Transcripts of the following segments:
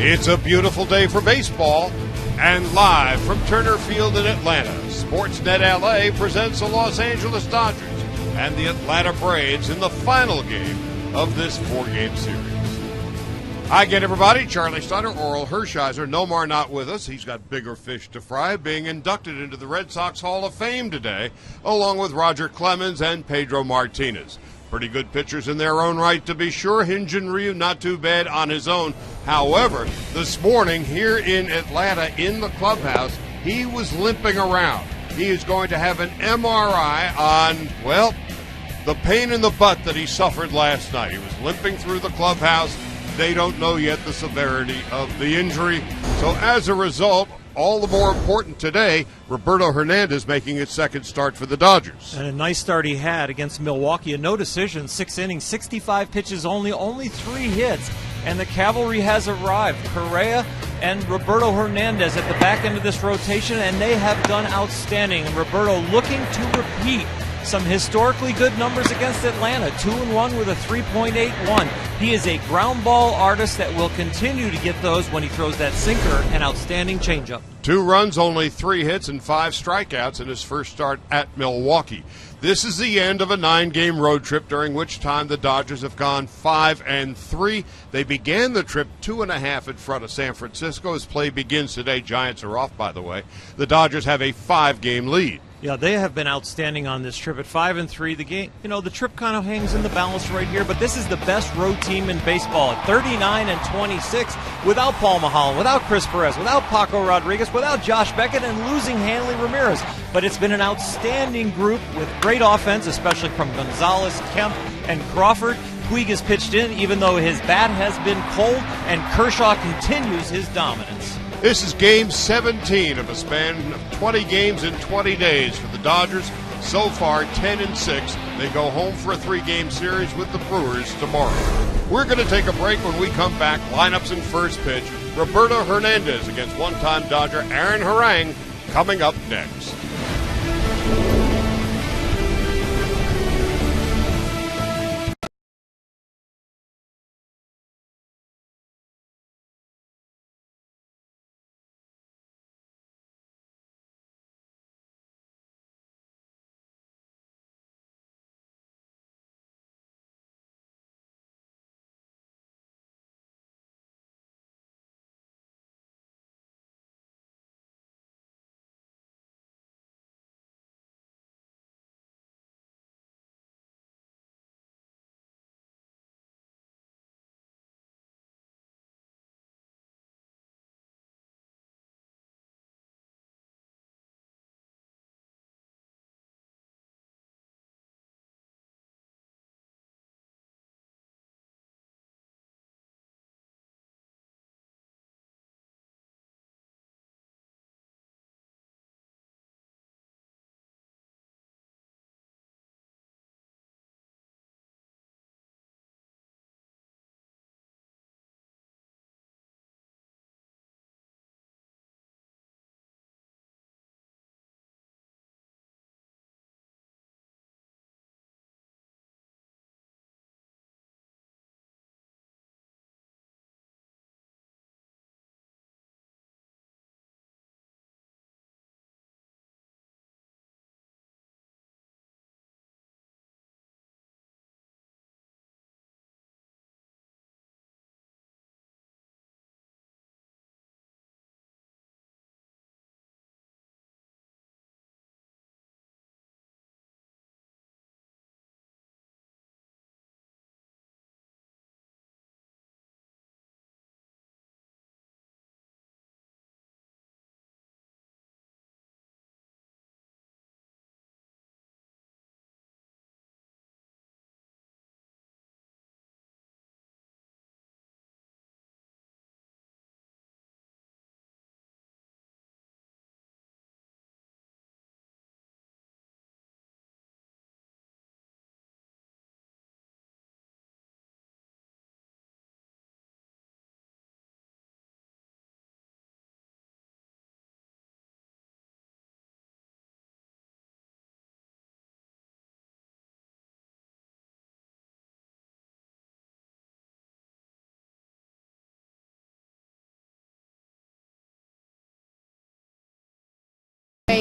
It's a beautiful day for baseball, and live from Turner Field in Atlanta, Sportsnet LA presents the Los Angeles Dodgers and the Atlanta Braves in the final game of this four-game series. Hi again, everybody. Charlie Steiner, Oral Hershiser. Nomar not with us. He's got bigger fish to fry, being inducted into the Red Sox Hall of Fame today, along with Roger Clemens and Pedro Martinez. Pretty good pitchers in their own right, to be sure. Hyun-Jin Ryu, not too bad on his own. However, this morning here in Atlanta in the clubhouse, he was limping around. He is going to have an MRI on, well, the pain in the butt that he suffered last night. He was limping through the clubhouse. They don't know yet the severity of the injury. So as a result, all the more important today, Roberto Hernandez making his second start for the Dodgers. And a nice start he had against Milwaukee. A no decision, 6 innings, 65 pitches, only 3 hits. And the cavalry has arrived. Correa and Roberto Hernandez at the back end of this rotation, and they have done outstanding. And Roberto looking to repeat some historically good numbers against Atlanta, 2-1 with a 3.81. He is a ground ball artist that will continue to get those when he throws that sinker and outstanding changeup. 2 runs, only 3 hits, and 5 strikeouts in his first start at Milwaukee. This is the end of a 9-game road trip, during which time the Dodgers have gone 5-3. They began the trip 2.5 in front of San Francisco. As play begins today, Giants are off, by the way. The Dodgers have a 5-game lead. Yeah, they have been outstanding on this trip at 5-3. The game, the trip kind of hangs in the balance right here, but this is the best road team in baseball at 39-26 without Paul Maholm, without Chris Perez, without Paco Rodriguez, without Josh Beckett, and losing Hanley Ramirez. But it's been an outstanding group with great offense, especially from Gonzalez, Kemp, and Crawford. Puig has pitched in, even though his bat has been cold, and Kershaw continues his dominance. This is Game 17 of a span of 20 games in 20 days for the Dodgers. So far, 10-6. They go home for a 3-game series with the Brewers tomorrow. We're going to take a break. When we come back. Lineups and first pitch. Roberto Hernandez against one-time Dodger Aaron Harang coming up next.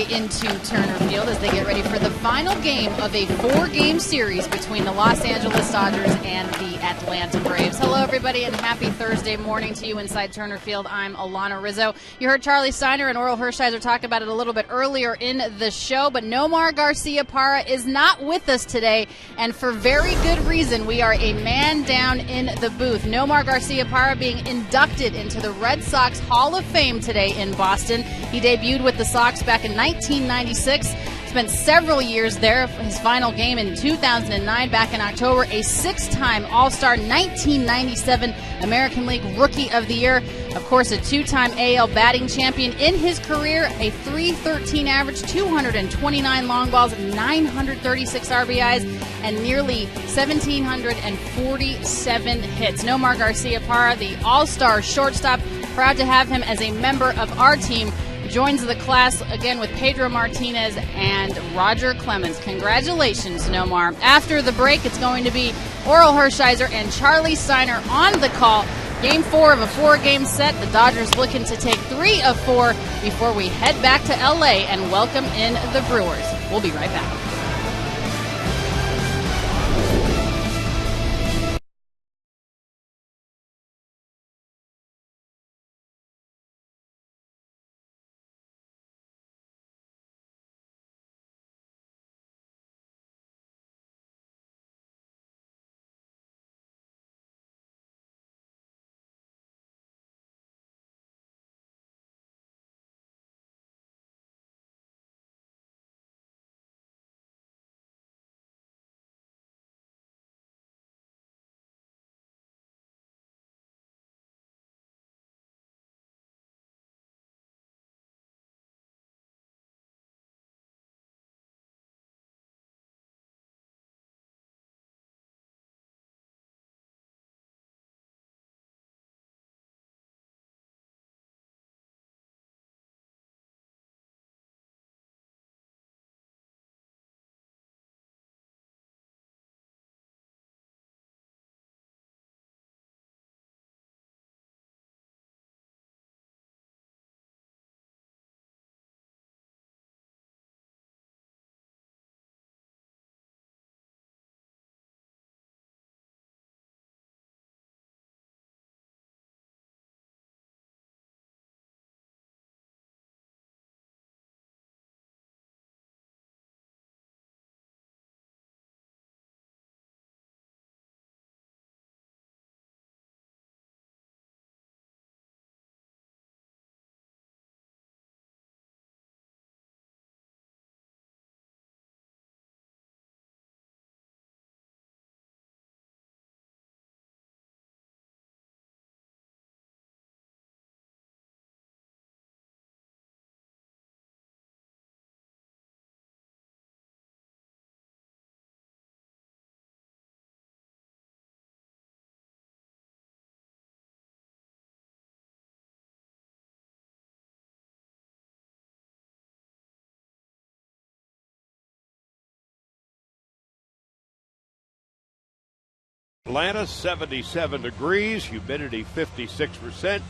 way into Turner Field as they get ready for the final game of a 4-game series between the Los Angeles Dodgers and the Atlanta Braves. Hello, everybody, and happy Thursday morning to you inside Turner Field. I'm Alana Rizzo. You heard Charlie Steiner and Oral Hershiser talk about it a little bit earlier in the show, but Nomar Garciaparra is not with us today, and for very good reason. We are a man down in the booth. Nomar Garciaparra being inducted into the Red Sox Hall of Fame today in Boston. He debuted with the Sox back in 1996. Spent several years there. His final game in 2009, back in October, a 6-time All-Star, 1997 American League Rookie of the Year. Of course, a 2-time AL batting champion in his career, a .313 average, 229 long balls, 936 RBIs, and nearly 1,747 hits. Nomar Garciaparra, the All-Star shortstop, proud to have him as a member of our team. Joins the class again with Pedro Martinez and Roger Clemens. Congratulations, Nomar. After the break, it's going to be Oral Hershiser and Charlie Steiner on the call. Game 4 of a 4-game set. The Dodgers looking to take 3 of 4 before we head back to LA and welcome in the Brewers. We'll be right back. Atlanta, 77 degrees, humidity 56%.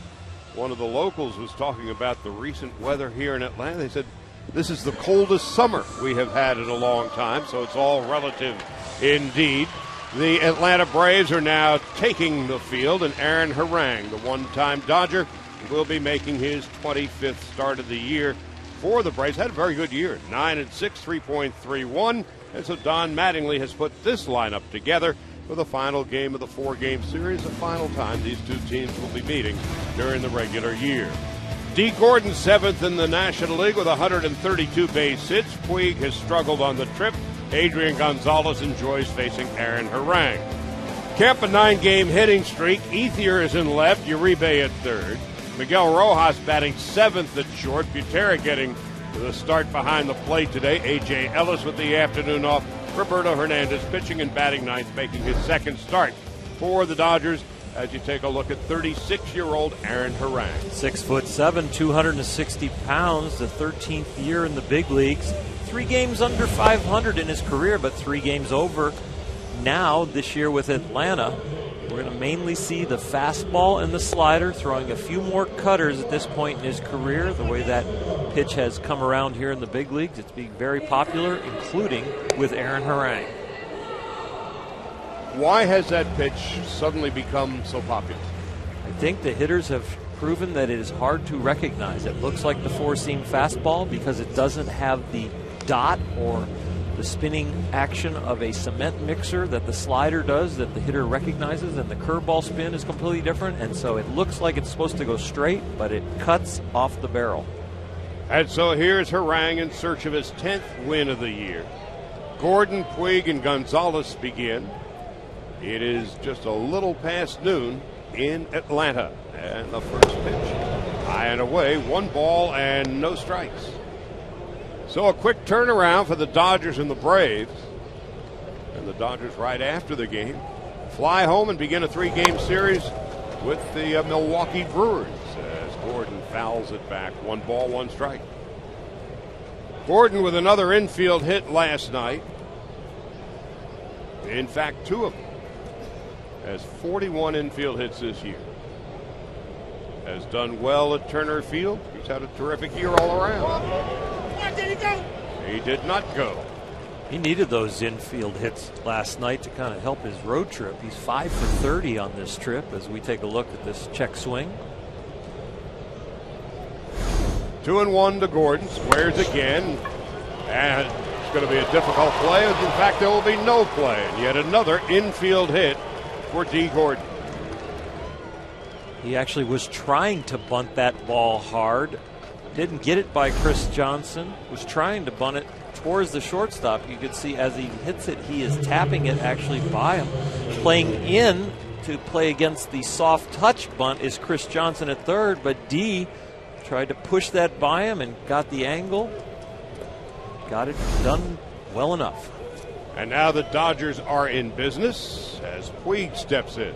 One of the locals was talking about the recent weather here in Atlanta. They said this is the coldest summer we have had in a long time, so it's all relative indeed. The Atlanta Braves are now taking the field, and Aaron Harang, the one-time Dodger, will be making his 25th start of the year for the Braves. Had a very good year, 9-6, 3.31, and so Don Mattingly has put this lineup together for the final game of the 4-game series, the final time these two teams will be meeting during the regular year. D. Gordon, 7th in the National League with 132 base hits. Puig has struggled on the trip. Adrian Gonzalez enjoys facing Aaron Harang. Kemp, a 9-game hitting streak. Ethier is in left, Uribe at third. Miguel Rojas batting 7th at short. Butera getting the start behind the plate today. A.J. Ellis with the afternoon off. Roberto Hernandez pitching and batting ninth, making his second start for the Dodgers as you take a look at 36-year-old Aaron Harang. 6'7", 260 pounds, the 13th year in the big leagues. 3 games under 500 in his career, but 3 games over now this year with Atlanta. We're going to mainly see the fastball and the slider, throwing a few more cutters at this point in his career. The way that pitch has come around here in the big leagues, it's being very popular, including with Aaron Harang. Why has that pitch suddenly become so popular? I think the hitters have proven that it is hard to recognize. It looks like the four-seam fastball because it doesn't have the dot or the spinning action of a cement mixer that the slider does, that the hitter recognizes, and the curveball spin is completely different, and so it looks like it's supposed to go straight, but it cuts off the barrel. And so here's Harang in search of his 10th win of the year. Gordon, Puig, and Gonzalez begin. It is just a little past noon in Atlanta, and the first pitch, high and away, 1 ball and no strikes. So a quick turnaround for the Dodgers and the Braves. And the Dodgers right after the game fly home and begin a 3-game series with the Milwaukee Brewers as Gordon fouls it back. 1 ball, 1 strike. Gordon with another infield hit last night. In fact, 2 of them. Has 41 infield hits this year. Has done well at Turner Field. He's had a terrific year all around. Did he go? He did not go. He needed those infield hits last night to kind of help his road trip. He's 5 for 30 on this trip as we take a look at this check swing. 2-1 to Gordon. Squares again. And it's going to be a difficult play. In fact, there will be no play. And yet another infield hit for D. Gordon. He actually was trying to bunt that ball hard. Didn't get it by Chris Johnson. Was trying to bunt it towards the shortstop. You could see as he hits it, he is tapping it actually by him. Playing in to play against the soft touch bunt is Chris Johnson at third, but D tried to push that by him and got the angle. Got it done well enough. And now the Dodgers are in business as Puig steps in.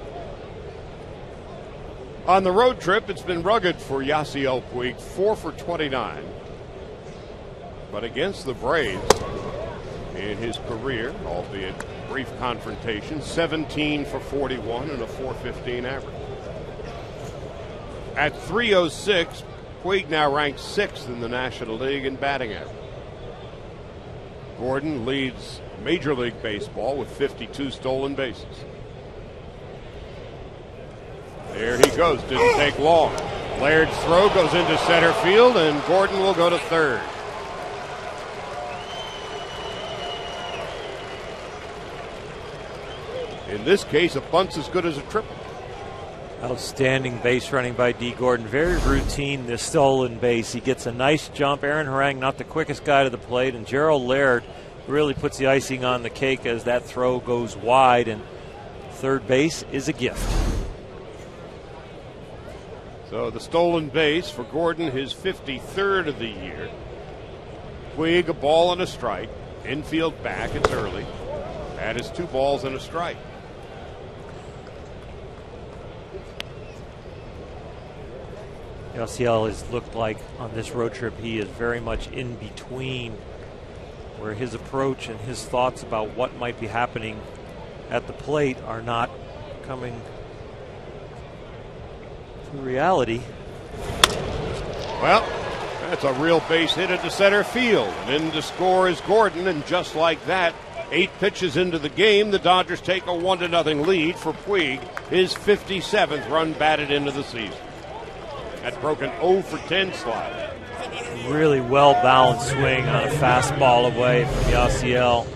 On the road trip, it's been rugged for Yasiel Puig, 4 for 29. But against the Braves in his career, albeit brief confrontation, 17 for 41 and a .415 average. At .306, Puig now ranks 6th in the National League in batting average. Gordon leads Major League Baseball with 52 stolen bases. There he goes. Didn't take long. Laird's throw goes into center field, and Gordon will go to third. In this case, a bunt's as good as a triple. Outstanding base running by D. Gordon. Very routine, this stolen base. He gets a nice jump. Aaron Harang, not the quickest guy to the plate, and Gerald Laird really puts the icing on the cake as that throw goes wide, and third base is a gift. So the stolen base for Gordon, his 53rd of the year. Puig, a ball and a strike. Infield back, it's early. And it's 2 balls and a strike. Yasiel has looked like on this road trip he is very much in between, where his approach and his thoughts about what might be happening at the plate are not coming to reality. Well, that's a real base hit into center field. And in to score is Gordon, and just like that, 8 pitches into the game, the Dodgers take a 1-0 lead for Puig, his 57th run batted into the season. That broke an 0 for 10 slide. Really well-balanced swing on a fastball away from Yasiel.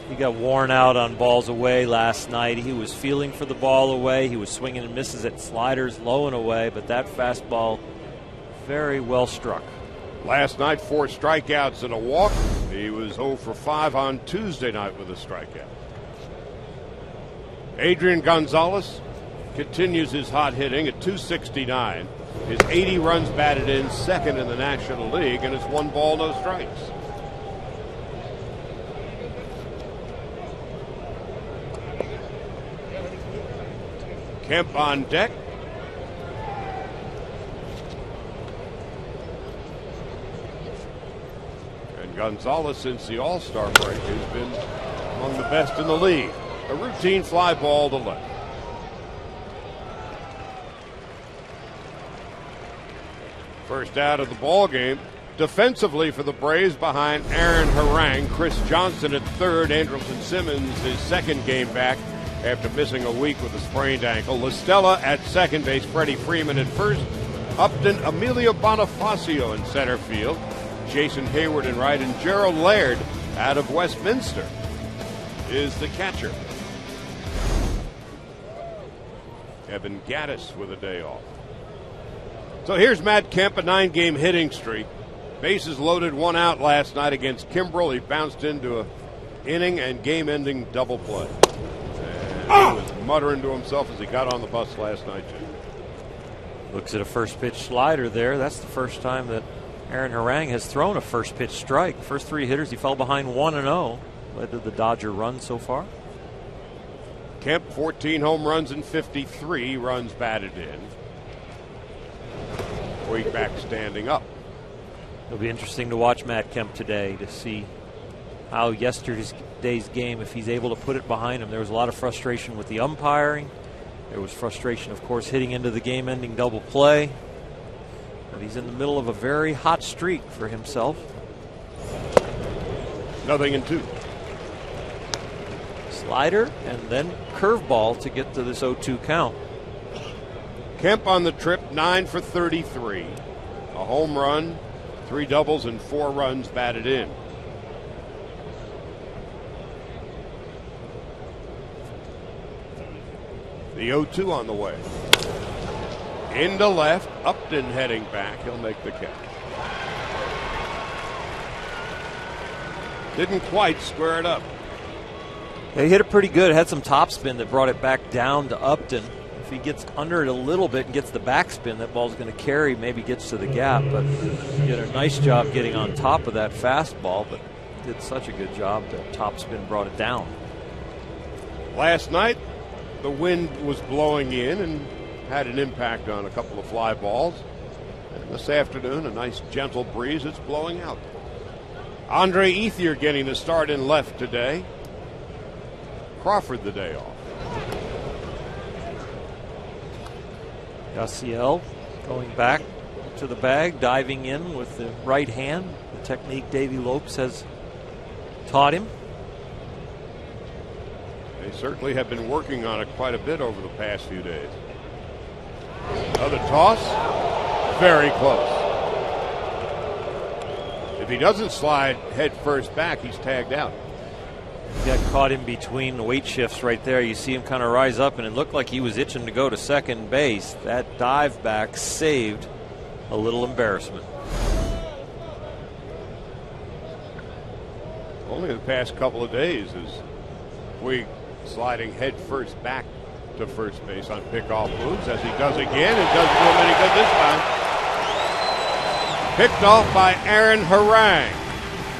He got worn out on balls away last night. He was feeling for the ball away. He was swinging and misses at sliders low and away, but that fastball very well struck. Last night, 4 strikeouts and a walk. He was 0 for 5 on Tuesday night with a strikeout. Adrian Gonzalez continues his hot hitting at .269. His 80 runs batted in, 2nd in the National League, and it's 1 ball, no strikes. Kemp on deck. And Gonzalez, since the All-Star break, has been among the best in the league. A routine fly ball to left. First out of the ball game. Defensively for the Braves behind Aaron Harang, Chris Johnson at third, Andrelton Simmons his second game back after missing a week with a sprained ankle. LaStella at second base, Freddie Freeman at first, Upton, Emilio Bonifacio in center field, Jason Hayward in right, and Gerald Laird out of Westminster is the catcher. Evan Gaddis with a day off. So here's Matt Kemp, a 9-game hitting streak. Bases loaded, 1 out last night against Kimbrel. He bounced into an inning and game-ending double play. And he was muttering to himself as he got on the bus last night, Jim. Looks at a first pitch slider there. That's the first time that Aaron Harang has thrown a first pitch strike. First 3 hitters, he fell behind 1-0. Led to the Dodger run so far. Kemp, 14 home runs and 53 runs batted in. Puig back standing up. It'll be interesting to watch Matt Kemp today to see how yesterday's game, if he's able to put it behind him. There was a lot of frustration with the umpiring. There was frustration, of course, hitting into the game-ending double play. But he's in the middle of a very hot streak for himself. 0-2. Slider and then curveball to get to this 0-2 count. Kemp on the trip, 9 for 33. A home run, 3 doubles, and 4 runs batted in. The 0-2 on the way. Into left, Upton heading back. He'll make the catch. Didn't quite square it up. He hit it pretty good. Had some topspin that brought it back down to Upton. If he gets under it a little bit and gets the backspin, that ball's going to carry, maybe gets to the gap. But he did a nice job getting on top of that fastball, but did such a good job that topspin brought it down. Last night, the wind was blowing in and had an impact on a couple of fly balls. And this afternoon, a nice gentle breeze. It's blowing out. Andre Ethier getting the start in left today. Crawford the day off. Yasiel going back to the bag, diving in with the right hand, the technique Davey Lopes has taught him. They certainly have been working on it quite a bit over the past few days. Another toss, very close. If he doesn't slide head first back, he's tagged out. Got caught in between the weight shifts right there. You see him kind of rise up, and it looked like he was itching to go to second base. That dive back saved a little embarrassment. Only the past couple of days is Puig sliding head first back to first base on pickoff moves, as he does again, and doesn't do him any good this time. Picked off by Aaron Harang.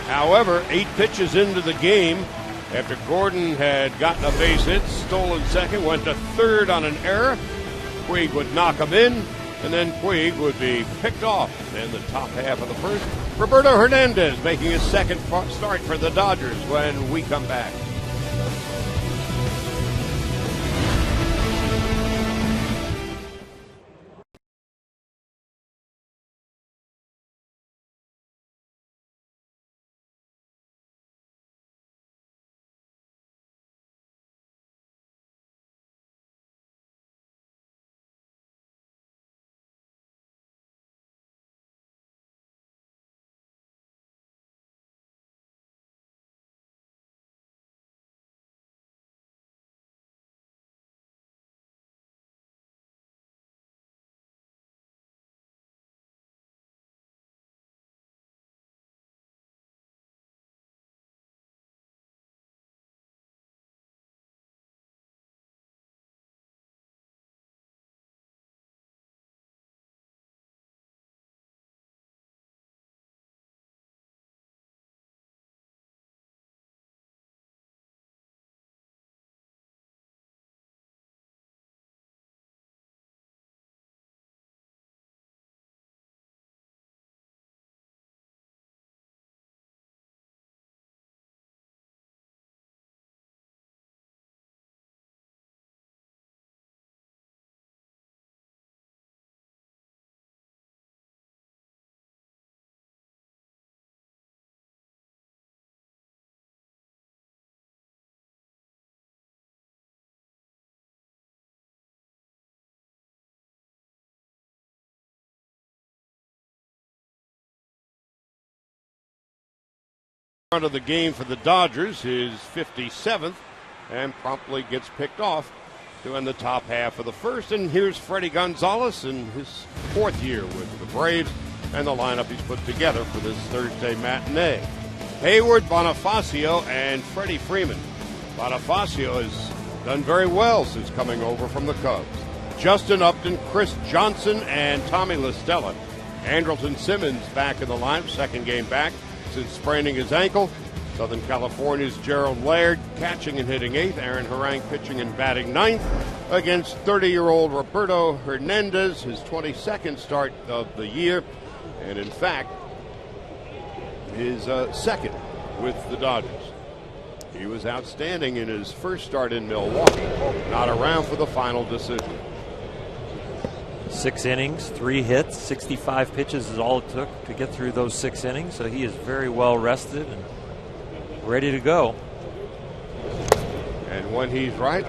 However, 8 pitches into the game, after Gordon had gotten a base hit, stolen second, went to third on an error, Puig would knock him in, and then Puig would be picked off in the top half of the first. Roberto Hernandez making his second start for the Dodgers when we come back. Front of the game for the Dodgers, his 57th, and promptly gets picked off to end the top half of the first. And here's Freddie Gonzalez in his 4th year with the Braves and the lineup he's put together for this Thursday matinee. Hayward, Bonifacio, and Freddie Freeman. Bonifacio has done very well since coming over from the Cubs. Justin Upton, Chris Johnson, and Tommy LaStella. Andrelton Simmons back in the lineup, second game back since spraining his ankle. Southern California's Gerald Laird catching and hitting 8th. Aaron Harang pitching and batting 9th against 30-year-old Roberto Hernandez, his 22nd start of the year, and in fact, his second with the Dodgers. He was outstanding in his first start in Milwaukee, not around for the final decision. 6 innings, 3 hits, 65 pitches is all it took to get through those 6 innings, so he is very well rested and ready to go. And when he's right,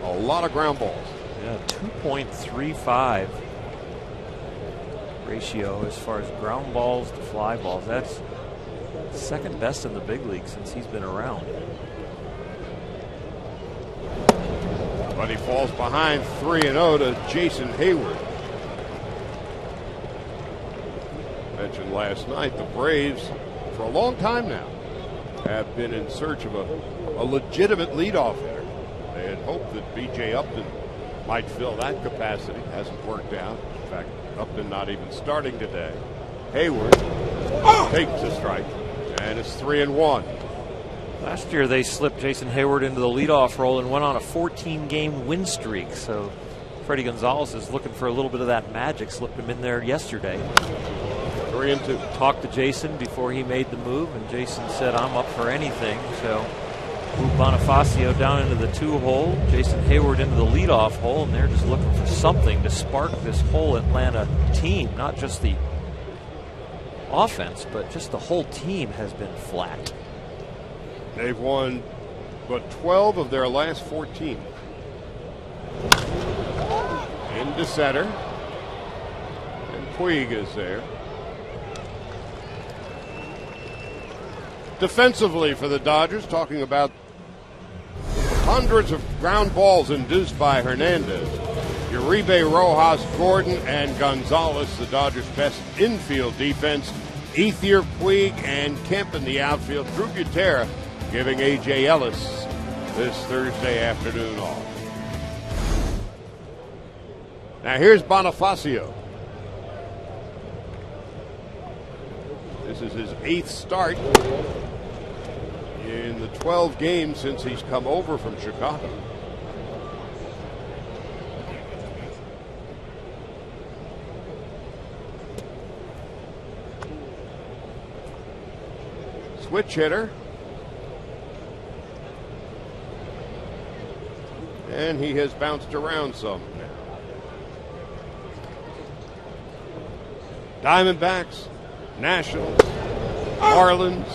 a lot of ground balls. Yeah, 2.35 ratio as far as ground balls to fly balls. That's second best in the big league since he's been around. But he falls behind 3-0 to Jason Hayward. Mentioned last night, the Braves, for a long time now, have been in search of a legitimate leadoff hitter. They had hoped that B.J. Upton might fill that capacity. Hasn't worked out. In fact, Upton not even starting today. Hayward takes a strike, and it's 3-1. Last year they slipped Jason Hayward into the leadoff role and went on a 14-game win streak. So Freddie Gonzalez is looking for a little bit of that magic. Slipped him in there yesterday. 3-2. Talked to Jason before he made the move, and Jason said, I'm up for anything. So move Bonifacio down into the 2-hole, Jason Hayward into the leadoff hole, and they're just looking for something to spark this whole Atlanta team. Not just the offense, but just the whole team has been flat. They've won but 12 of their last 14. Into center. And Puig is there. Defensively for the Dodgers, talking about hundreds of ground balls induced by Hernandez. Uribe, Rojas, Gordon, and Gonzalez, the Dodgers' best infield defense. Ethier, Puig, and Kemp in the outfield. Drew Butera giving A.J. Ellis this Thursday afternoon off. Now here's Bonifacio. This is his 8th start in the 12 games since he's come over from Chicago. Switch hitter. And he has bounced around some now. Diamondbacks, Nationals, Marlins,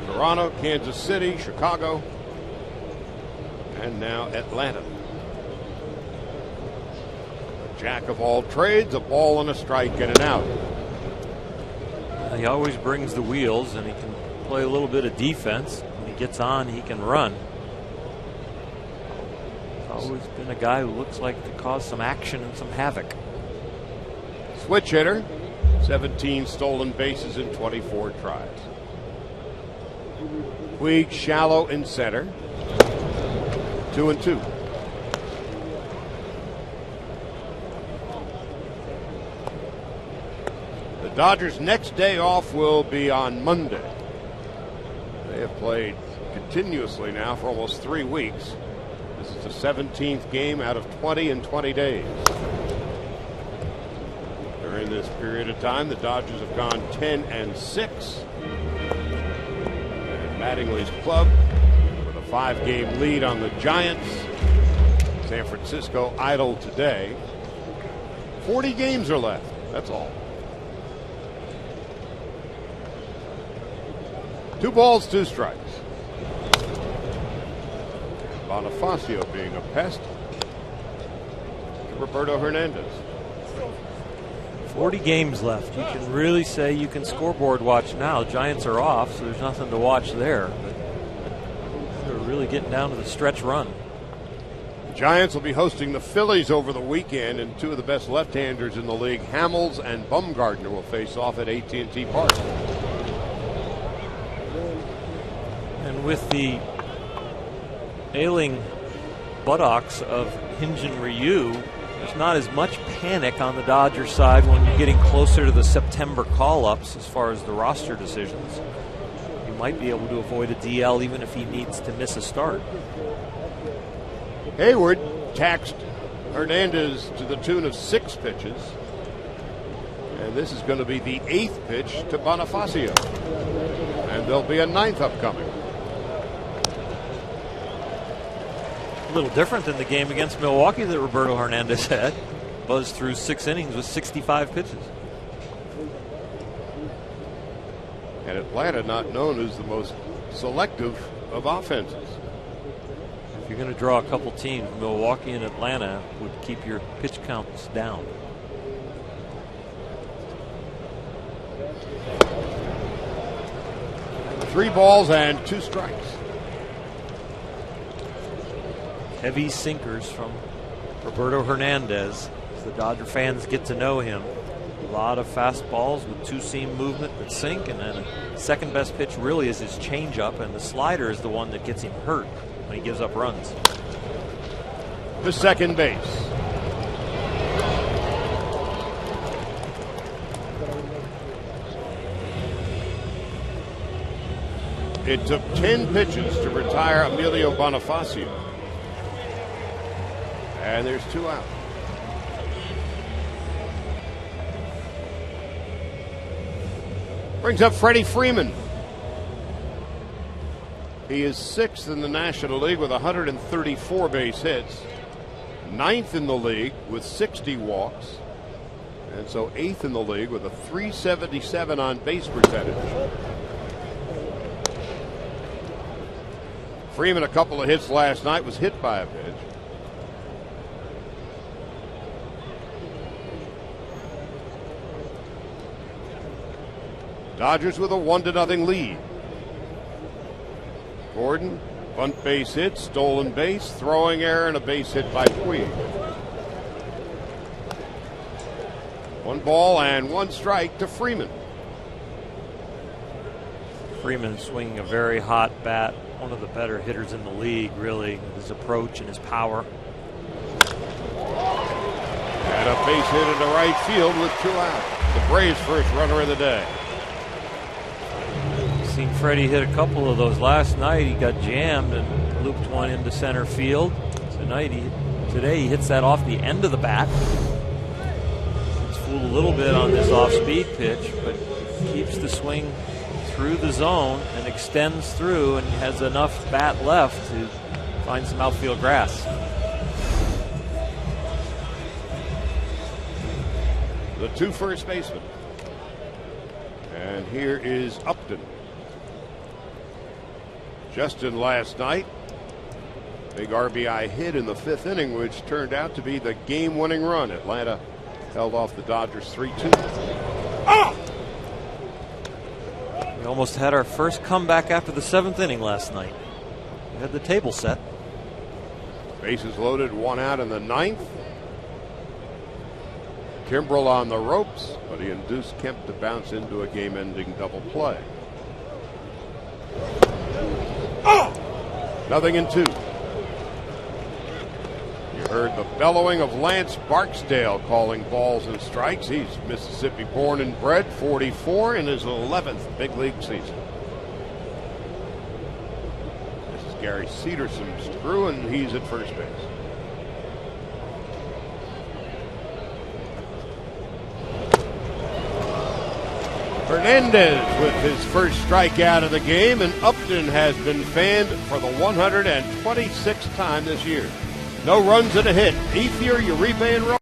Toronto, Kansas City, Chicago, and now Atlanta. A jack of all trades, a ball and a strike and an out. He always brings the wheels, and he can play a little bit of defense. When he gets on, he can run. He's always been a guy who looks like to cause some action and some havoc. Switch hitter, 17 stolen bases in 24 tries. Puig shallow in center. 2-2. The Dodgers' next day off will be on Monday. They have played continuously now for almost 3 weeks. This is the 17th game out of 20 in 20 days. During this period of time, the Dodgers have gone 10-6. And Mattingly's club with a 5-game lead on the Giants. San Francisco idle today. 40 games are left. That's all. 2 balls, 2 strikes. Bonifacio being a pest to Roberto Hernandez. 40 games left. You can really say you can scoreboard watch now. The Giants are off, so there's nothing to watch there. But they're really getting down to the stretch run. The Giants will be hosting the Phillies over the weekend, and two of the best left-handers in the league, Hamels and Bumgarner, will face off at AT&T Park. And with the ailing buttocks of Hyun-Jin Ryu, there's not as much panic on the Dodgers side when you're getting closer to the September call-ups as far as the roster decisions. You might be able to avoid a DL even if he needs to miss a start. Hayward taxed Hernandez to the tune of 6 pitches. And this is going to be the 8th pitch to Bonifacio. And there'll be a 9th upcoming. A little different than the game against Milwaukee that Roberto Hernandez had. Buzzed through 6 innings with 65 pitches. And Atlanta not known as the most selective of offenses. If you're going to draw a couple teams, Milwaukee and Atlanta would keep your pitch counts down. Three balls and 2 strikes. Heavy sinkers from Roberto Hernandez as the Dodger fans get to know him. A lot of fastballs with 2-seam movement that sink, and then a second best pitch really is his changeup, and the slider is the one that gets him hurt when he gives up runs. To second base. It took 10 pitches to retire Emilio Bonifacio. And there's 2 out. Brings up Freddie Freeman. He is 6th in the National League with 134 base hits, 9th in the league with 60 walks, and so 8th in the league with a .377 on base percentage. Freeman, a couple of hits last night, was hit by a pitch. Dodgers with a 1-0 lead. Gordon, bunt base hit, stolen base, throwing error, and a base hit by Puig. 1 ball and 1 strike to Freeman. Freeman swinging a very hot bat, one of the better hitters in the league, really, with his approach and his power. And a base hit into right field with 2 out. The Braves' first runner of the day. Seen Freddie hit a couple of those last night. He got jammed and looped one into center field. Today he hits that off the end of the bat. Gets fooled a little bit on this off-speed pitch, but keeps the swing through the zone and extends through and has enough bat left to find some outfield grass. The 2 first basemen. And here is Upton. Justin last night, big RBI hit in the 5th inning, which turned out to be the game-winning run. Atlanta held off the Dodgers 3-2. Oh! We almost had our first comeback after the 7th inning last night. We had the table set. Bases loaded, 1 out in the 9th. Kimbrel on the ropes, but he induced Kemp to bounce into a game-ending double play. Oh! 0-2. You heard the bellowing of Lance Barksdale calling balls and strikes. He's Mississippi born and bred, 44 in his 11th big league season. This is Gary Cederson's crew, and he's at first base. Hernandez with his first strikeout of the game, and Upton has been fanned for the 126th time this year. No runs and a hit. Ethier, Uribe, and Rowe.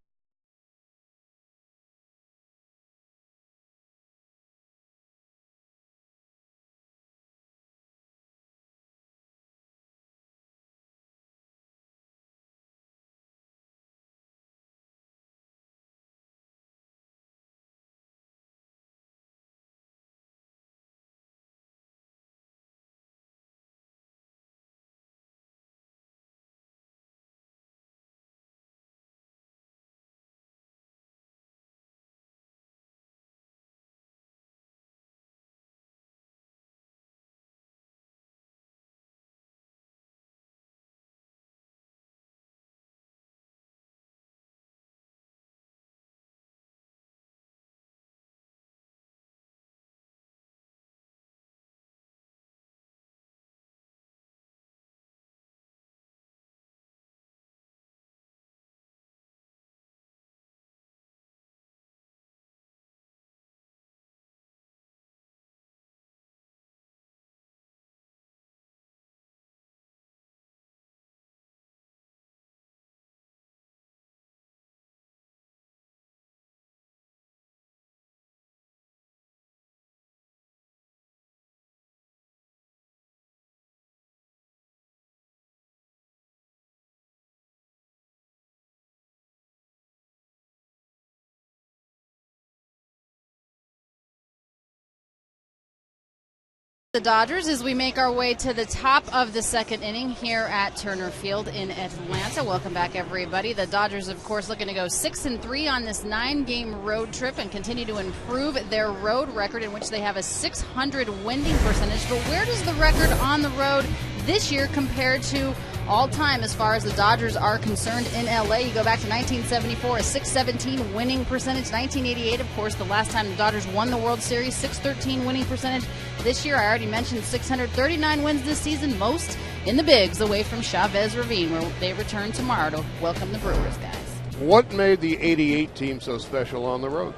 The Dodgers as we make our way to the top of the second inning here at Turner Field in Atlanta. Welcome back, everybody. The Dodgers, of course, looking to go 6-3 on this 9-game road trip and continue to improve their road record, in which they have a .600 winning percentage. But where does the record on the road this year compare to all time as far as the Dodgers are concerned in LA? You go back to 1974, a .617 winning percentage. 1988, of course, the last time the Dodgers won the World Series, .613 winning percentage. This year, I already mentioned 639 wins this season, most in the bigs away from Chavez Ravine, where they return tomorrow to welcome the Brewers, guys. What made the '88 team so special on the road?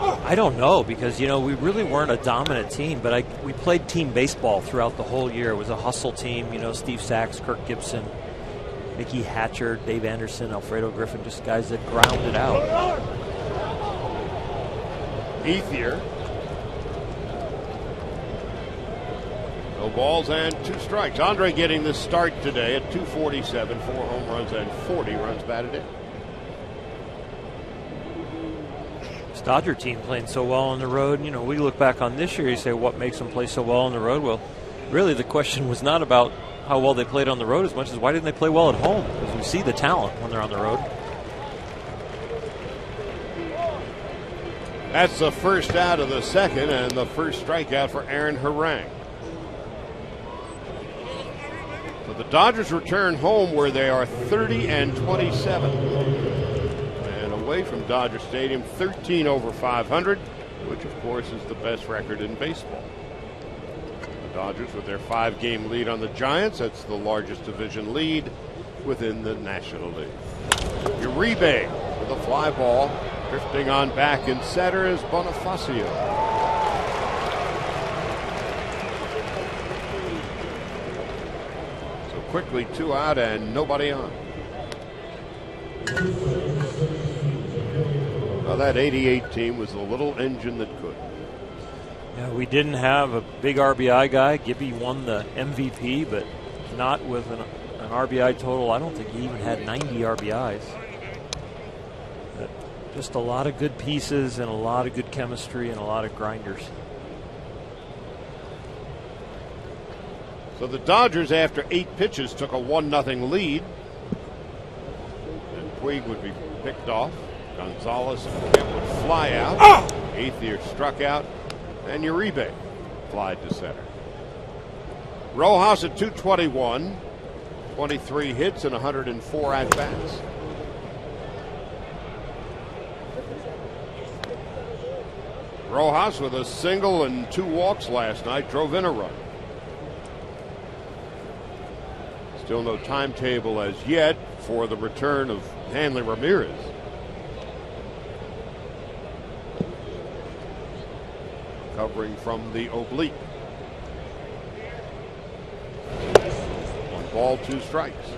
I don't know, because, we really weren't a dominant team, but we played team baseball throughout the whole year. It was a hustle team, Steve Sachs, Kirk Gibson, Mickey Hatcher, Dave Anderson, Alfredo Griffin, just guys that grounded out. Ethier. No balls and 2 strikes. Andre getting the start today at .247, 4 home runs and 40 runs batted in. Dodger team playing so well on the road. We look back on this year, you say, what makes them play so well on the road? Well, really the question was not about how well they played on the road as much as why didn't they play well at home? Because we see the talent when they're on the road. That's the first out of the second and the first strikeout for Aaron Harang. So the Dodgers return home where they are 30-27. Away from Dodger Stadium, 13 over 500, which of course is the best record in baseball. The Dodgers with their 5-game lead on the Giants, that's the largest division lead within the National League. Uribe with a fly ball, drifting on back in center is Bonifacio. So quickly 2 out and nobody on. Well, that '88 team was a little engine that could. Yeah, we didn't have a big RBI guy. Gibby won the MVP, but not with an RBI total. I don't think he even had 90 RBIs. But just a lot of good pieces and a lot of good chemistry and a lot of grinders. So the Dodgers, after 8 pitches, took a 1-0 lead. And Puig would be picked off. Gonzalez and Kemp would fly out. Ethier struck out, and Uribe flied to center. Rojas at .221, 23 hits and 104 at-bats. Rojas with a single and 2 walks last night drove in a run. Still no timetable as yet for the return of Hanley Ramirez. Covering from the oblique. 1 ball, 2 strikes.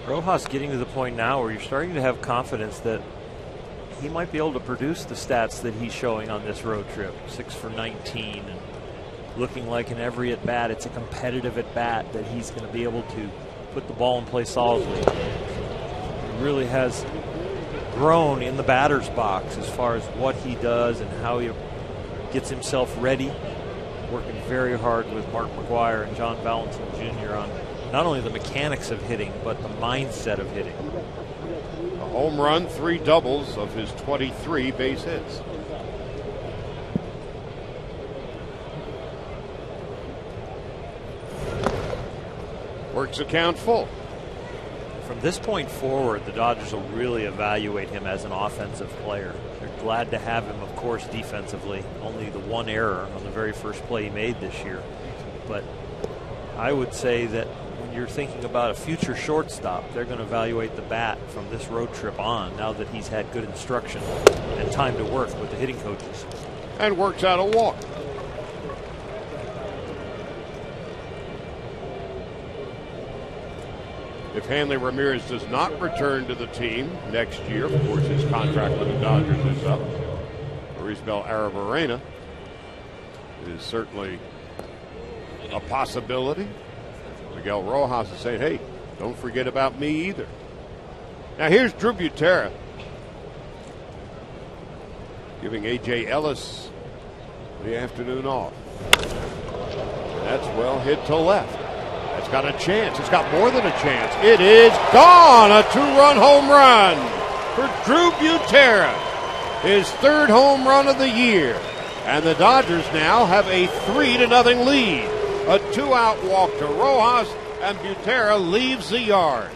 Rojas getting to the point now where you're starting to have confidence that he might be able to produce the stats that he's showing on this road trip. 6 for 19 and looking like in every at bat it's a competitive at bat that he's going to be able to put the ball in play solidly. He really has grown in the batter's box as far as what he does and how he gets himself ready, working very hard with Mark McGuire and John Valentin Jr. on not only the mechanics of hitting, but the mindset of hitting. A home run, 3 doubles of his 23 base hits. Works the count full. From this point forward, the Dodgers will really evaluate him as an offensive player. They're glad to have him, of course, defensively. Only the 1 error on the very first play he made this year. But I would say that when you're thinking about a future shortstop, they're going to evaluate the bat from this road trip on, now that he's had good instruction and time to work with the hitting coaches. And works out a walk. If Hanley Ramirez does not return to the team next year, of course his contract with the Dodgers is up, Marisbel Aravarena is certainly a possibility. Miguel Rojas is saying, hey, don't forget about me either. Now here's Drew Butera giving A.J. Ellis the afternoon off. That's well hit to left. That's got a chance. It's got more than a chance. It is gone. A 2-run home run for Drew Butera. His 3rd home run of the year. And the Dodgers now have a 3-0 lead. A 2-out walk to Rojas, and Butera leaves the yard.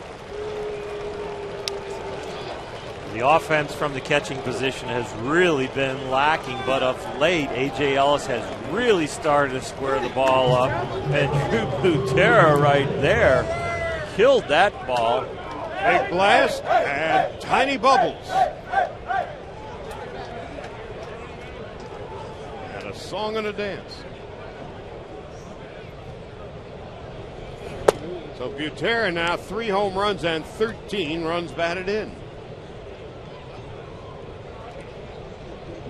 The offense from the catching position has really been lacking, but of late, A.J. Ellis has really started to square the ball up. And Drew Butera right there killed that ball. Big blast and tiny bubbles. And a song and a dance. So Butera now 3 home runs and 13 runs batted in.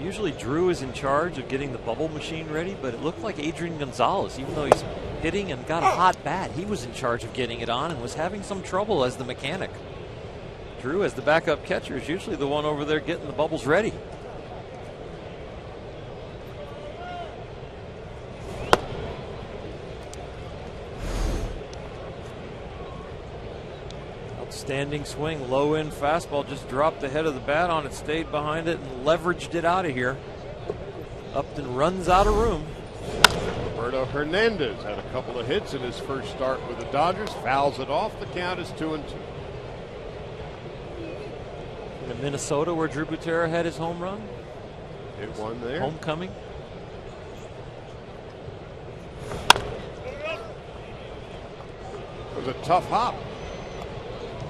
Usually Drew is in charge of getting the bubble machine ready, but it looked like Adrian Gonzalez, even though he's hitting and got a hot bat, he was in charge of getting it on and was having some trouble as the mechanic. Drew, as the backup catcher, is usually the one over there getting the bubbles ready. Outstanding swing, low end fastball, just dropped the head of the bat on it, stayed behind it, and leveraged it out of here. Upton runs out of room. Roberto Hernandez had a couple of hits in his first start with the Dodgers, fouls it off. The count is 2-2. In Minnesota, where Drew Butera had his home run. Hit one there. Homecoming. It was a tough hop.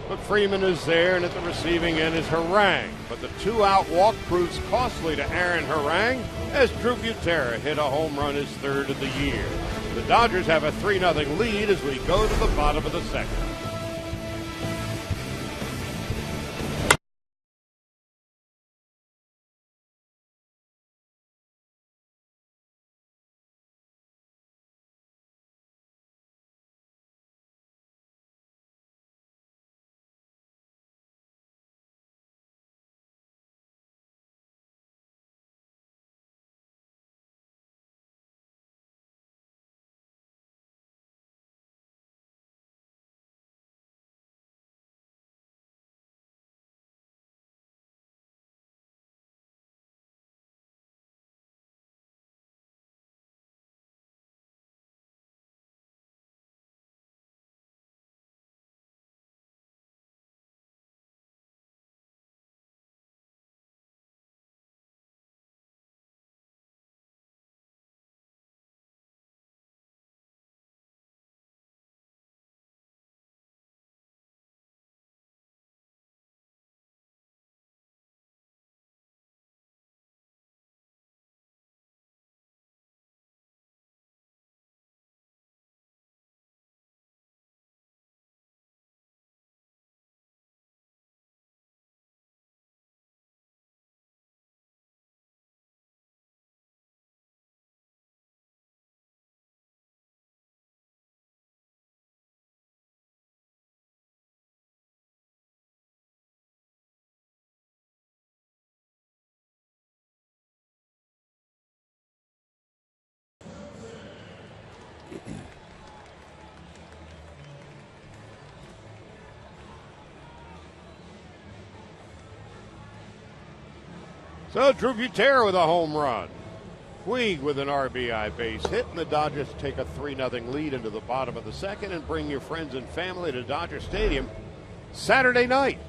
But Freeman is there, and at the receiving end is Harang. But the 2-out walk proves costly to Aaron Harang as Drew Butera hit a home run, his 3rd of the year. The Dodgers have a 3-0 lead as we go to the bottom of the 2nd. So Drew Butera with a home run. Puig with an RBI base hit, and the Dodgers take a 3-0 lead into the bottom of the 2nd and bring your friends and family to Dodger Stadium Saturday night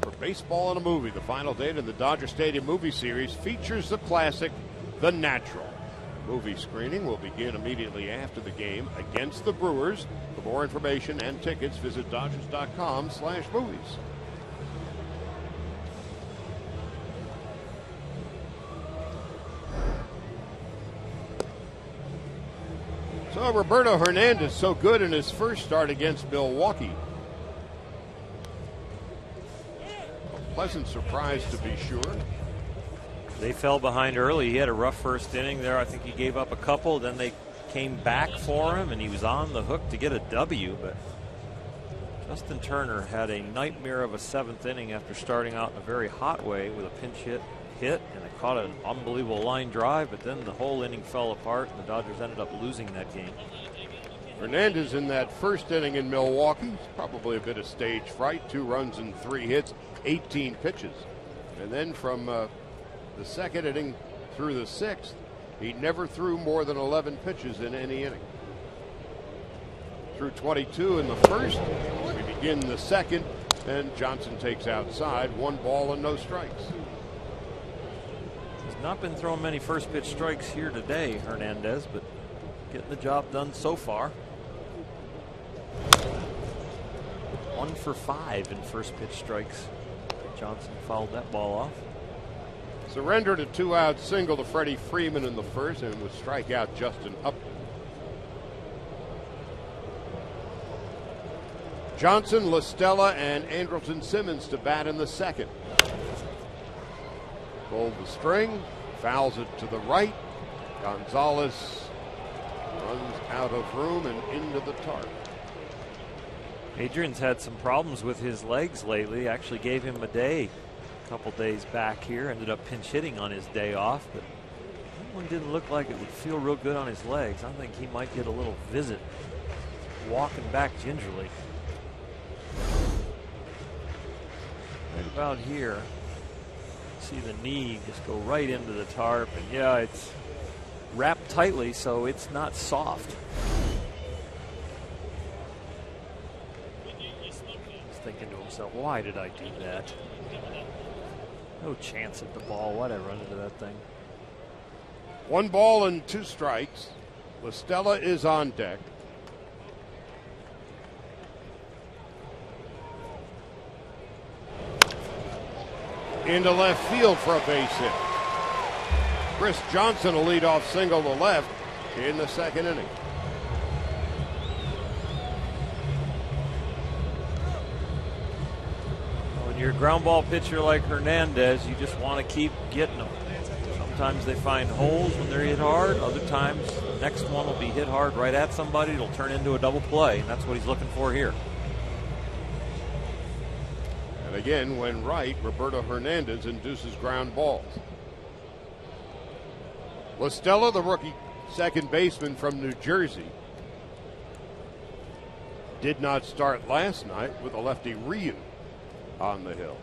for baseball and a movie. The final date of the Dodger Stadium movie series features the classic The Natural. Movie screening will begin immediately after the game against the Brewers. For more information and tickets, visit Dodgers.com/movies. So Roberto Hernandez so good in his first start against Milwaukee. A pleasant surprise to be sure. They fell behind early. He had a rough first inning there. I think he gave up a couple. Then they came back for him, and he was on the hook to get a W. But Justin Turner had a nightmare of a 7th inning after starting out in a very hot way with a pinch hit, and it caught an unbelievable line drive. But then the whole inning fell apart, and the Dodgers ended up losing that game. Hernandez in that first inning in Milwaukee, probably a bit of stage fright, 2 runs and 3 hits, 18 pitches. And then from the second inning through the 6th, he never threw more than 11 pitches in any inning. Threw 22 in the first. We begin the second, and Johnson takes outside, 1 ball and no strikes. He's not been throwing many first pitch strikes here today, Hernandez, but getting the job done so far. 1 for 5 in first pitch strikes. Johnson fouled that ball off. Surrendered a 2-out single to Freddie Freeman in the first, and would strike out Justin Upton. Johnson, LaStella, and Andrelton Simmons to bat in the second. Pulled the string, fouls it to the right. Gonzalez runs out of room and into the tarp. Adrian's had some problems with his legs lately. Actually gave him a day a couple days back here. Ended up pinch hitting on his day off, but that one didn't look like it would feel real good on his legs. I think he might get a little visit walking back gingerly. Right about here, see the knee just go right into the tarp, and yeah, it's wrapped tightly, so it's not soft. He's thinking to himself, why did I do that? No chance at the ball. Why'd I run into that thing? 1 ball and 2 strikes. LaStella is on deck. Into left field for a base hit. Chris Johnson, a leadoff single to left in the second inning. When you're a ground ball pitcher like Hernandez, you just want to keep getting them. Sometimes they find holes when they're hit hard. Other times, the next one will be hit hard right at somebody. It'll turn into a double play, and that's what he's looking for here. And again, when right, Roberto Hernandez induces ground balls. LaStella, the rookie second baseman from New Jersey, did not start last night with a lefty Ryu on the hill.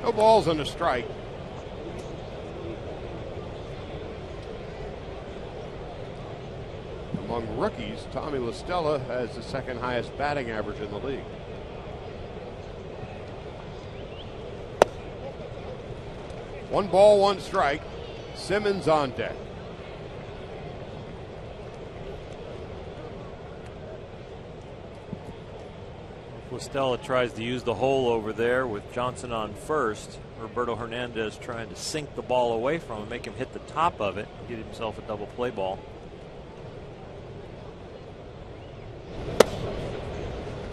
No balls and a strike. Among rookies, Tommy LaStella has the second highest batting average in the league. One ball, 1 strike. Simmons on deck. LaStella tries to use the hole over there with Johnson on first. Roberto Hernandez trying to sink the ball away from him, make him hit the top of it, and get himself a double play ball.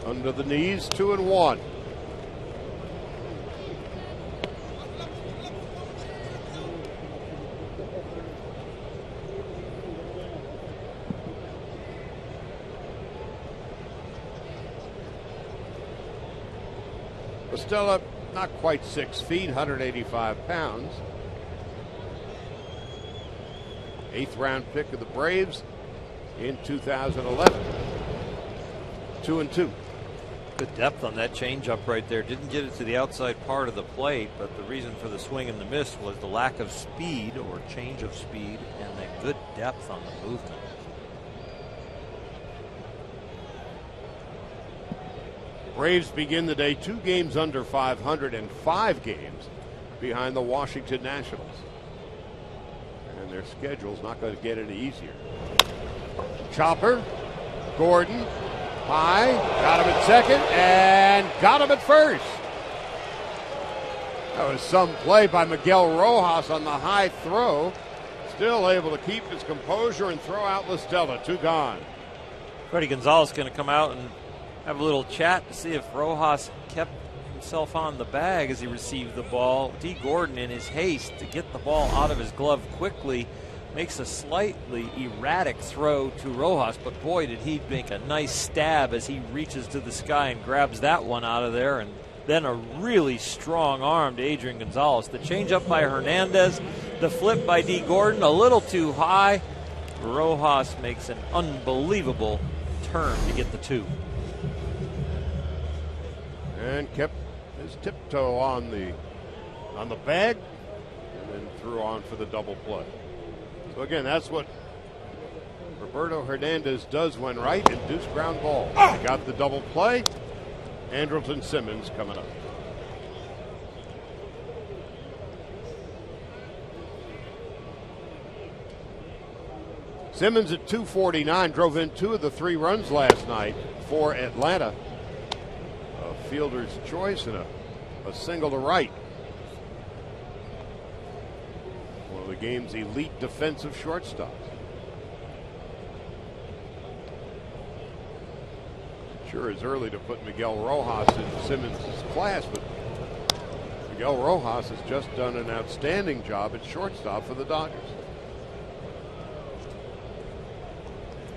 Under the knees, 2-1. LaStella, not quite 6 feet, 185 pounds. 8th round pick of the Braves in 2011. 2-2. Good depth on that changeup right there. Didn't get it to the outside part of the plate, but the reason for the swing and the miss was the lack of speed or change of speed and the good depth on the movement. Braves begin the day 2 games under 500 and 5 games behind the Washington Nationals. And their schedule's not going to get any easier. Chopper, Gordon, high, got him at second, and got him at first. That was some play by Miguel Rojas on the high throw. Still able to keep his composure and throw out LaStella. 2 gone. Freddie Gonzalez going to come out and have a little chat to see if Rojas kept himself on the bag as he received the ball. D. Gordon, in his haste to get the ball out of his glove quickly, makes a slightly erratic throw to Rojas, but boy, did he make a nice stab as he reaches to the sky and grabs that one out of there, and then a really strong arm to Adrian Gonzalez. The changeup by Hernandez, the flip by D. Gordon, a little too high, Rojas makes an unbelievable turn to get the 2. And kept his tiptoe on the bag, and then threw on for the double play. So again, that's what Roberto Hernandez does when right, induce ground ball. He got the double play. Andrelton Simmons coming up. Simmons at 249 drove in 2 of the 3 runs last night for Atlanta. A fielder's choice and a single to right. One of the game's elite defensive shortstops. Sure, it's early to put Miguel Rojas in Simmons' class, but Miguel Rojas has just done an outstanding job at shortstop for the Dodgers.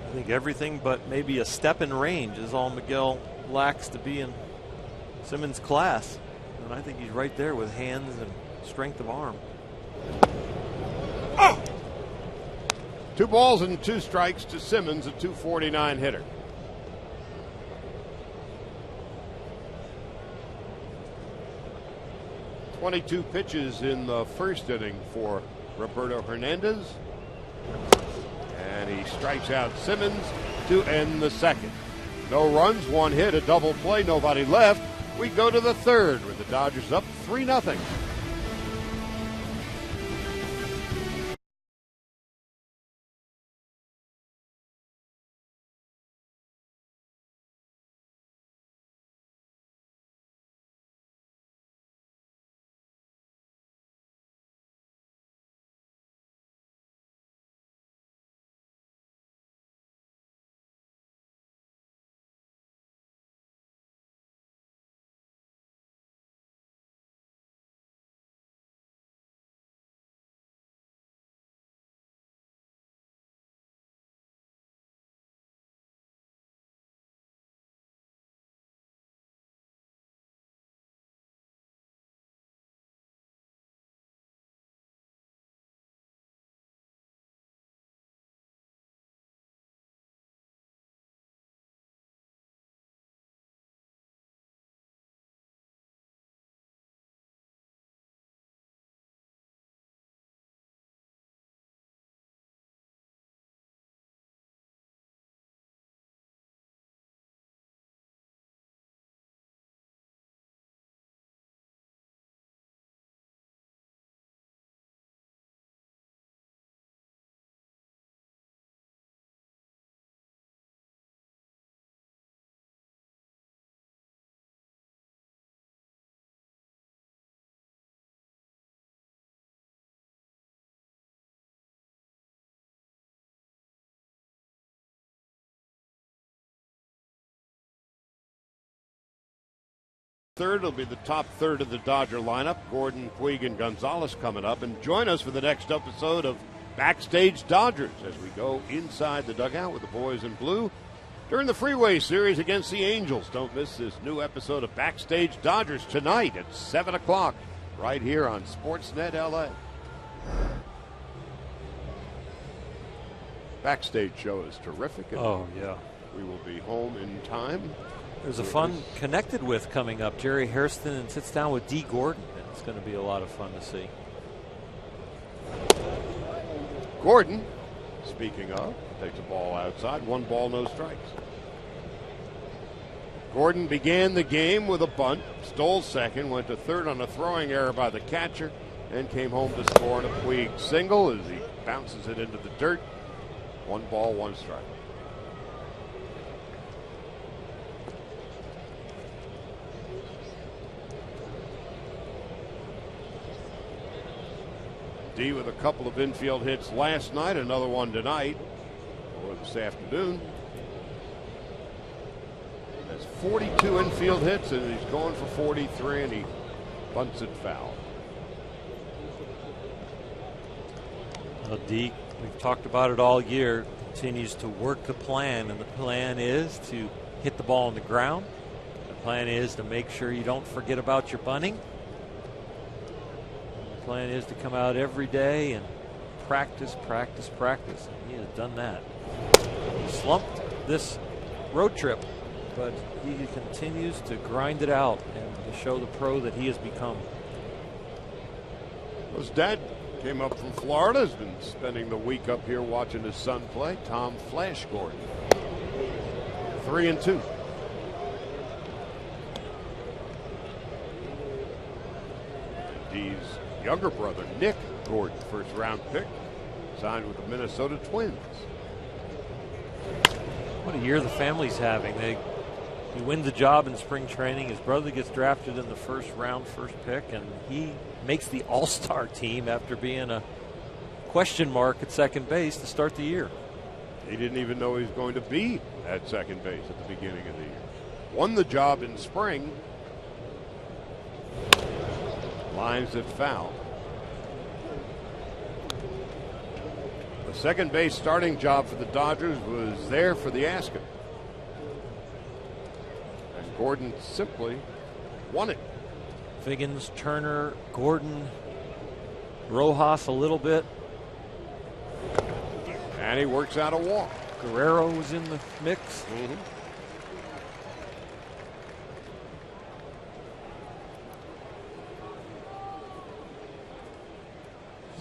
I think everything but maybe a step in range is all Miguel lacks to be in Simmons' class. And I think he's right there with hands and strength of arm. 2 balls and 2 strikes to Simmons, a 249 hitter. .22 pitches in the first inning for Roberto Hernandez. And he strikes out Simmons to end the second. No runs, 1 hit, a double play, nobody left. We go to the third with the Dodgers up 3-0. Third will be the top third of the Dodger lineup. Gordon, Puig, and Gonzalez coming up. And join us for the next episode of Backstage Dodgers as we go inside the dugout with the boys in blue during the Freeway Series against the Angels. Don't miss this new episode of Backstage Dodgers tonight at 7 o'clock right here on Sportsnet LA. Backstage show is terrific. Oh, yeah. We will be home in time. There's a fun Connected With coming up. Jerry Hairston sits down with Dee Gordon. It's going to be a lot of fun to see. Gordon, speaking of, takes a ball outside. 1 ball, no strikes. Gordon began the game with a bunt, stole second, went to third on a throwing error by the catcher, and came home to score on a Puig single as he bounces it into the dirt. 1 ball, 1 strike. D with a couple of infield hits last night, another one tonight, or this afternoon. Has 42 infield hits, and he's going for 43, and he bunts it foul. Well, D, we've talked about it all year, continues to work the plan, and the plan is to hit the ball on the ground. The plan is to make sure you don't forget about your bunting. The plan is to come out every day and practice, practice, practice. He has done that. He slumped this road trip, but he continues to grind it out and to show the pro that he has become. His dad came up from Florida, has been spending the week up here watching his son play, Tom Flash Gordon. 3-2. Dee's younger brother, Nick Gordon, first round pick, signed with the Minnesota Twins. What a year the family's having. He wins the job in spring training. His brother gets drafted in the first round, first pick, and he makes the all-star team after being a question mark at second base to start the year. He didn't even know he was going to be at second base at the beginning of the year. Won the job in spring. Lines it foul. The second base starting job for the Dodgers was there for the asking. And Gordon simply won it. Figgins, Turner, Gordon, Rojas a little bit. And he works out a walk. Guerrero was in the mix.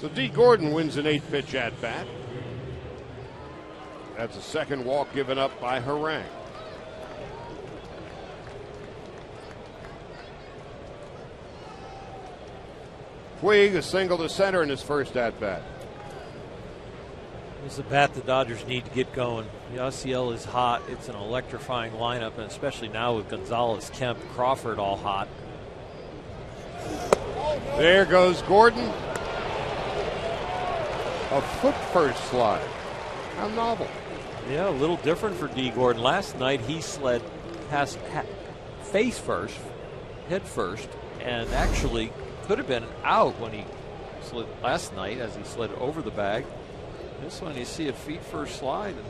So Dee Gordon wins an 8-pitch at-bat. That's a second walk given up by Harang. Puig a single to center in his first at-bat. This is a bat the Dodgers need to get going. Yasiel is hot. It's an electrifying lineup, and especially now with Gonzalez, Kemp, Crawford all hot. There goes Gordon. A foot first slide. How novel. Yeah, a little different for Dee Gordon. Last night he slid past face first, head first, and actually could have been out when he slid last night as he slid over the bag. This one you see a feet first slide, and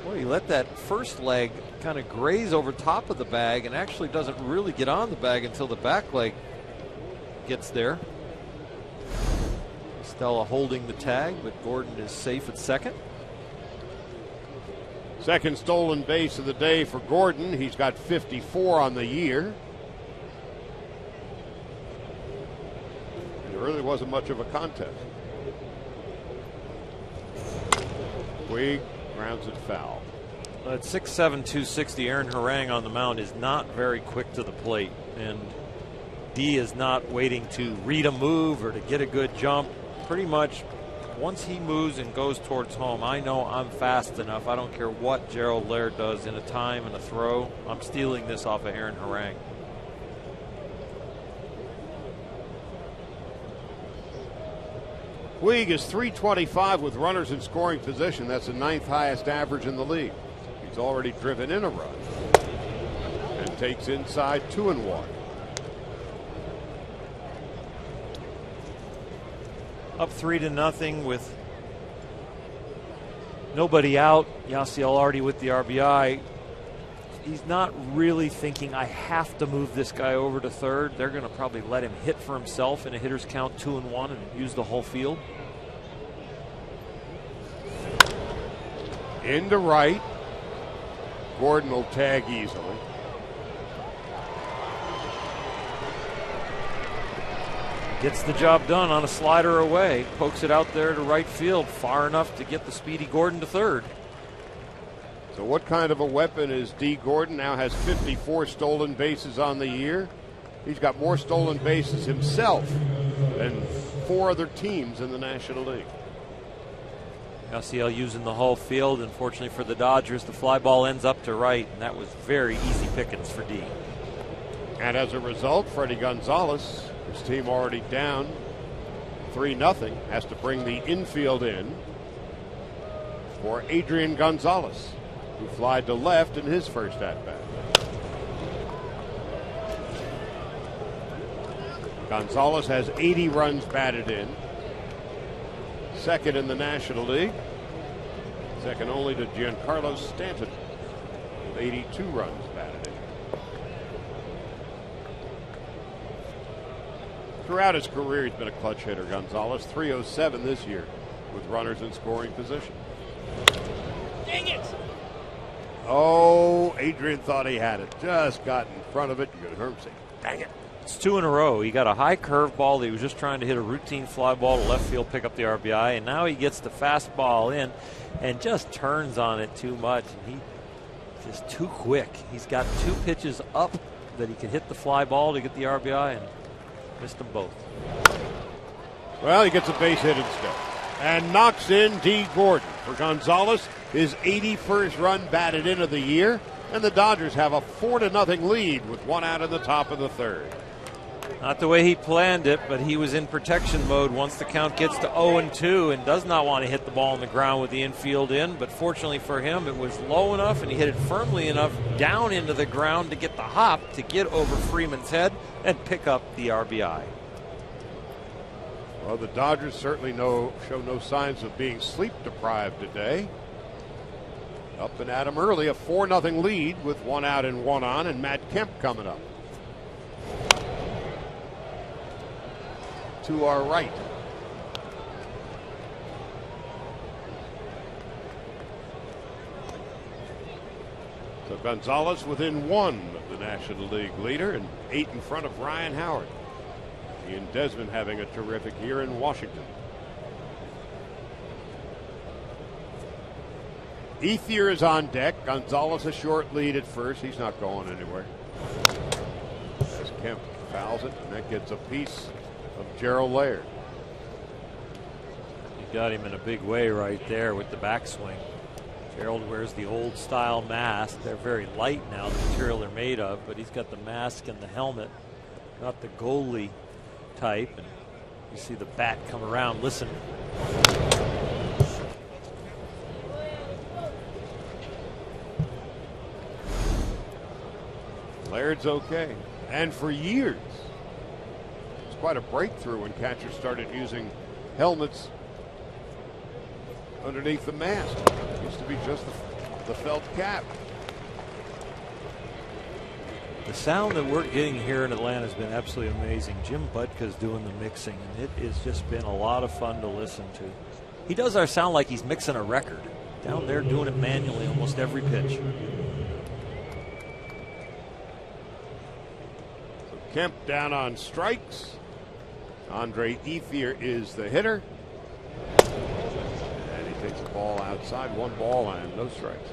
boy, he let that first leg kind of graze over top of the bag and actually doesn't really get on the bag until the back leg gets there. Stella holding the tag, but Gordon is safe at second. Second stolen base of the day for Gordon. He's got 54 on the year. There really wasn't much of a contest. Puig grounds it foul. At 6'7", 260, Aaron Harang on the mound is not very quick to the plate, and Dee is not waiting to read a move or to get a good jump. Pretty much once he moves and goes towards home, I know I'm fast enough. I don't care what Gerald Laird does in a time and a throw. I'm stealing this off of Aaron Harang. Puig is .325 with runners in scoring position. That's the 9th highest average in the league. He's already driven in a run and takes inside 2-1. Up 3-0 with nobody out. Yasiel already with the RBI. He's not really thinking, I have to move this guy over to third. They're going to probably let him hit for himself in a hitter's count 2-1 and use the whole field. Into right. Gordon will tag easily. Gets the job done on a slider away. Pokes it out there to right field, far enough to get the speedy Gordon to third. So what kind of a weapon is Dee Gordon? Now has 54 stolen bases on the year. He's got more stolen bases himself than 4 other teams in the National League. Yasiel using the whole field. Unfortunately for the Dodgers, the fly ball ends up to right, and that was very easy pickings for Dee. And as a result, Freddie Gonzalez, his team already down 3-0, has to bring the infield in for Adrian Gonzalez, who flied to left in his first at-bat. Gonzalez has 80 runs batted in, second in the National League, second only to Giancarlo Stanton with 82 runs batted in. Throughout his career, he's been a clutch hitter, Gonzalez. .307 this year. with runners in scoring position. Dang it! Oh, Adrian thought he had it. Just got in front of it. You could hear him say, dang it. It's 2 in a row. He got a high curveball. He was just trying to hit a routine fly ball to left field, pick up the RBI, and now he gets the fastball in and just turns on it too much. And he's just too quick. He's got 2 pitches up that he could hit the fly ball to get the RBI and missed them both. Well, he gets a base hit instead and knocks in D. Gordon. For Gonzalez, his 81st run batted in of the year, and the Dodgers have a 4-0 lead with 1 out in the top of the 3rd. Not the way he planned it, but he was in protection mode once the count gets to 0-2 and does not want to hit the ball on the ground with the infield in. But fortunately for him, it was low enough and he hit it firmly enough down into the ground to get the hop to get over Freeman's head and pick up the RBI. Well, the Dodgers certainly show no signs of being sleep deprived today. Up and at him early, a 4-0 lead with 1 out and 1 on, and Matt Kemp coming up. To our right. So Gonzalez within 1 of the National League leader and 8 in front of Ryan Howard. He and Desmond having a terrific year in Washington. Ethier is on deck. Gonzalez a short lead at first. He's not going anywhere. As Kemp fouls it, and that gets a piece of Gerald Laird. You got him in a big way right there with the backswing. Gerald wears the old style mask. They're very light now, the material they're made of, but he's got the mask and the helmet, not the goalie type. And you see the bat come around. Listen. Laird's okay. And for years, it's quite a breakthrough when catchers started using helmets underneath the mask. It used to be just the felt cap. The sound that we're getting here in Atlanta has been absolutely amazing. Jim Butka's doing the mixing, and it has just been a lot of fun to listen to. He does our sound like he's mixing a record. Down there doing it manually almost every pitch. So Kemp down on strikes. Andre Ethier is the hitter. And he takes the ball outside. 1 ball and no strikes.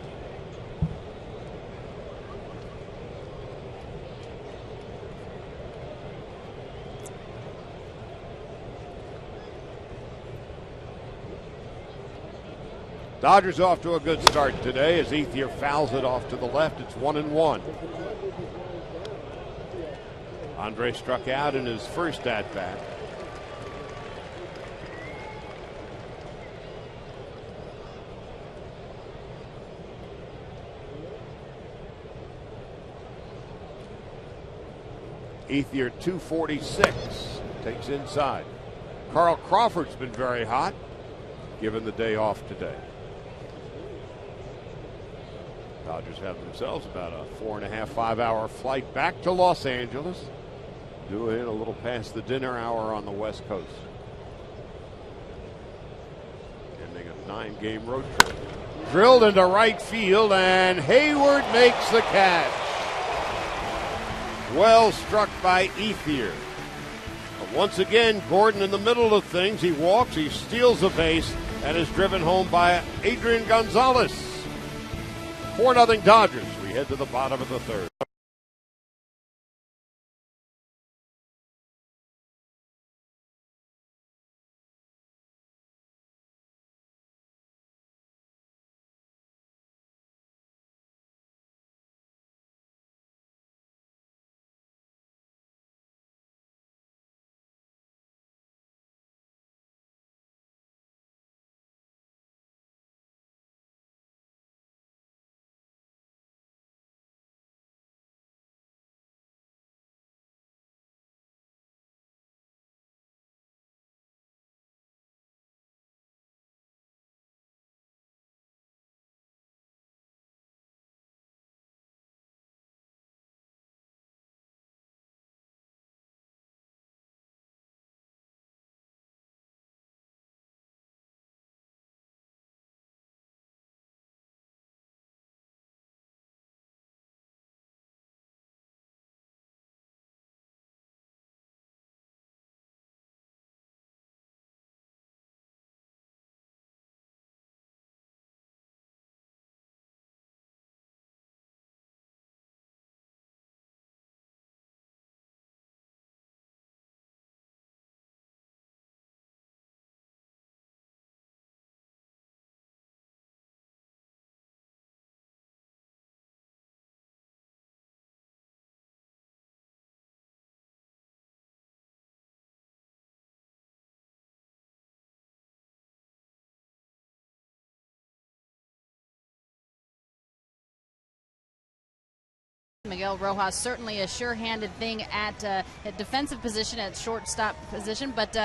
Dodgers off to a good start today as Ethier fouls it off to the left. It's 1-1. Andre struck out in his first at-bat. Ethier 246 takes inside. Carl Crawford's been very hot given the day off today. Dodgers have themselves about a 4.5 hour flight back to Los Angeles. Doing it a little past the dinner hour on the West Coast. Ending a 9-game road trip. Drilled into right field, and Hayward makes the catch. Well struck by Ethier. But once again, Gordon in the middle of things. He walks, he steals the base, and is driven home by Adrian Gonzalez. 4-0 Dodgers. We head to the bottom of the 3rd. Miguel Rojas, certainly a sure-handed thing at defensive position, at shortstop position, but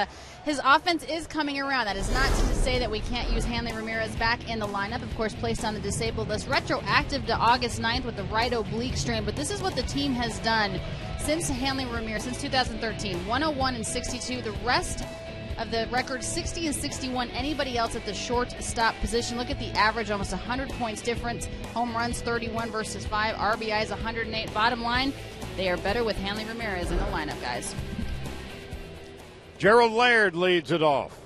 his offense is coming around. That is not to say that we can't use Hanley Ramirez back in the lineup. Of course, placed on the disabled list, retroactive to August 9th with the right oblique strain, but this is what the team has done since Hanley Ramirez, since 2013, 101 and 62. The rest of the record, 60 and 61. Anybody else at the shortstop position? Look at the average, almost 100 points difference. Home runs 31 versus 5. RBIs 108. Bottom line, they are better with Hanley Ramirez in the lineup, guys. Gerald Laird leads it off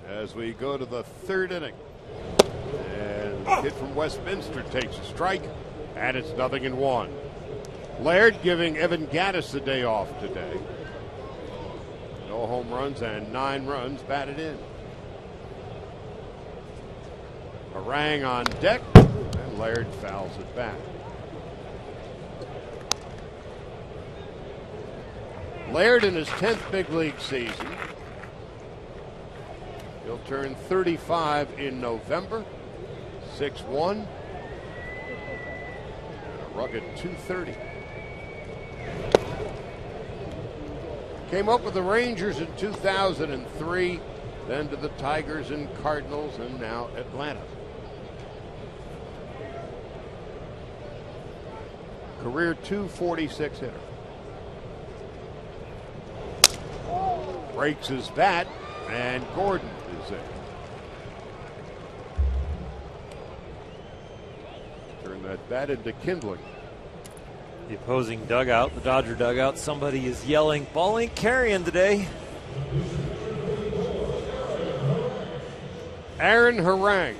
as we go to the third inning. And the kid from Westminster takes a strike, and it's 0-1. Laird giving Evan Gattis the day off today. No home runs and 9 runs batted in. Harang on deck, and Laird fouls it back. Laird in his 10th big league season. He'll turn 35 in November. 6'1", and a rugged 230. Came up with the Rangers in 2003, then to the Tigers and Cardinals, and now Atlanta. Career .246 hitter. Breaks his bat, and Gordon is there. Turn that bat into kindling. The opposing dugout, the Dodger dugout, somebody is yelling, "Ball ain't carrying today." Aaron Harang.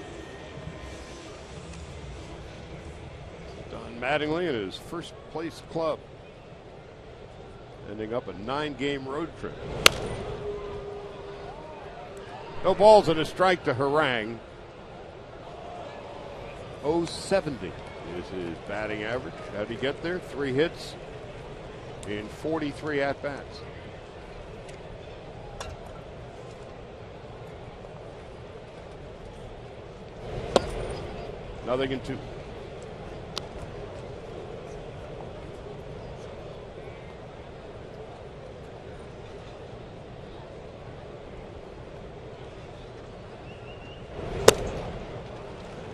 Don Mattingly in his first place club, ending up a 9-game road trip. No balls and a strike to Harang. 070 is his batting average. How'd he get there? 3 hits in 43 at-bats. Nothing in 2.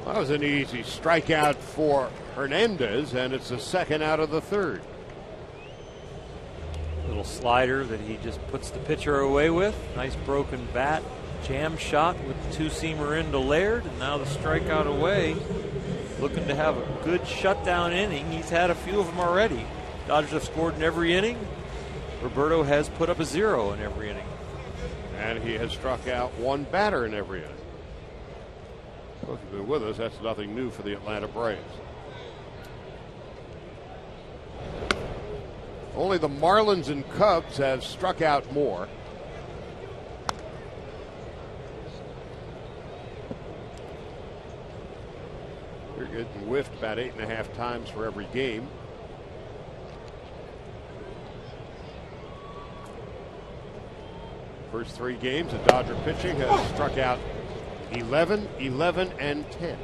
That was an easy strikeout for Hernandez, and it's the second out of the third. Little slider that he just puts the pitcher away with. Nice broken bat. Jam shot with the two-seamer into Laird, and now the strikeout away. Looking to have a good shutdown inning. He's had a few of them already. Dodgers have scored in every inning. Roberto has put up a 0 in every inning. And he has struck out 1 batter in every inning. So if you've been with us, that's nothing new for the Atlanta Braves. Only the Marlins and Cubs have struck out more. They're getting whiffed about 8.5 times for every game. First 3 games, the Dodger pitching has struck out 11, 11, and 10.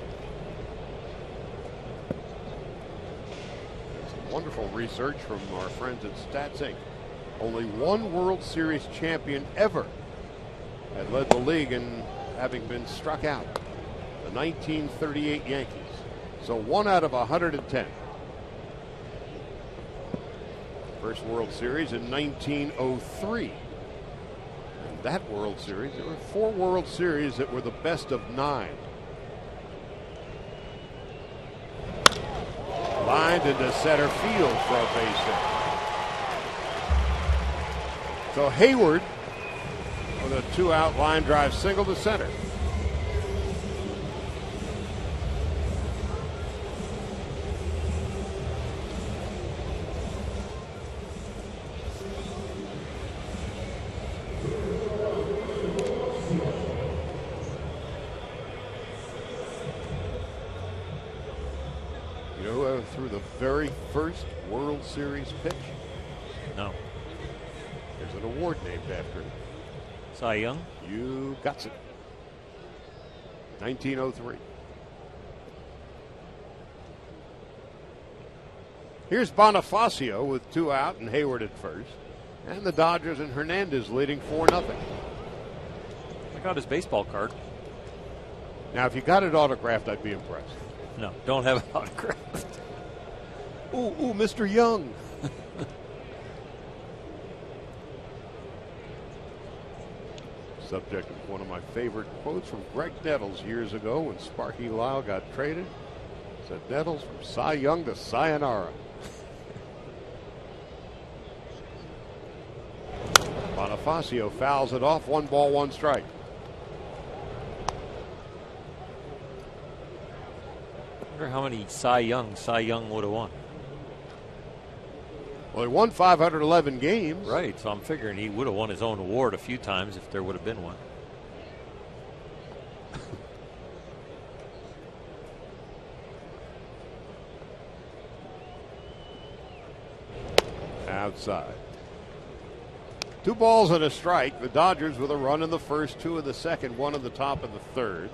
Some wonderful research from our friends at Stats Inc. Only 1 World Series champion ever had led the league in having been struck out. The 1938 Yankees. So 1 out of 110. First World Series in 1903. That World Series, there were 4 World Series that were the best of 9. Lined into center field for a base hit. So Hayward with a 2-out line drive single to center. Through the very first World Series pitch? No. There's an award named after him. Cy Young? You got it. 1903. Here's Bonifacio with 2 out and Hayward at first. And the Dodgers and Hernandez leading 4-0. I got his baseball card. Now, if you got it autographed, I'd be impressed. No, don't have it autographed. Ooh, Mr. Young. Subject of one of my favorite quotes from Greg Nettles years ago when Sparky Lyle got traded. Said Nettles, from Cy Young to sayonara. Bonifacio fouls it off. 1 ball, 1 strike. I wonder how many Cy Young would have won. Well, he won 511 games. Right, so I'm figuring he would have won his own award a few times if there would have been one. Outside. 2 balls and a strike. The Dodgers with a run in the first, 2 in the second, 1 in the top of the third.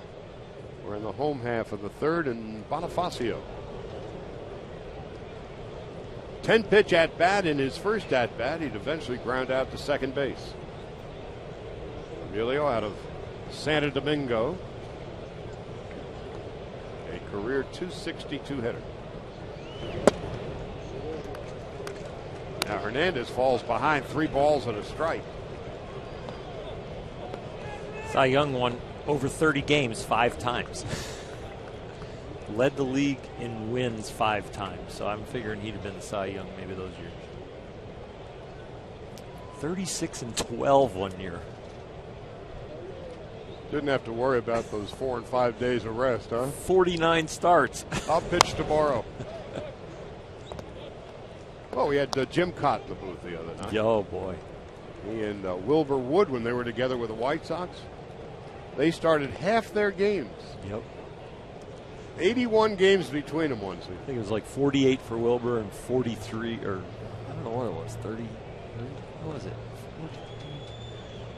We're in the home half of the third, and Bonifacio. 10-pitch at bat. In his first at bat, he'd eventually ground out to second base. Emilio out of Santo Domingo. A career .262 hitter. Now Hernandez falls behind, 3 balls and a strike. Cy Young won over 30 games 5 times. Led the league in wins 5 times, so I'm figuring he'd have been the Cy Young maybe those years. 36-12 one year. Didn't have to worry about those 4 and 5 days of rest, huh? 49 starts. I'll pitch tomorrow. Well, we had Jim Cott in the booth the other night. Oh, boy. He and Wilbur Wood, when they were together with the White Sox, they started half their games. Yep. 81 games between them once. I think it was like 48 for Wilbur and 43, or I don't know what it was, 30. What was it?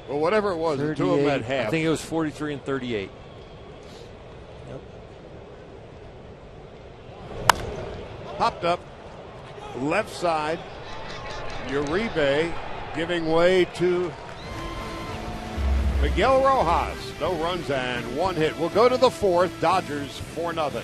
Well, whatever it was, the 2 of them at half. I think it was 43 and 38. Yep. Popped up. Left side. Uribe giving way to Miguel Rojas. No runs and 1 hit. We'll go to the 4th. Dodgers 4-0.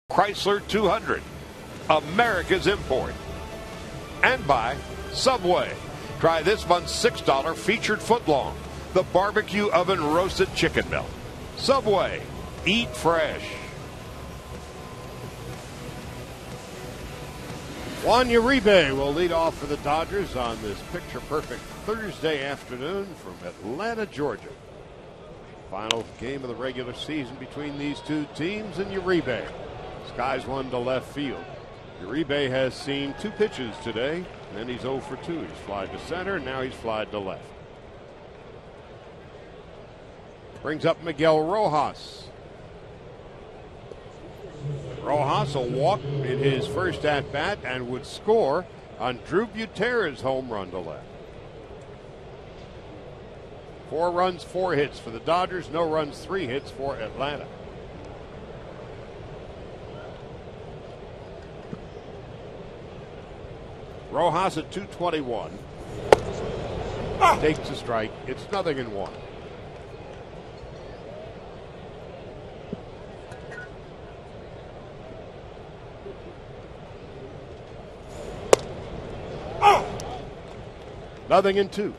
Chrysler 200, America's import. And by Subway. Try this month's $6 featured footlong, the barbecue oven roasted chicken melt. Subway, eat fresh. Juan Uribe will lead off for the Dodgers on this picture-perfect Thursday afternoon from Atlanta, Georgia. Final game of the regular season between these two teams, and Uribe skies one to left field. Uribe has seen 2 pitches today, and he's 0 for 2. He's flied to center, now he's flied to left. Brings up Miguel Rojas. Rojas will walk in his first at-bat and would score on Drew Butera's home run to left. 4 runs, 4 hits for the Dodgers. No runs, 3 hits for Atlanta. Rojas at 221. Takes a strike. It's 0-1. Nothing in 2.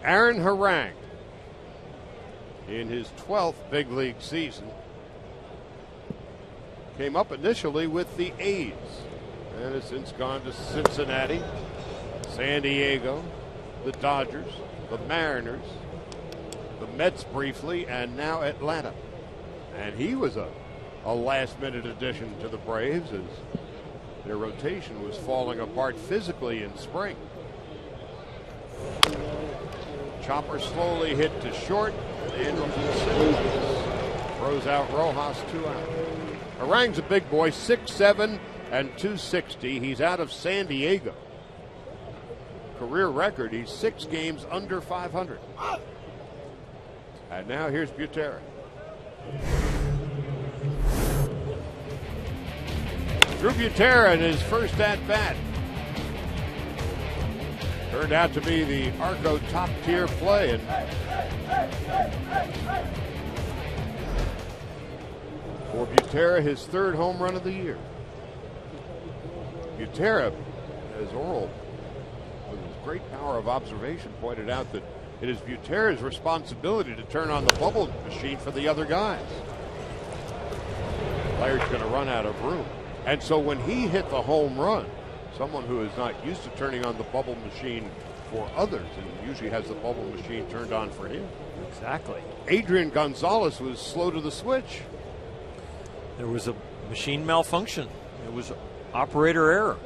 Aaron Harang, in his 12th big league season, came up initially with the A's and has since gone to Cincinnati, San Diego, the Dodgers, the Mariners, the Mets briefly, and now Atlanta. And he was a last-minute addition to the Braves as their rotation was falling apart physically in spring. Chopper slowly hit to short, and throws out Rojas, 2 out. Harang's a big boy, 6'7" and 260. He's out of San Diego. Career record, he's 6 games under 500. And now here's Butera. Drew Butera in his first at-bat. Turned out to be the Arco top-tier play. And for Butera, his 3rd home run of the year. Butera, as Oral, with his great power of observation, pointed out that it is Butera's responsibility to turn on the bubble machine for the other guys. The player's going to run out of room. And so when he hit the home run, someone who is not used to turning on the bubble machine for others and usually has the bubble machine turned on for him. Exactly. Adrian Gonzalez was slow to the switch. There was a machine malfunction. It was operator error.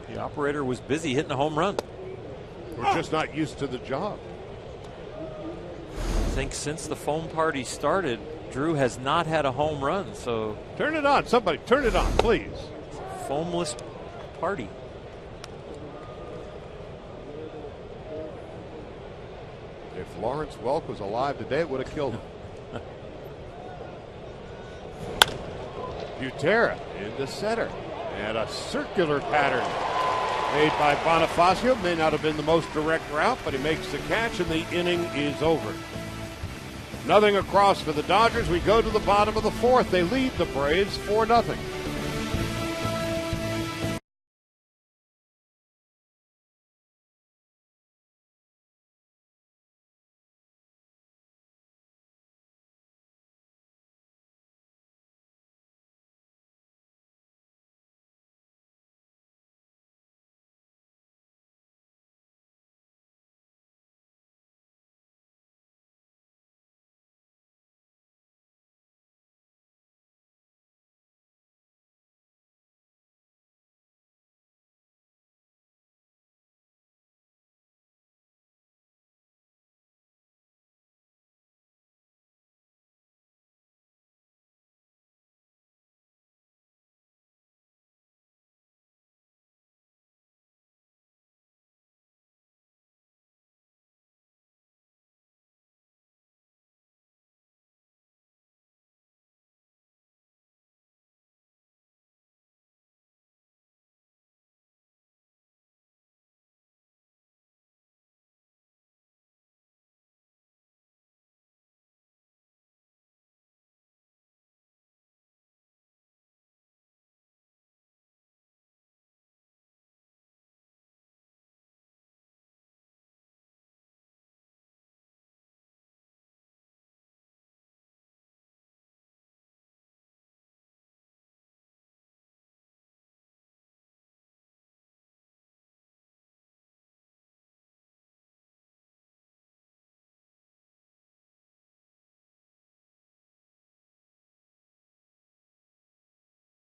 The operator was busy hitting a home run. We're just not used to the job. I think since the foam party started, Drew has not had a home run. So turn it on. Somebody turn it on, please. Foamless party. If Lawrence Welk was alive today, it would have killed him. Butera into center. And a circular pattern made by Bonifacio. May not have been the most direct route, but he makes the catch, and the inning is over. Nothing across for the Dodgers. We go to the bottom of the 4th. They lead the Braves 4-0.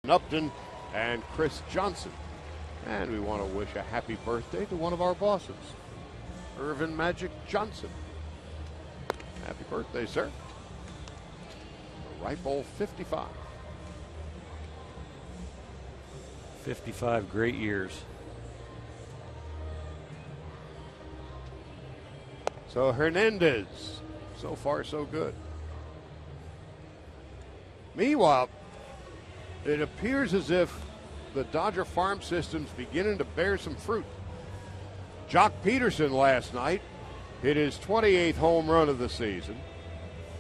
Upton and Chris Johnson. And we want to wish a happy birthday to one of our bosses, Irvin Magic Johnson. Happy birthday, sir. The Ripe Bowl 55. 55 great years. So Hernandez, so far so good. Meanwhile, it appears as if the Dodger farm system's beginning to bear some fruit. Jock Peterson last night hit his 28th home run of the season.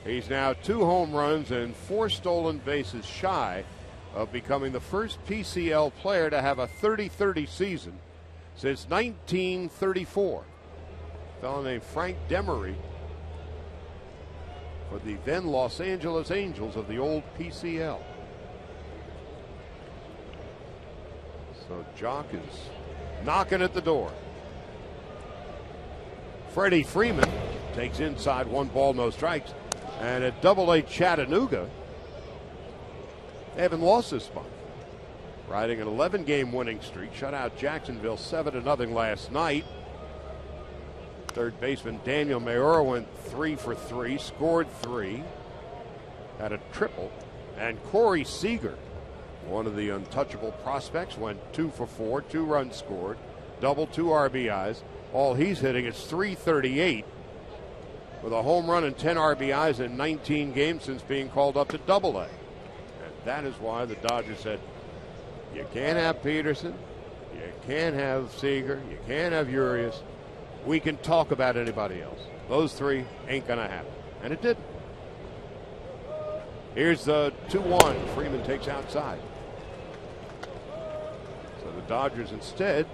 He's now 2 home runs and 4 stolen bases shy of becoming the first PCL player to have a 30-30 season since 1934. A fellow named Frank Demery for the then Los Angeles Angels of the old PCL. So Jock is knocking at the door. Freddie Freeman takes inside, 1 ball, no strikes. And at Double-A Chattanooga, they haven't lost this month. Riding an 11-game winning streak, shut out Jacksonville 7-0 last night. Third baseman Daniel Mayura went 3 for 3, scored 3, had a triple. And Corey Seager, one of the untouchable prospects, went 2 for 4, 2 runs scored, double, 2 RBIs. All he's hitting is .338 with a home run and 10 RBIs in 19 games since being called up to Double-A. And that is why the Dodgers said, you can't have Peterson, you can't have Seager, you can't have Urias. We can talk about anybody else. Those 3 ain't going to happen. And it didn't. Here's the 2-1. Freeman takes outside. So the Dodgers instead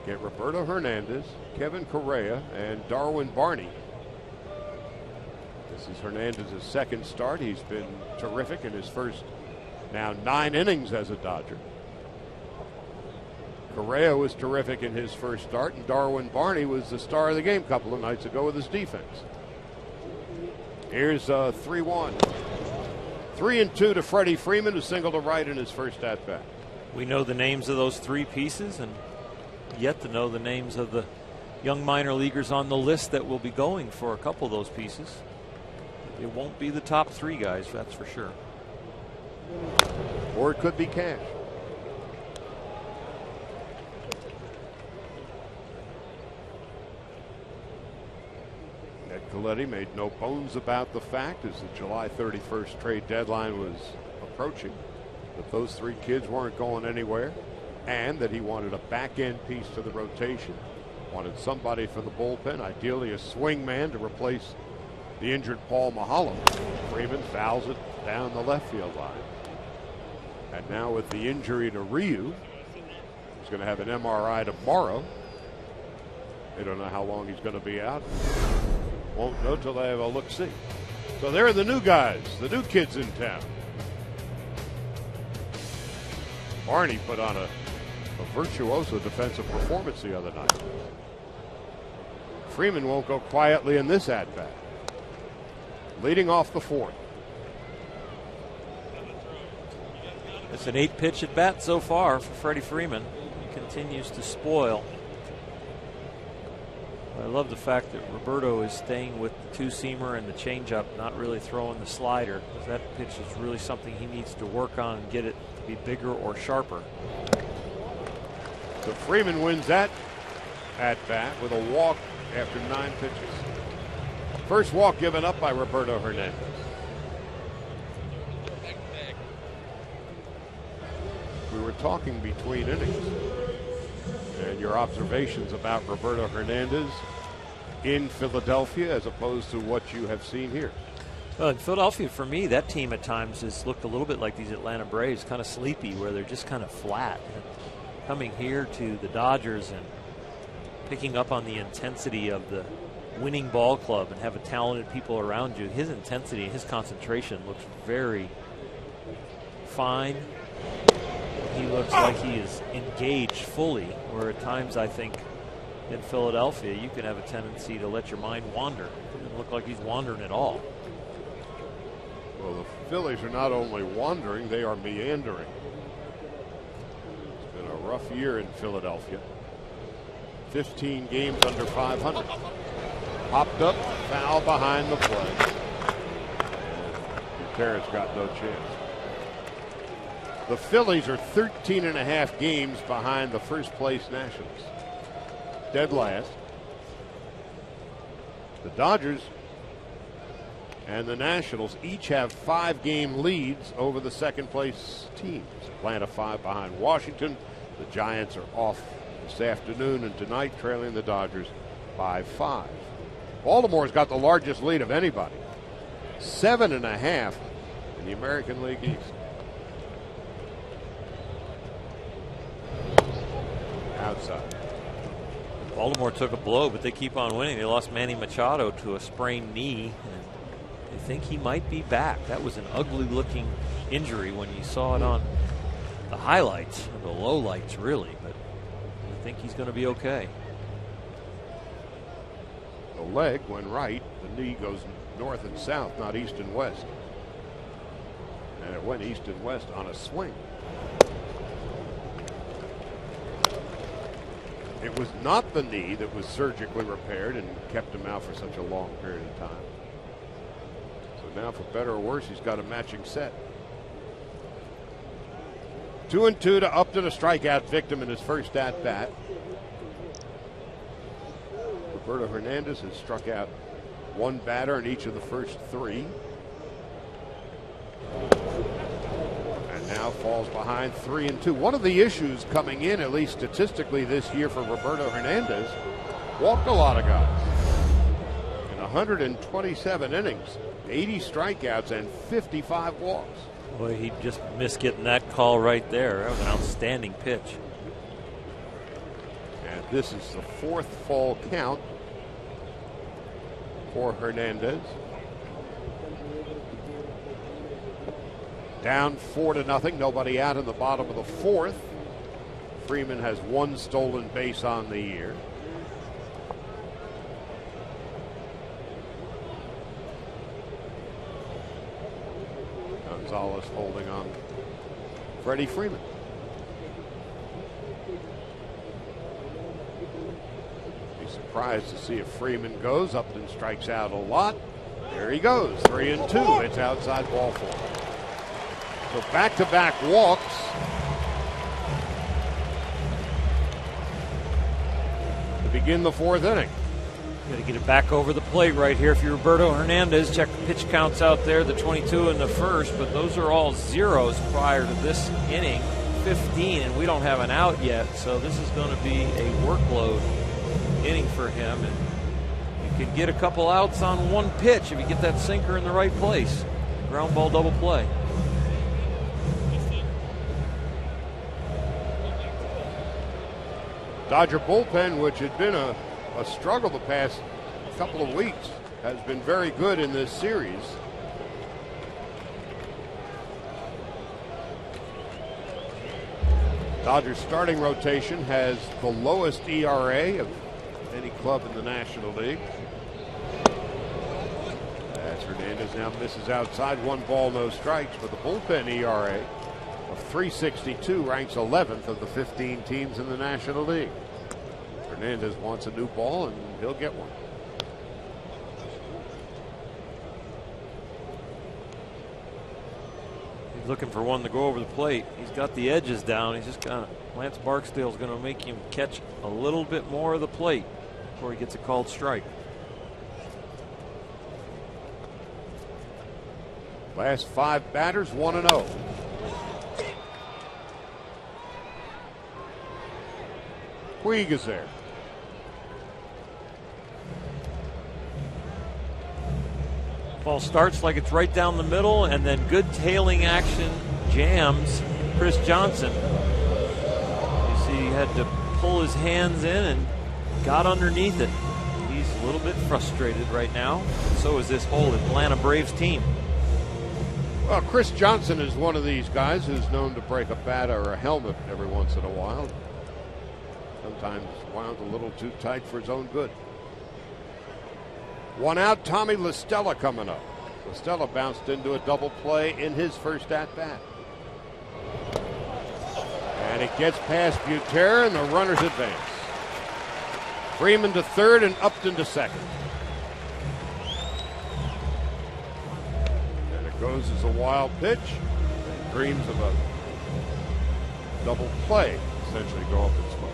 get Roberto Hernandez, Kevin Correa, and Darwin Barney. This is Hernandez's second start. He's been terrific in his first now 9 innings as a Dodger. Correa was terrific in his first start, and Darwin Barney was the star of the game a couple of nights ago with his defense. Here's 3-1. 3-2 to Freddie Freeman, who singled to right in his first at-bat. We know the names of those 3 pieces, and yet to know the names of the young minor leaguers on the list that will be going for a couple of those pieces. It won't be the top 3 guys, that's for sure. Or it could be cash. Ed Coletti made no bones about the fact, as the July 31st trade deadline was approaching, that those 3 kids weren't going anywhere, and that he wanted a back-end piece to the rotation, wanted somebody for the bullpen, ideally a swing man to replace the injured Paul Maholm. Freeman fouls it down the left field line. And now with the injury to Ryu, he's going to have an MRI tomorrow. They don't know how long he's going to be out. Won't know till they have a look-see. So there are the new guys, the new kids in town. Barney put on a virtuoso defensive performance the other night. Freeman won't go quietly in this at-bat. Leading off the 4th. It's an 8-pitch at bat so far for Freddie Freeman. He continues to spoil. I love the fact that Roberto is staying with the 2-seamer and the changeup, not really throwing the slider, because that pitch is really something he needs to work on and get it to be bigger or sharper. So Freeman wins that at bat with a walk after 9 pitches. First walk given up by Roberto Hernandez. We were talking between innings, and your observations about Roberto Hernandez in Philadelphia as opposed to what you have seen here. Well, in Philadelphia, for me, that team at times has looked a little bit like these Atlanta Braves, kind of sleepy, where they're just kind of flat. And coming here to the Dodgers and picking up on the intensity of the winning ball club and having talented people around you, his intensity and his concentration looks very fine. He looks like he is engaged fully, where at times I think in Philadelphia you can have a tendency to let your mind wander. It doesn't look like he's wandering at all. Well, the Phillies are not only wandering, they are meandering. rough year in Philadelphia. 15 games under 500. Popped up, foul behind the play. Gutierrez got no chance. The Phillies are 13.5 games behind the first place Nationals. Dead last. The Dodgers and the Nationals each have 5-game leads over the second place teams. Atlanta 5 behind Washington. The Giants are off this afternoon and tonight, trailing the Dodgers by 5. Baltimore's got the largest lead of anybody. 7.5 in the American League East. Outside. Baltimore took a blow, but they keep on winning. They lost Manny Machado to a sprained knee, and they think he might be back. That was an ugly-looking injury when you saw it on the highlights, or the lowlights, really. But I think he's going to be okay. The leg went right. The knee goes north and south, not east and west. And it went east and west on a swing. It was not the knee that was surgically repaired and kept him out for such a long period of time. So now, for better or worse, he's got a matching set. 2-2 to Upton, a strikeout victim in his first at-bat. Roberto Hernandez has struck out one batter in each of the first 3. And now falls behind 3-2. One of the issues coming in, at least statistically this year for Roberto Hernandez, walked a lot of guys. In 127 innings, 80 strikeouts and 55 walks. Boy, he just missed getting that call right there. That was an outstanding pitch. And this is the 4th full count for Hernandez. Down 4-0. Nobody out in the bottom of the 4th. Freeman has 1 stolen base on the year. Gonzalez holding on Freddie Freeman. Be surprised to see if Freeman goes. Upton strikes out a lot. There he goes. 3-2. It's outside ball 4. So back-to-back walks. To begin the 4th inning. Got to get it back over the plate right here. If you're Roberto Hernandez, check the pitch counts out there, the 22 in the first, but those are all zeros prior to this inning. 15, and we don't have an out yet, so this is going to be a workload inning for him. And you can get a couple outs on one pitch if you get that sinker in the right place. Ground ball double play. Dodger bullpen, which had been a struggle the past couple of weeks, has been very good in this series. Dodgers starting rotation has the lowest ERA of any club in the National League. As Hernandez now misses outside, 1 ball, no strikes, but the bullpen ERA of 3.62 ranks 11th of the 15 teams in the National League. Hernandez wants a new ball, and he'll get one. He's looking for one to go over the plate. He's got the edges down. He's just got Lance Barksdale's going to make him catch a little bit more of the plate before he gets a called strike. Last 5 batters, 1-0. Puig is there. Ball starts like it's right down the middle, and then good tailing action jams Chris Johnson. You see he had to pull his hands in and got underneath it. He's a little bit frustrated right now, and so is this whole Atlanta Braves team. Well, Chris Johnson is one of these guys who's known to break a bat or a helmet every once in a while. Sometimes wound a little too tight for his own good. 1 out, Tommy La Stella coming up. La Stella bounced into a double play in his first at-bat. And it gets past Butera, and the runners advance. Freeman to third and Upton to second. And it goes as a wild pitch. And dreams of a double play, essentially go up in smoke.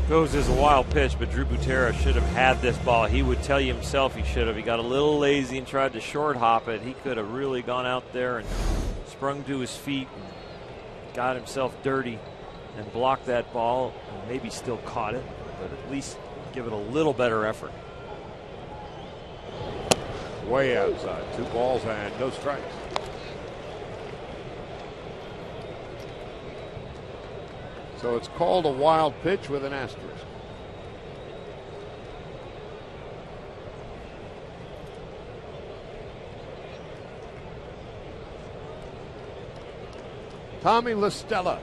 Goes as a wild pitch, but Drew Butera should have had this ball. He would tell you himself he should have. He got a little lazy and tried to short hop it. He could have really gone out there and sprung to his feet and got himself dirty and blocked that ball, and maybe still caught it, but at least give it a little better effort. Way outside. 2 balls and no strikes. So it's called a wild pitch with an asterisk. Tommy La Stella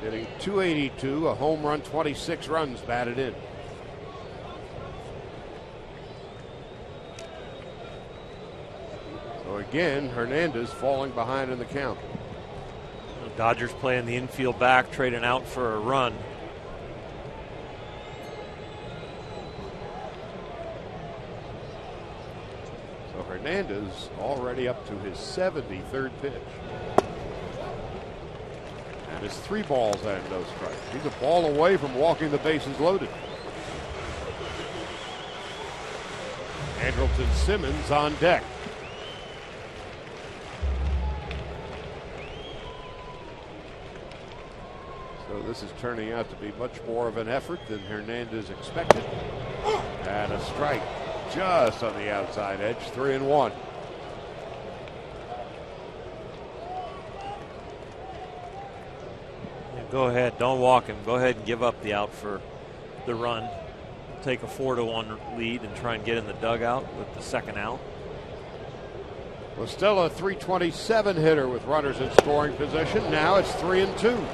hitting .282, a home run, 26 runs batted in. So again, Hernandez falling behind in the count. The Dodgers playing the infield back, trading out for a run. So Hernandez already up to his 73rd pitch. And it's 3 balls and no strikes. He's a ball away from walking the bases loaded. Andrelton Simmons on deck. So this is turning out to be much more of an effort than Hernandez expected. And a strike just on the outside edge, 3-1. Go ahead, don't walk him. Go ahead and give up the out for the run. Take a 4-1 lead and try and get in the dugout with the second out. Well, still a .327 hitter with runners in scoring position. Now it's 3-2.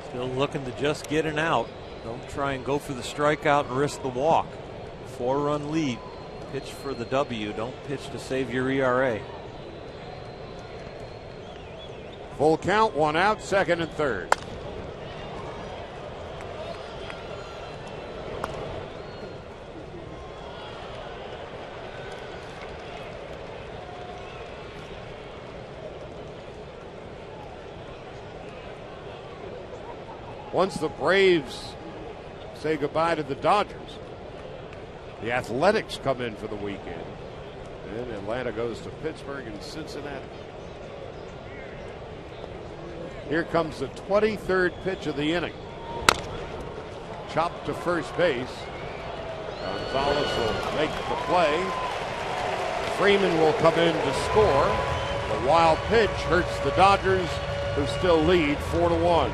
Still looking to just get an out. Don't try and go for the strikeout and risk the walk. 4-run lead. Pitch for the W. Don't pitch to save your ERA. Full count, 1 out, second and third. Once the Braves say goodbye to the Dodgers, the Athletics come in for the weekend. And Atlanta goes to Pittsburgh and Cincinnati. Here comes the 23rd pitch of the inning. Chopped to first base. Gonzalez will make the play. Freeman will come in to score. The wild pitch hurts the Dodgers, who still lead 4-1.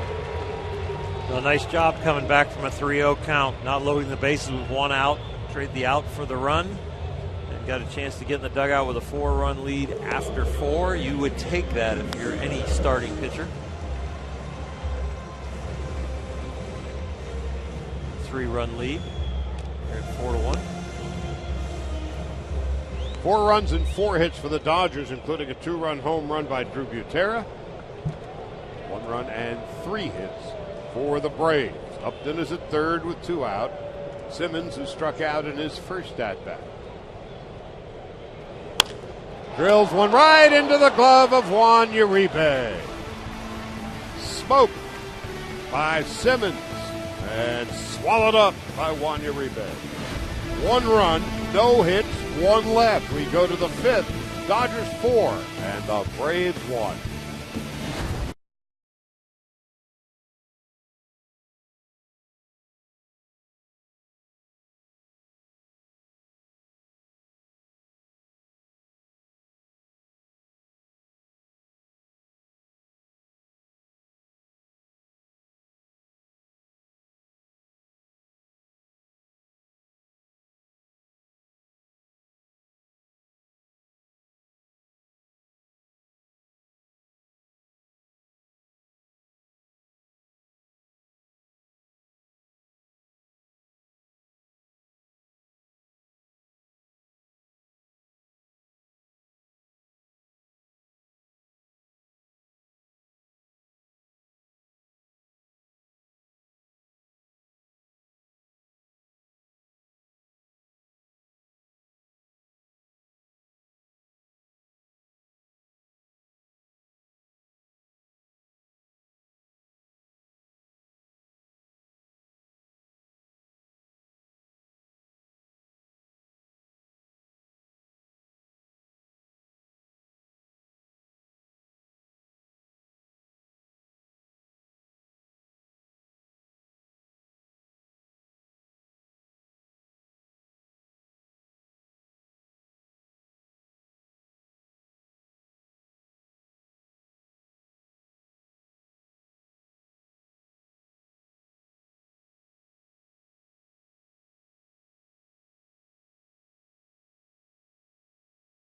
So a nice job coming back from a 3-0 count, not loading the bases with 1 out. Trade the out for the run, and got a chance to get in the dugout with a 4-run lead after 4. You would take that if you're any starting pitcher. 3-run lead. You're at 4-1. 4 runs and 4 hits for the Dodgers, including a 2-run home run by Drew Butera. 1 run and 3 hits for the Braves. Upton is at third with 2 out. Simmons, who struck out in his first at-bat. Drills one right into the glove of Juan Uribe. Smoked by Simmons and swallowed up by Juan Uribe. 1 run, no hits, 1 left. We go to the 5th. Dodgers 4 and the Braves 1.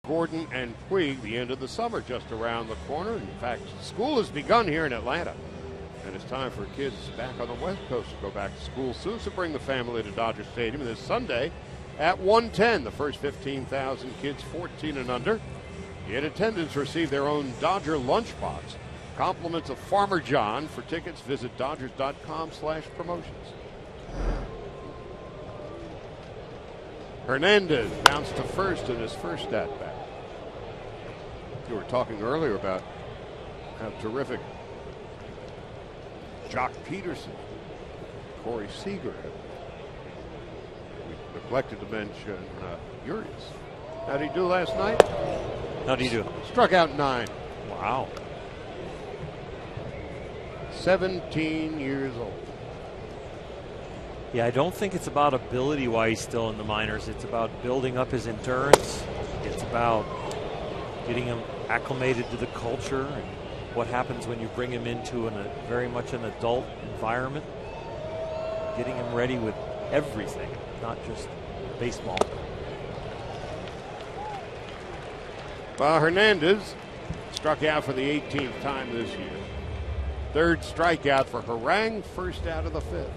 Gordon and Puig. The end of the summer just around the corner. In fact, school has begun here in Atlanta. And it's time for kids back on the West Coast to go back to school soon. So bring the family to Dodger Stadium this Sunday at 1:10. The first 15,000 kids 14 and under in attendance receive their own Dodger lunchbox. Compliments of Farmer John. For tickets, visit Dodgers.com/promotions. Hernandez bounced to first in his first at-bat. You were talking earlier about how terrific Jock Peterson, Corey Seager. We neglected to mention Urias. How did he do last night? How did he do? Struck out 9. Wow. 17 years old. Yeah, I don't think it's about ability why he's still in the minors. It's about building up his endurance. It's about getting him acclimated to the culture and what happens when you bring him into a very much an adult environment. Getting him ready with everything, not just baseball. Well, Hernandez struck out for the 18th time this year. Third strikeout for Harang, first out of the 5th.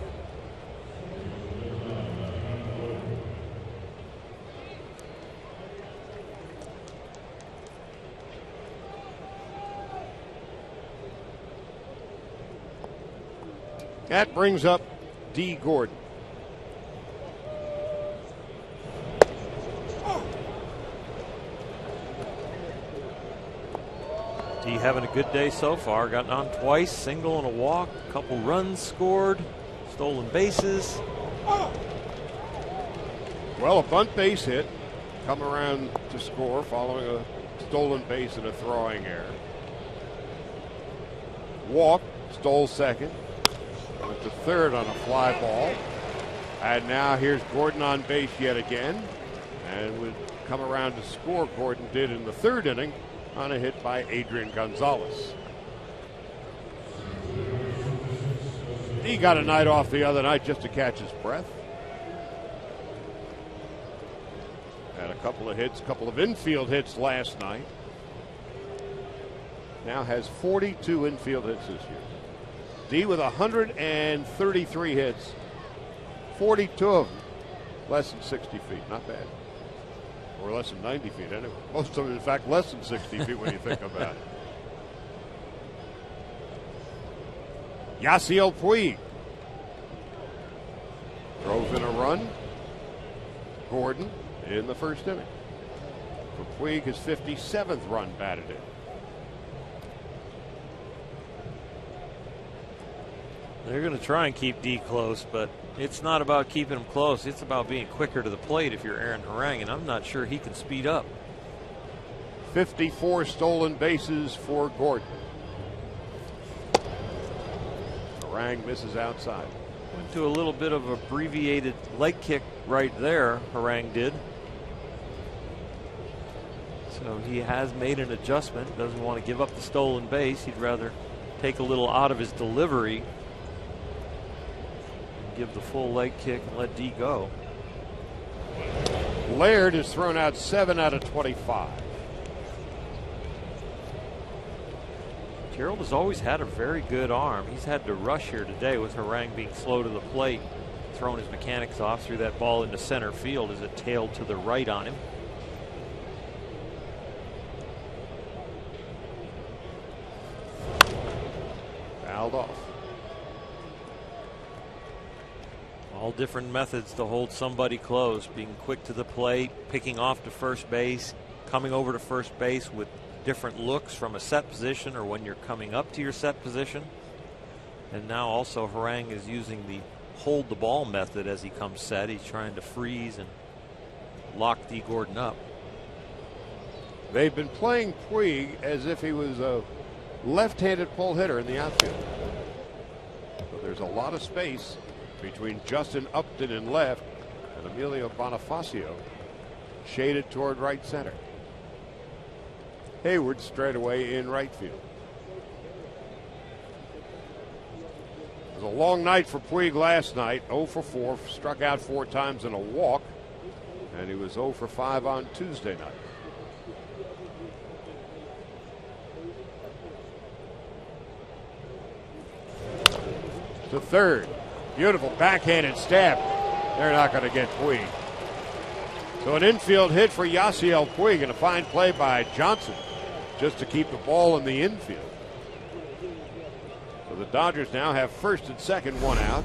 That brings up D. Gordon. D having a good day so far. Gotten on twice, single and a walk, a couple runs scored, stolen bases. Well, a bunt base hit. Come around to score following a stolen base and a throwing error. Walk, stole second. Went to third on a fly ball. And now here's Gordon on base yet again. And would come around to score. Gordon did in the 3rd inning on a hit by Adrian Gonzalez. He got a night off the other night just to catch his breath. Had a couple of hits, couple of infield hits last night. Now has 42 infield hits this year. D with 133 hits, 42 of them less than 60 feet. Not bad. Or less than 90 feet anyway. Most of them, in fact, less than 60 feet when you think about it. Yasiel Puig drove in a run. Gordon in the 1st inning. For Puig, his 57th run batted in. They're going to try and keep D close, but it's not about keeping him close. It's about being quicker to the plate if you're Aaron Harang, and I'm not sure he can speed up. 54 stolen bases for Gordon. Harang misses outside. Went to a little bit of abbreviated leg kick right there, Harang did. So he has made an adjustment. Doesn't want to give up the stolen base. He'd rather take a little out of his delivery. Give the full leg kick and let D go. Laird has thrown out 7 out of 25. Gerald has always had a very good arm. He's had to rush here today with Harang being slow to the plate. Thrown his mechanics off, threw that ball into center field as it tailed to the right on him. Fouled off. All different methods to hold somebody close, being quick to the plate, picking off to first base, coming over to first base with different looks from a set position or when you're coming up to your set position. And now also Harang is using the hold the ball method as he comes set. He's trying to freeze and lock D. Gordon up. They've been playing Puig as if he was a left-handed pull hitter in the outfield. So there's a lot of space between Justin Upton in left and Emilio Bonifacio shaded toward right center. Hayward straight away in right field. It was a long night for Puig last night. 0 for 4, struck out 4 times in a walk, and he was 0 for 5 on Tuesday night. to third. Beautiful backhanded stab. They're not going to get Puig. So an infield hit for Yasiel Puig and a fine play by Johnson just to keep the ball in the infield. So the Dodgers now have first and second, one out.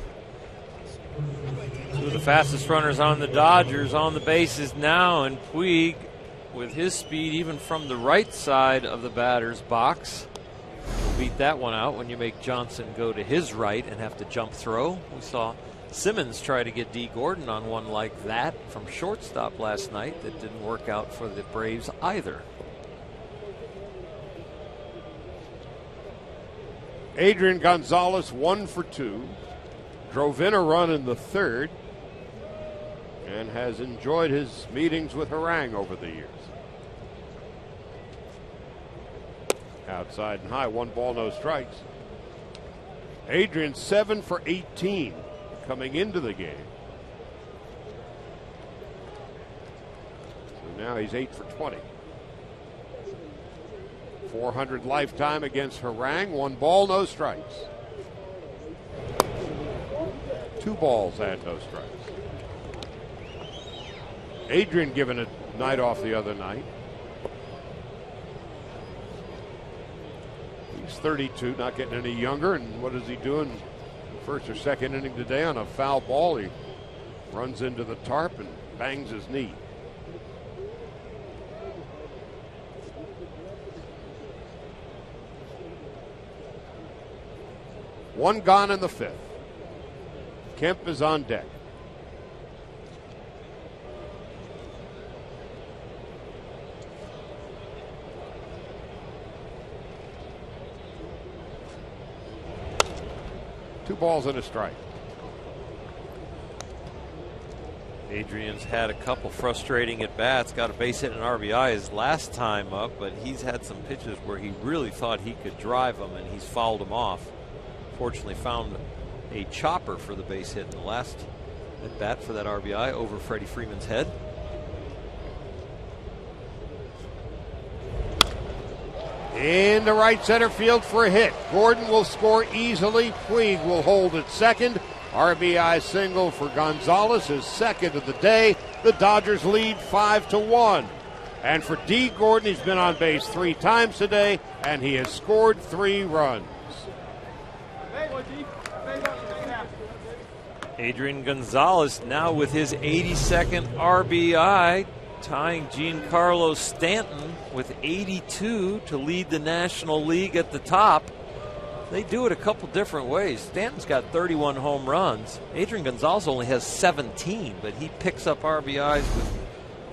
Two of the fastest runners on the Dodgers on the bases now, and Puig, with his speed even from the right side of the batter's box, will beat that one out when you make Johnson go to his right and have to jump throw. We saw Simmons try to get D. Gordon on one like that from shortstop last night. That didn't work out for the Braves either. Adrian Gonzalez 1 for 2. Drove in a run in the third and has enjoyed his meetings with Harang over the years. Outside and high, 1 ball, no strikes. Adrian 7 for 18 coming into the game. So now he's 8 for 20. 400 lifetime against Harang. 1 ball, no strikes. 2 balls and no strikes. Adrian given a night off the other night. He's 32, not getting any younger. And what is he doing? First or second inning today on a foul ball. He runs into the tarp and bangs his knee. One gone in the 5th. Kemp is on deck. Two balls and a strike. Adrian's had a couple frustrating at bats, got a base hit and RBI his last time up, but he's had some pitches where he really thought he could drive them and he's fouled them off. Fortunately found a chopper for the base hit in the last at bat for that RBI over Freddie Freeman's head. In the right center field for a hit. Gordon will score easily. Puig will hold at second. RBI single for Gonzalez, his second of the day. The Dodgers lead 5-1. And for D. Gordon, he's been on base 3 times today, and he has scored 3 runs. Adrian Gonzalez now with his 82nd RBI, tying Giancarlo Stanton with 82 to lead the National League at the top. They do it a couple different ways. Stanton's got 31 home runs. Adrian Gonzalez only has 17, but he picks up RBIs with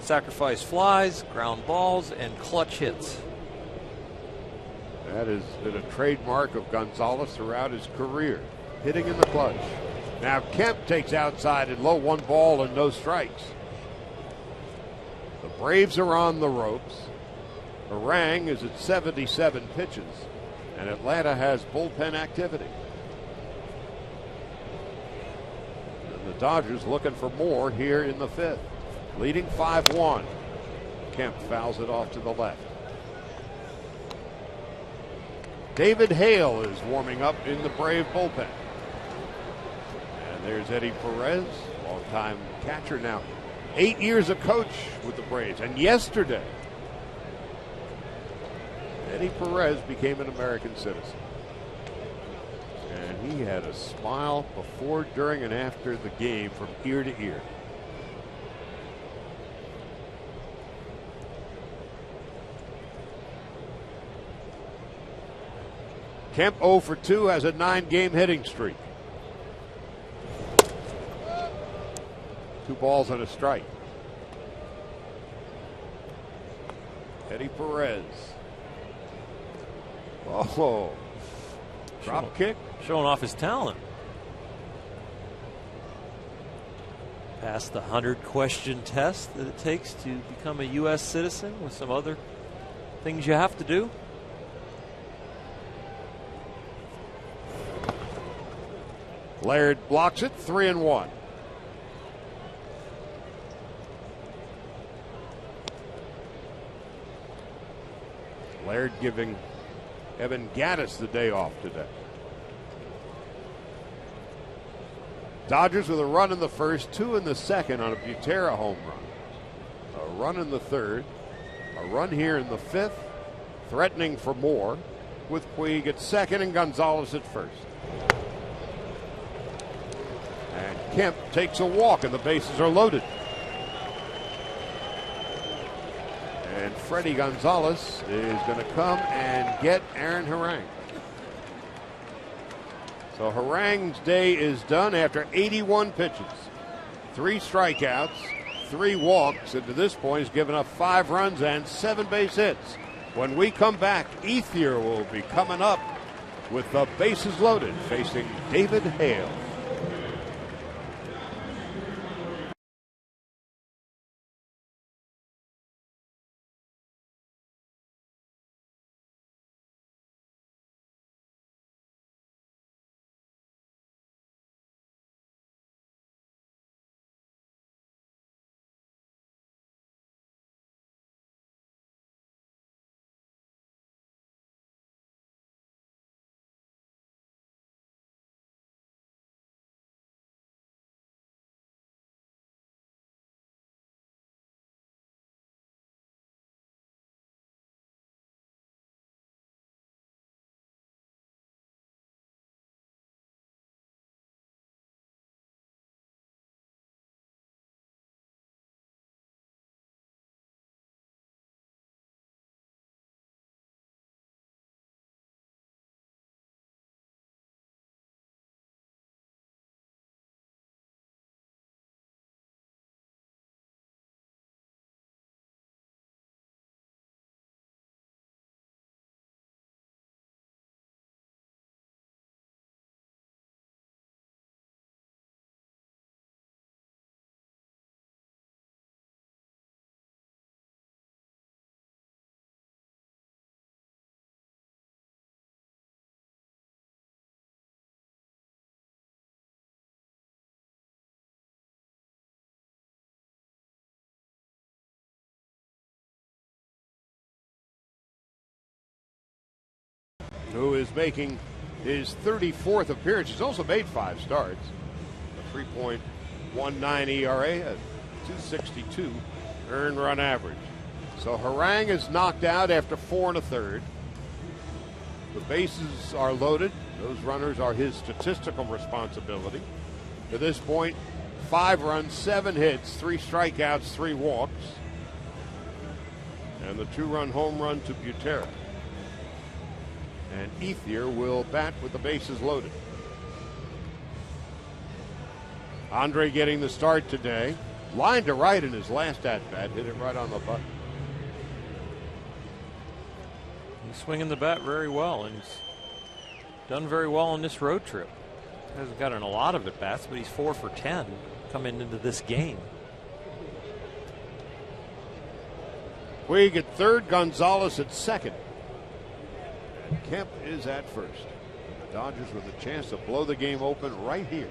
sacrifice flies, ground balls, and clutch hits. That has been a trademark of Gonzalez throughout his career, hitting in the clutch. Now Kemp takes outside and low, 1 ball and no strikes. The Braves are on the ropes. Harang is at 77 pitches, and Atlanta has bullpen activity. And the Dodgers looking for more here in the 5th, leading 5-1. Kemp fouls it off to the left. David Hale is warming up in the Brave bullpen. And there's Eddie Perez, longtime catcher now. 8 years a coach with the Braves. And yesterday, Eddie Perez became an American citizen. And he had a smile before, during, and after the game from ear to ear. Kemp 0 for 2 has a 9-game hitting streak. 2 balls and a strike. Eddie Perez. Oh, drop kick. Showing off his talent. Passed the 100-question test that it takes to become a U.S. citizen with some other things you have to do. Laird blocks it, 3-1. Laird giving Evan Gattis the day off today. Dodgers with a run in the first, 2 in the second on a Butera home run. A run in the third, a run here in the fifth, threatening for more with Puig at second and Gonzalez at first. And Kemp takes a walk and the bases are loaded. And Freddie Gonzalez is going to come and get Aaron Harang. So Harang's day is done after 81 pitches. 3 strikeouts, 3 walks, and to this point he's given up 5 runs and 7 base hits. When we come back, Ethier will be coming up with the bases loaded, facing David Hale. Who is making his 34th appearance. He's also made 5 starts. A 3.19 ERA, a 2.62 earned run average. So Harang is knocked out after 4 1/3. The bases are loaded. Those runners are his statistical responsibility. To this point, 5 runs, 7 hits, 3 strikeouts, 3 walks. And the 2-run home run to Butera. And Ethier will bat with the bases loaded. Andre getting the start today. Line to right in his last at-bat. Hit it right on the button. He's swinging the bat very well, and he's done very well on this road trip. Hasn't gotten a lot of at-bats, but he's 4 for 10 coming into this game. Puig at third, Gonzalez at second. Kemp is at first. The Dodgers with a chance to blow the game open right here.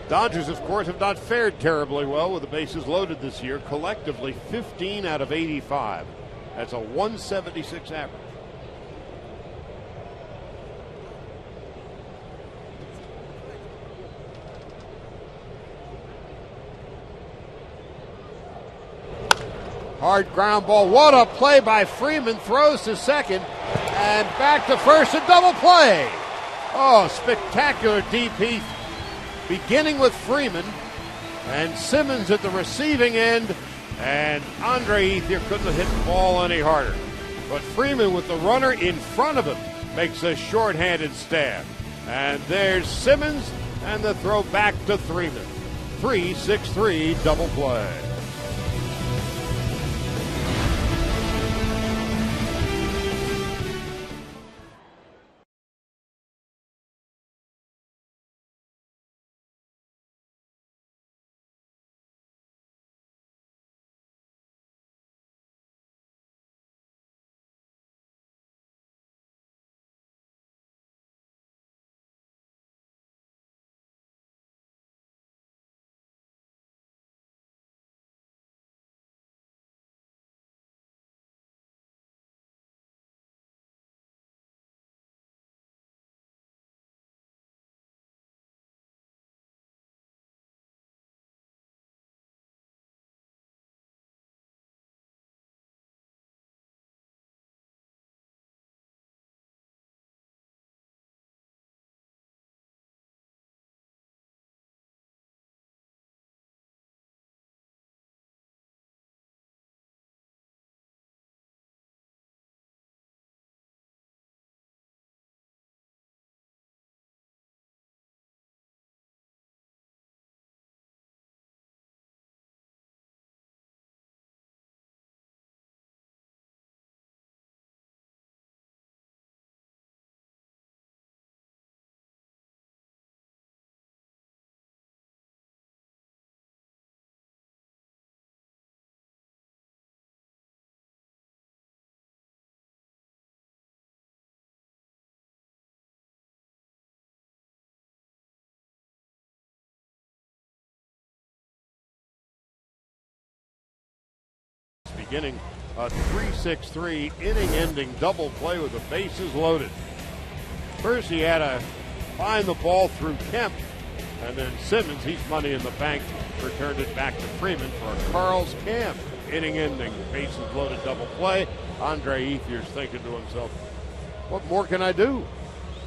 Dodgers, of course, have not fared terribly well with the bases loaded this year. Collectively, 15 out of 85. That's a 176 average. Hard ground ball. What a play by Freeman. Throws to second and back to first. A double play. Oh, spectacular DP beginning with Freeman and Simmons at the receiving end. And Andre Ethier couldn't have hit the ball any harder. But Freeman with the runner in front of him makes a shorthanded stab. And there's Simmons and the throw back to Freeman. 3-6-3 double play. beginning a 3-6-3 inning-ending double play with the bases loaded. First, he had to find the ball through Kemp, and then Simmons, he's money in the bank, returned it back to Freeman for a Carl's Camp inning-ending bases loaded double play. Andre Ethier's thinking to himself, what more can I do?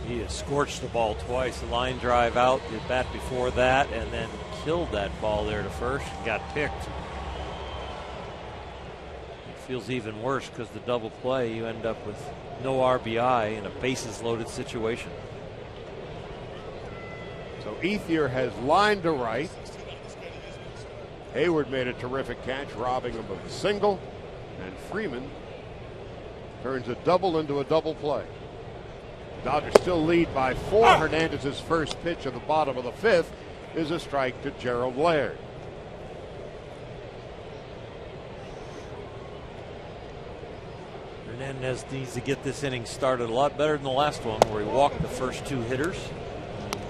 He has scorched the ball twice. The line drive out, the bat before that, and then killed that ball there to first and got picked. It feels even worse because the double play, you end up with no RBI in a bases loaded situation. So Ethier has lined to right. Hayward made a terrific catch, robbing him of a single, and Freeman turns a double into a double play. The Dodgers still lead by 4. Hernandez's first pitch of the bottom of the 5th is a strike to Gerald Laird. Hernandez needs to get this inning started a lot better than the last one, where he walked the first 2 hitters,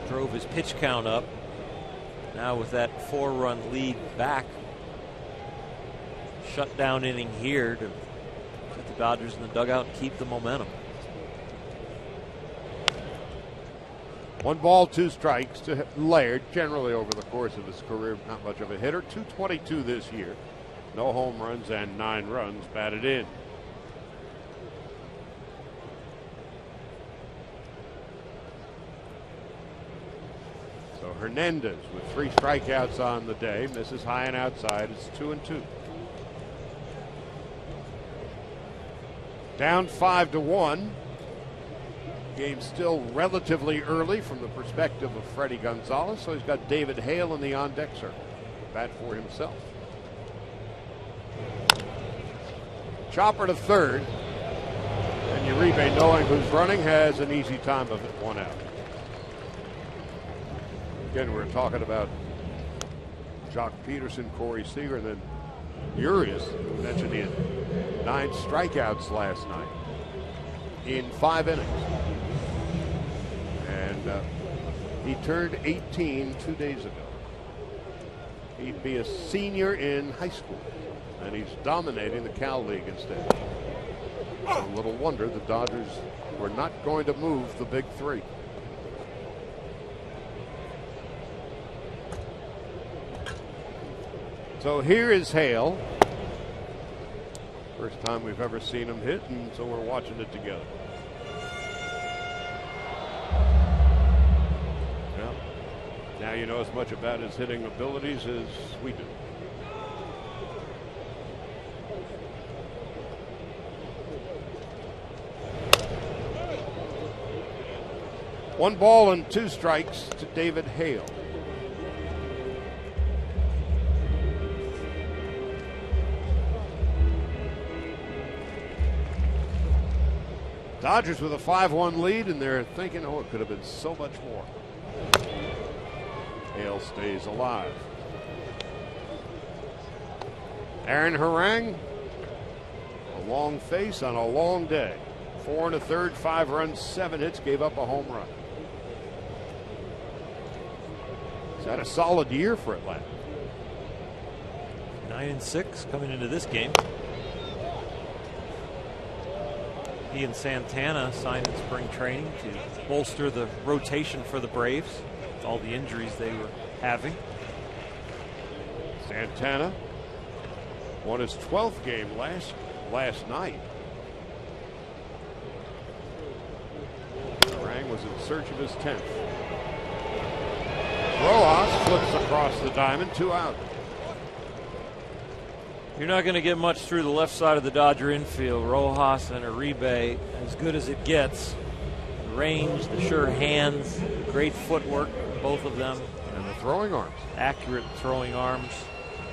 drove his pitch count up. Now with that 4-run lead back, shutdown inning here to put the Dodgers in the dugout and keep the momentum. 1 ball, 2 strikes to Laird. Generally over the course of his career, not much of a hitter. .222 this year. No home runs and 9 runs batted in. So Hernandez with 3 strikeouts on the day. Misses high and outside. It's 2-2. Down 5-1. Game still relatively early from the perspective of Freddie Gonzalez, so he's got David Hale in the on-deck circle. Bat for himself. Chopper to third, and Uribe, knowing who's running, has an easy time of it, 1 out. Again, we're talking about Jock Peterson, Corey Seager, and then Urias, who mentioned he had 9 strikeouts last night in 5 innings. And he turned 18 2 days ago. He'd be a senior in high school, and he's dominating the Cal League instead. So little wonder the Dodgers were not going to move the big 3. So here is Hale. First time we've ever seen him hit, and so we're watching it together. Well, now you know as much about his hitting abilities as we do. One ball and 2 strikes to David Hale. Dodgers with a 5-1 lead, and they're thinking, oh, it could have been so much more. Hale stays alive. Aaron Harang, a long face on a long day. 4 1/3, 5 runs, 7 hits, gave up a home run. He's had a solid year for Atlanta. 9-6 coming into this game. He and Santana signed in spring training to bolster the rotation for the Braves, with all the injuries they were having. Santana won his 12th game last night. Rang was in search of his 10th. Rojas flips across the diamond, 2 out. You're not going to get much through the left side of the Dodger infield. Rojas and Uribe, as good as it gets. The range, the sure hands, great footwork, both of them. And the throwing arms. Accurate throwing arms.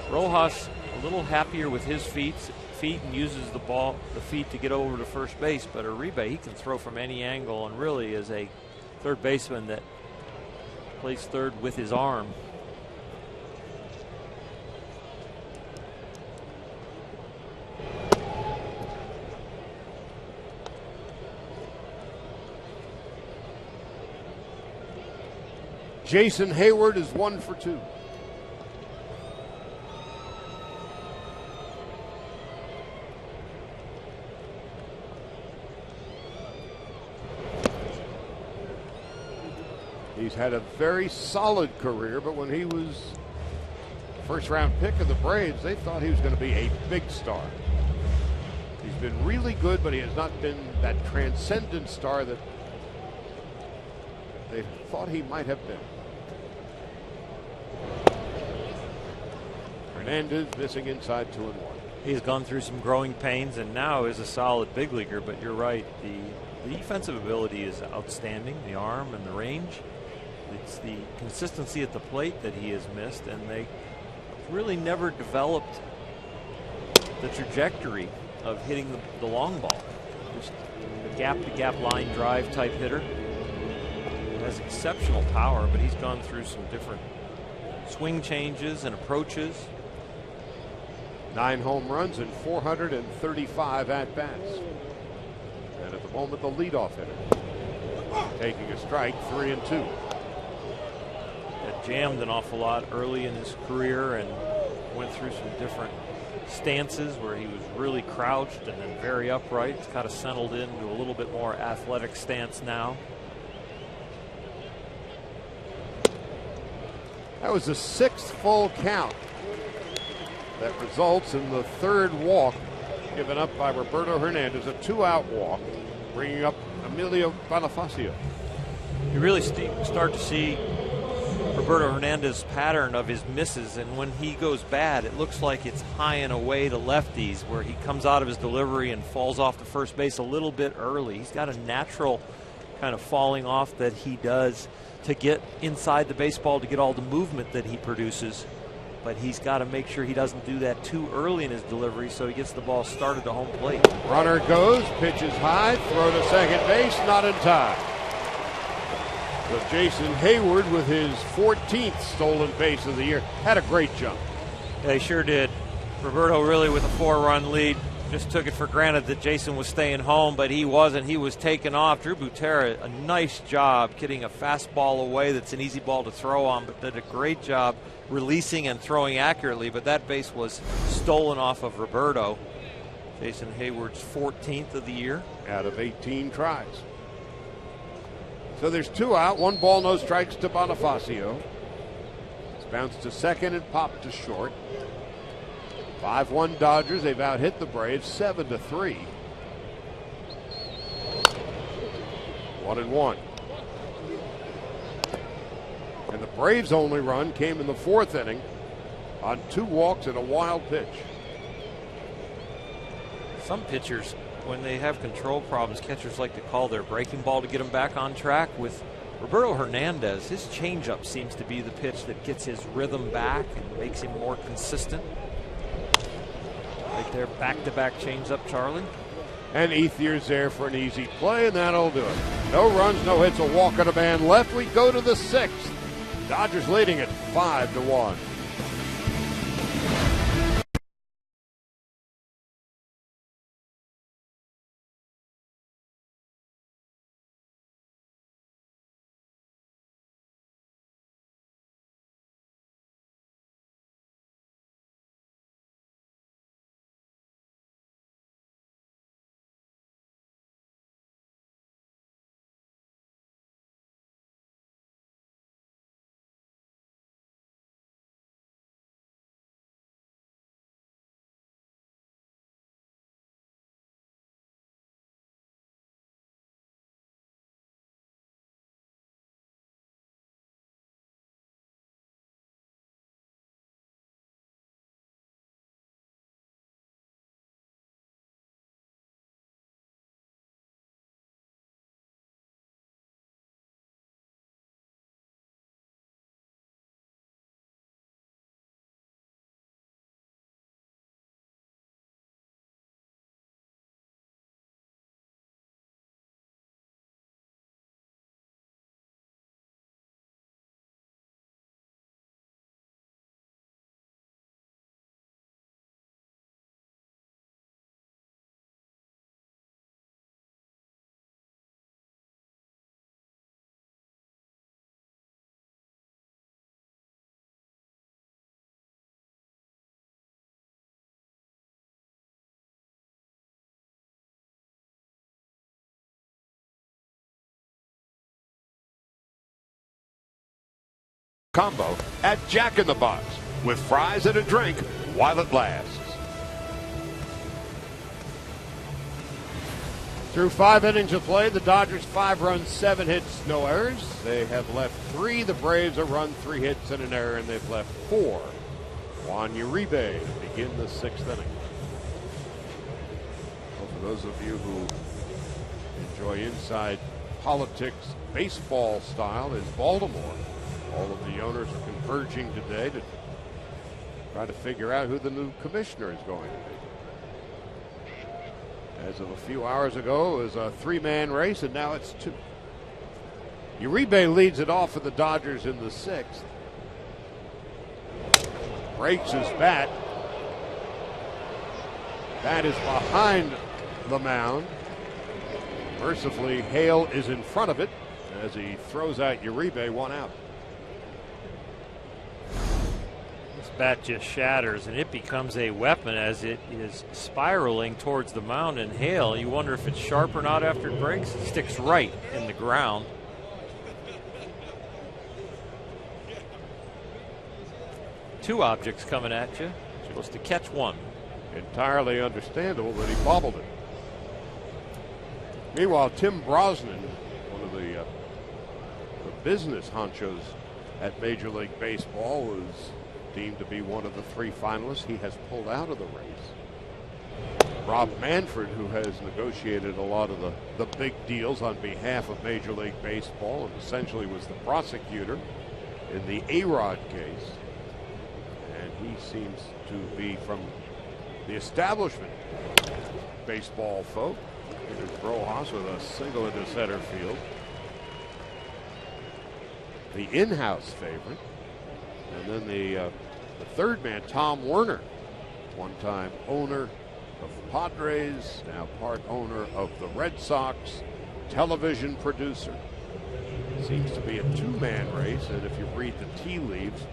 Rojas a little happier with his feet and uses the feet to get over to first base. But Uribe, he can throw from any angle and really is a third baseman that plays third with his arm. Jason Hayward is 1 for 2. He's had a very solid career, but when he was first round pick of the Braves, they thought he was going to be a big star. He's been really good, but he has not been that transcendent star that they thought he might have been. Hernandez missing inside 2-1. He's gone through some growing pains and now is a solid big leaguer, but you're right. The defensive ability is outstanding, the arm and the range. It's the consistency at the plate that he has missed, and they really never developed the trajectory of hitting the long ball. Just a gap-to-gap line drive type hitter. Has exceptional power, but he's gone through some different swing changes and approaches. 9 home runs and 435 at-bats. And at the moment, the leadoff hitter. Taking a strike, 3-2. Got jammed an awful lot early in his career and went through some different stances where he was really crouched and then very upright. It's kind of settled into a little bit more athletic stance now. That was the 6th full count. That results in the 3rd walk given up by Roberto Hernandez, a 2-out walk, bringing up Emilio Bonifacio. You really start to see Roberto Hernandez's pattern of his misses, and when he goes bad, it looks like it's high and away to lefties, where he comes out of his delivery and falls off to first base a little bit early. He's got a natural kind of falling off that he does to get inside the baseball, to get all the movement that he produces. But he's got to make sure he doesn't do that too early in his delivery, so he gets the ball started to home plate. Runner goes, pitches high, throw to second base, not in time. So Jason Hayward, with his 14th stolen base of the year, had a great jump. Yeah, he sure did. Roberto really with a 4-run lead just took it for granted that Jason was staying home, but he wasn't. He was taken off. Drew Butera, a nice job getting a fastball away that's an easy ball to throw on, but did a great job releasing and throwing accurately, but that base was stolen off of Roberto. Jason Hayward's 14th of the year. Out of 18 tries. So there's 2 out, 1 ball, no strikes to Bonifacio. It's bounced to second and popped to short. 5-1 Dodgers. They've out-hit the Braves 7-3. 1-1. And the Braves' only run came in the 4th inning on 2 walks and a wild pitch. Some pitchers, when they have control problems, catchers like to call their breaking ball to get them back on track. With Roberto Hernandez, his changeup seems to be the pitch that gets his rhythm back and makes him more consistent. Right there, back-to-back changeup, Charlie. And Ethier's there for an easy play, and that'll do it. No runs, no hits, a walk and a man left. We go to the 6th. Dodgers leading at 5-1. combo at Jack in the Box with fries and a drink while it lasts. Through 5 innings of play, the Dodgers 5 runs, 7 hits, no errors. They have left 3. The Braves have run 3 hits and an error, and they've left 4. Juan Uribe to begin the 6th inning. Well, for those of you who enjoy inside politics, baseball style is Baltimore. All of the owners are converging today to try to figure out who the new commissioner is going to be. As of a few hours ago, it was a 3-man race, and now it's 2. Uribe leads it off for the Dodgers in the 6th. Breaks his bat. Bat is behind the mound. Mercifully, Hale is in front of it as he throws out Uribe, 1 out. Bat just shatters, and it becomes a weapon as it is spiraling towards the mound. And Hale, you wonder if it's sharp or not after it breaks. It sticks right in the ground. Two objects coming at you. You're supposed to catch one. Entirely understandable that he bobbled it. Meanwhile, Tim Brosnan, one of the business honchos at Major League Baseball, was deemed to be one of the 3 finalists. He has pulled out of the race. Rob Manfred, who has negotiated a lot of the big deals on behalf of Major League Baseball and essentially was the prosecutor in the A-Rod case. And he seems to be from the establishment baseball folk. Here's Rojas with a single into center field. The in-house favorite. And then the 3rd man, Tom Werner, one-time owner of the Padres, now part owner of the Red Sox, television producer. Seems to be a 2-man race, and if you read the tea leaves,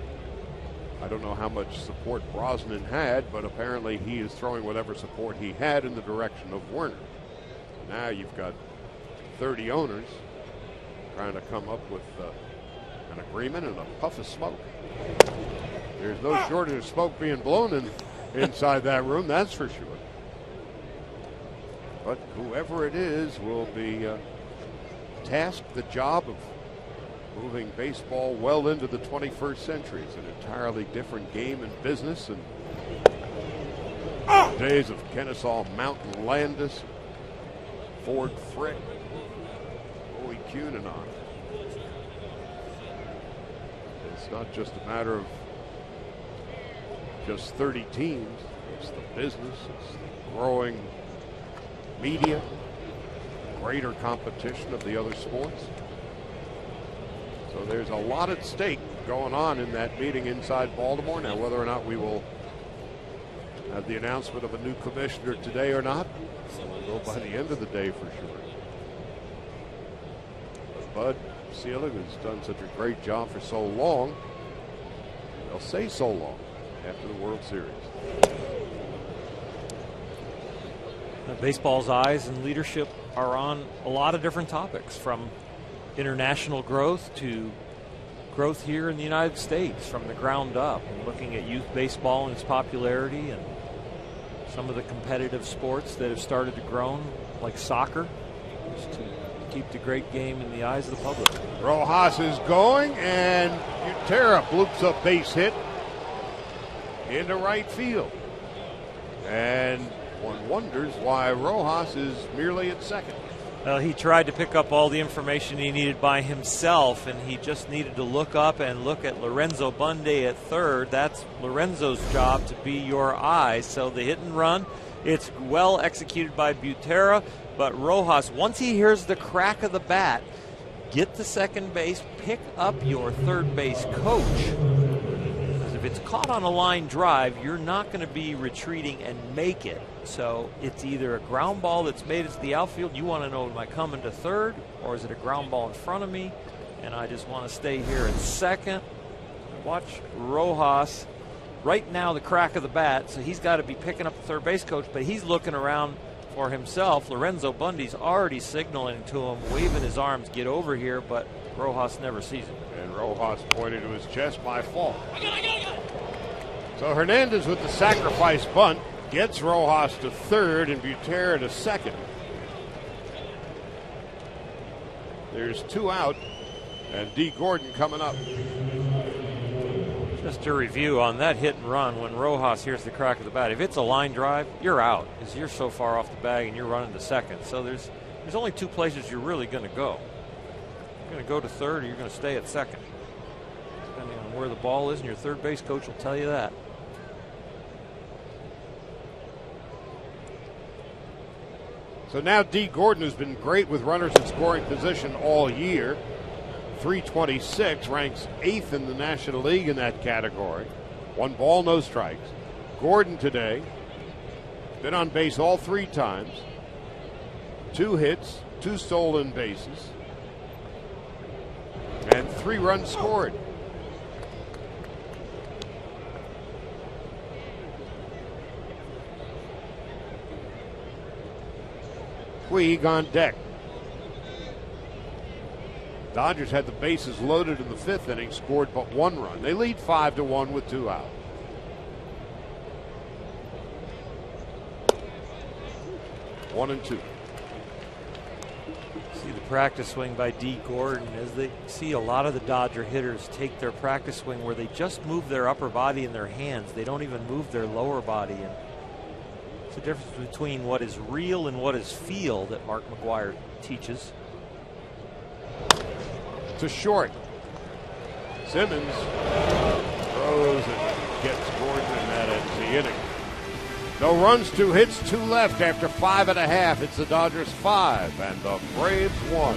I don't know how much support Brosnan had, but apparently he is throwing whatever support he had in the direction of Werner. Now you've got 30 owners trying to come up with an agreement and a puff of smoke. There's no shortage of smoke being blown inside that room, that's for sure. But whoever it is will be tasked the job of moving baseball well into the 21st century. It's an entirely different game and business. And days of Kennesaw Mountain Landis, Ford Frick, Bowie Kuhn, and on. It's not just a matter of just 30 teams. It's the business. It's the growing media, greater competition of the other sports. So there's a lot at stake going on in that meeting inside Baltimore. Now, whether or not we will have the announcement of a new commissioner today or not, we'll know by the end of the day for sure. But Bud Selig has done such a great job for so long. They'll say so long after the World Series. Baseball's eyes and leadership are on a lot of different topics, from international growth to growth here in the United States from the ground up, and looking at youth baseball and its popularity and some of the competitive sports that have started to grow, like soccer, just to keep the great game in the eyes of the public. Rojas is going, and Butera bloops a base hit into right field. And one wonders why Rojas is merely at second. Well, he tried to pick up all the information he needed by himself, and he just needed to look up and look at Lorenzo Bundy at third. That's Lorenzo's job, to be your eye. So the hit and run, it's well executed by Butera, but Rojas, once he hears the crack of the bat, get to second base, pick up your third base coach. Because if it's caught on a line drive, you're not going to be retreating and make it. So it's either a ground ball that's made it to the outfield, you want to know, am I coming to third, or is it a ground ball in front of me, and I just want to stay here at second. Watch Rojas. Right now, the crack of the bat, so he's got to be picking up the third base coach, but he's looking around for himself. Lorenzo Bundy's already signaling to him, waving his arms, get over here, but Rojas never sees it. And Rojas pointed to his chest by fault. So Hernandez with the sacrifice bunt gets Rojas to third and Butera to second. There's 2 out, and D. Gordon coming up. Just a review on that hit and run when Rojas hears the crack of the bat. If it's a line drive, you're out because you're so far off the bag and you're running to second. So there's only 2 places you're really going to go. You're going to go to third or you're going to stay at second, depending on where the ball is, and your third base coach will tell you that. So now D. Gordon has been great with runners in scoring position all year. 326, ranks 8th in the National League in that category. 1 ball, no strikes. Gordon today, been on base all 3 times. 2 hits, 2 stolen bases, and 3 runs scored. Puig on deck. Dodgers had the bases loaded in the 5th inning, scored but 1 run. They lead 5-1 with 2 out. One and 2. See the practice swing by D. Gordon as they see a lot of the Dodger hitters take their practice swing where they just move their upper body in their hands. They don't even move their lower body. And it's the difference between what is real and what is feel that Mark McGwire teaches. To short. Simmons throws and gets Gordon, and that ends the inning. No runs, 2 hits, 2 left after 5.5. It's the Dodgers 5 and the Braves 1.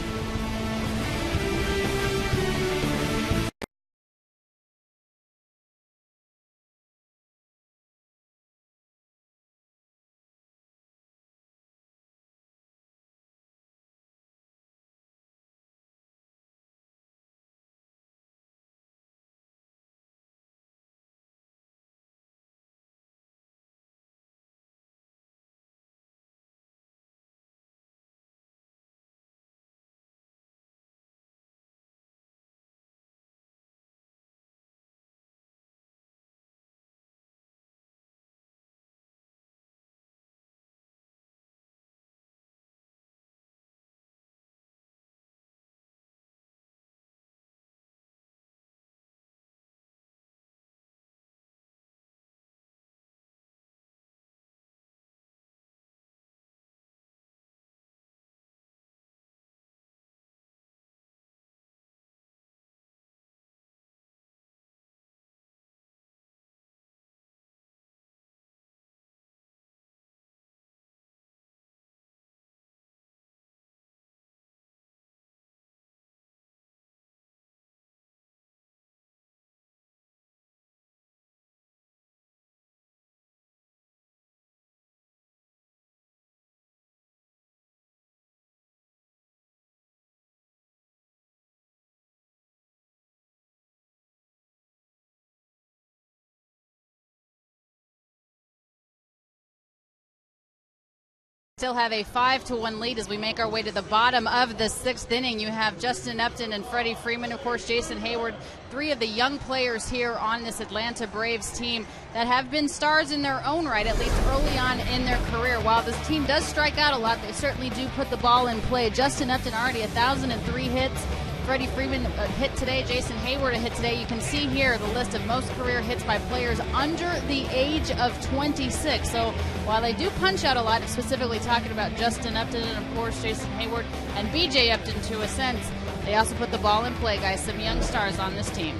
Still have a 5-1 lead as we make our way to the bottom of the 6th inning. You have Justin Upton and Freddie Freeman, of course, Jason Hayward, 3 of the young players here on this Atlanta Braves team that have been stars in their own right, at least early on in their career. While this team does strike out a lot, they certainly do put the ball in play. Justin Upton already 1,003 hits. Freddie Freeman a hit today, Jason Hayward a hit today. You can see here the list of most career hits by players under the age of 26. So while they do punch out a lot, specifically talking about Justin Upton and, of course, Jason Hayward and B.J. Upton to a sense, they also put the ball in play, guys. Some young stars on this team.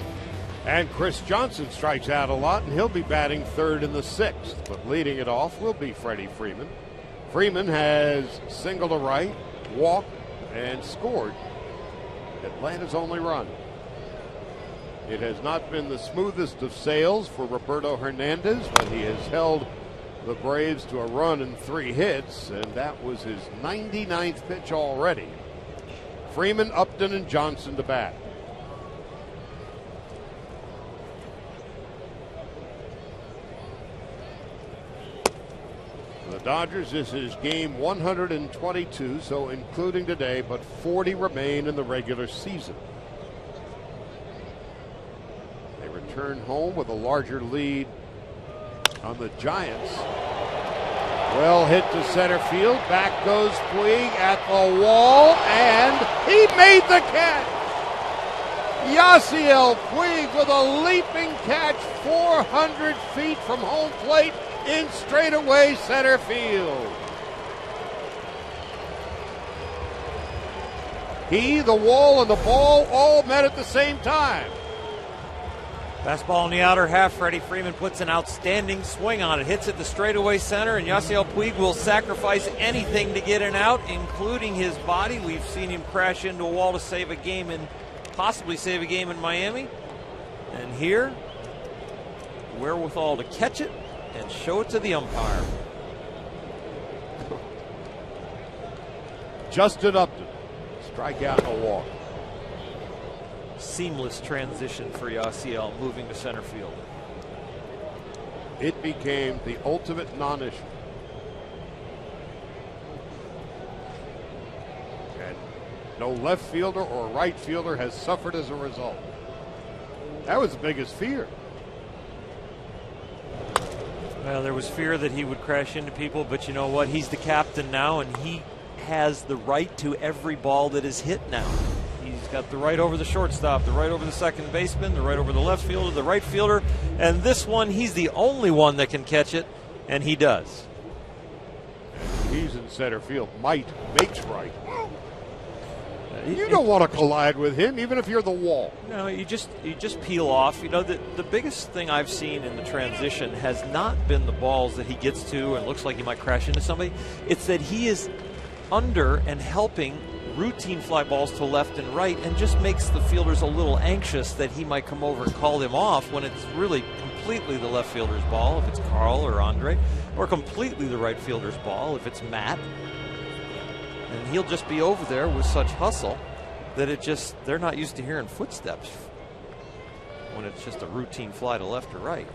And Chris Johnson strikes out a lot, and he'll be batting 3rd in the 6th. But leading it off will be Freddie Freeman. Freeman has singled to right, walked, and scored Atlanta's only run. It has not been the smoothest of sails for Roberto Hernandez, but he has held the Braves to a run and 3 hits, and that was his 99th pitch already. Freeman, Upton, and Johnson to bat. For the Dodgers, this is game 122, so including today, but 40 remain in the regular season. return home with a larger lead on the Giants. Well hit to center field. Back goes Puig at the wall, and he made the catch. Yasiel Puig with a leaping catch 400 feet from home plate in straightaway center field. He, the wall, and the ball all met at the same time. Fastball in the outer half. Freddie Freeman puts an outstanding swing on it. Hits it to straightaway center, and Yasiel Puig will sacrifice anything to get an out, including his body. We've seen him crash into a wall to save a game and possibly save a game in Miami. And here, wherewithal to catch it and show it to the umpire. Justin Upton. Strikeout and a walk. Seamless transition for Yasiel moving to center field. It became the ultimate non-issue. And no left fielder or right fielder has suffered as a result. That was the biggest fear. Well, there was fear that he would crash into people, but you know what? He's the captain now, and he has the right to every ball that is hit now. He's got the right over the shortstop, the right over the second baseman, the right over the left fielder, the right fielder, and this one, he's the only one that can catch it, and he does. And he's in center field. Might makes right. You don't want to collide with him, even if you're the wall. No, you just peel off. You know, the biggest thing I've seen in the transition has not been the balls that he gets to and looks like he might crash into somebody. It's that he is under and helping routine fly balls to left and right, and just makes the fielders a little anxious that he might come over and call them off when it's really completely the left fielder's ball if it's Carl or Andre, or completely the right fielder's ball if it's Matt. And he'll just be over there with such hustle that they're not used to hearing footsteps when it's just a routine fly to left or right.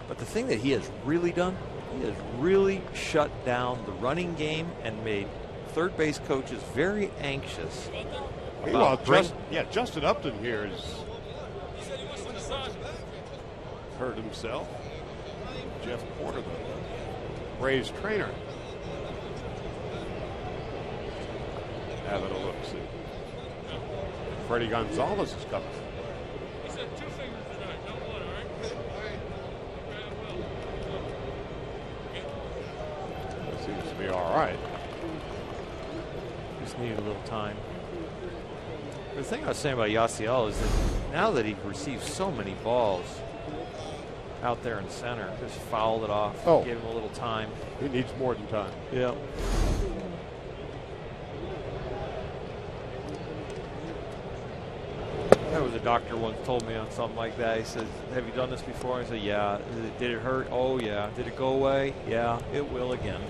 But the thing that he has really done, he has really shut down the running game and made third base coaches very anxious. Justin Upton here has hurt himself. Jeff Porter, the Braves trainer, having a look-see. Freddie Gonzalez is coming. He said 2 fingers tonight, no one, all right? That seems to be all right. Just needed a little time. The thing I was saying about Yasiel is that now that he receives so many balls out there in center, just fouled it off, gave him a little time. He needs more than time. Yeah. There was a doctor once told me on something like that. He says, "Have you done this before?" I said, "Yeah." Did it hurt? Oh, yeah. Did it go away? Yeah, it will again.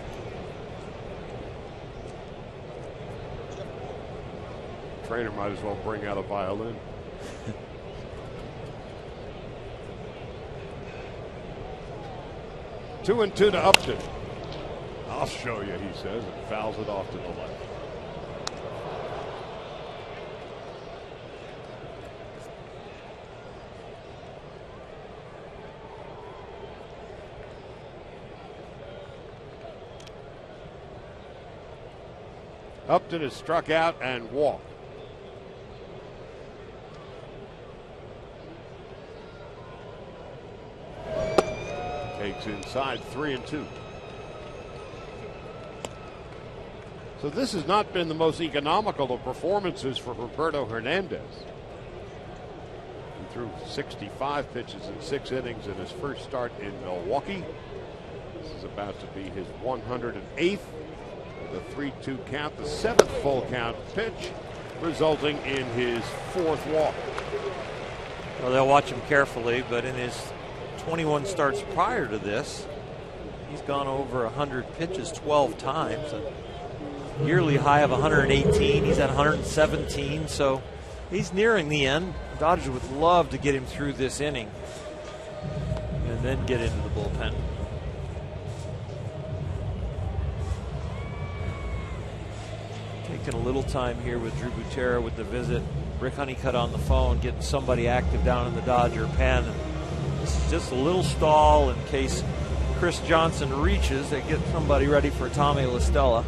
Trainer might as well bring out a violin. Two and two to Upton. I'll show you, he says, and fouls it off to the left. Upton is struck out and walked. Takes inside 3-2. So this has not been the most economical of performances for Roberto Hernandez. He threw 65 pitches in 6 innings in his first start in Milwaukee. This is about to be his 108th. The 3-2 count, the 7th full count pitch, resulting in his 4th walk. Well, they'll watch him carefully, but in his 21 starts prior to this, he's gone over 100 pitches 12 times. A yearly high of 118. He's at 117, so he's nearing the end. Dodgers would love to get him through this inning and then get into the bullpen. Taking a little time here with Drew Butera with the visit. Rick Honeycutt on the phone getting somebody active down in the Dodger pen. And this is just a little stall in case Chris Johnson reaches. They get somebody ready for Tommy La Stella.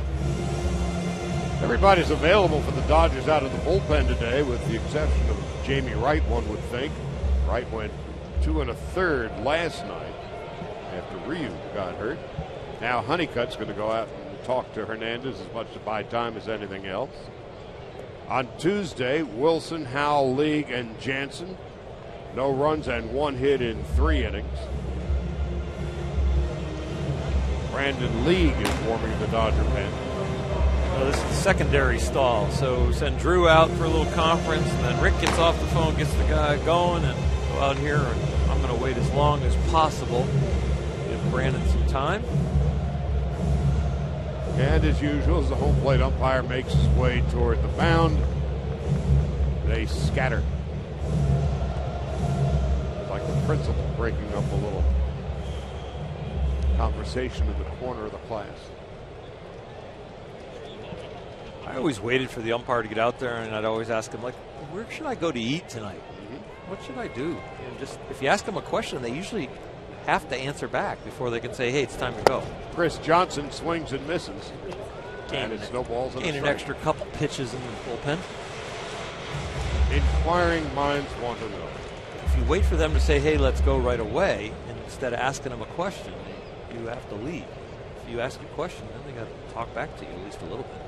Everybody's available for the Dodgers out of the bullpen today, with the exception of Jamie Wright, one would think. Wright went 2 1/3 last night after Ryu got hurt. Now Honeycutt's going to go out and talk to Hernandez as much to buy time as anything else. On Tuesday, Wilson, Howell, League, and Jansen. No runs and 1 hit in 3 innings. Brandon League is warming the Dodger pen. Well, this is the secondary stall. So send Drew out for a little conference, and then Rick gets off the phone, gets the guy going, and go out here. And I'm going to wait as long as possible. Give Brandon some time. And as usual, as the home plate umpire makes his way toward the mound, they scatter. Like the principal breaking up a little conversation in the corner of the class. I always waited for the umpire to get out there, and I'd always ask him, like, where should I go to eat tonight? What should I do? And just if you ask them a question, they usually have to answer back before they can say, hey, it's time to go. Chris Johnson swings and misses. And it snowballs in Gain an extra couple pitches in the bullpen. Inquiring minds want to know. If you wait for them to say, hey, let's go right away, and instead of asking them a question, you have to leave. If you ask a question, then they got to talk back to you at least a little bit.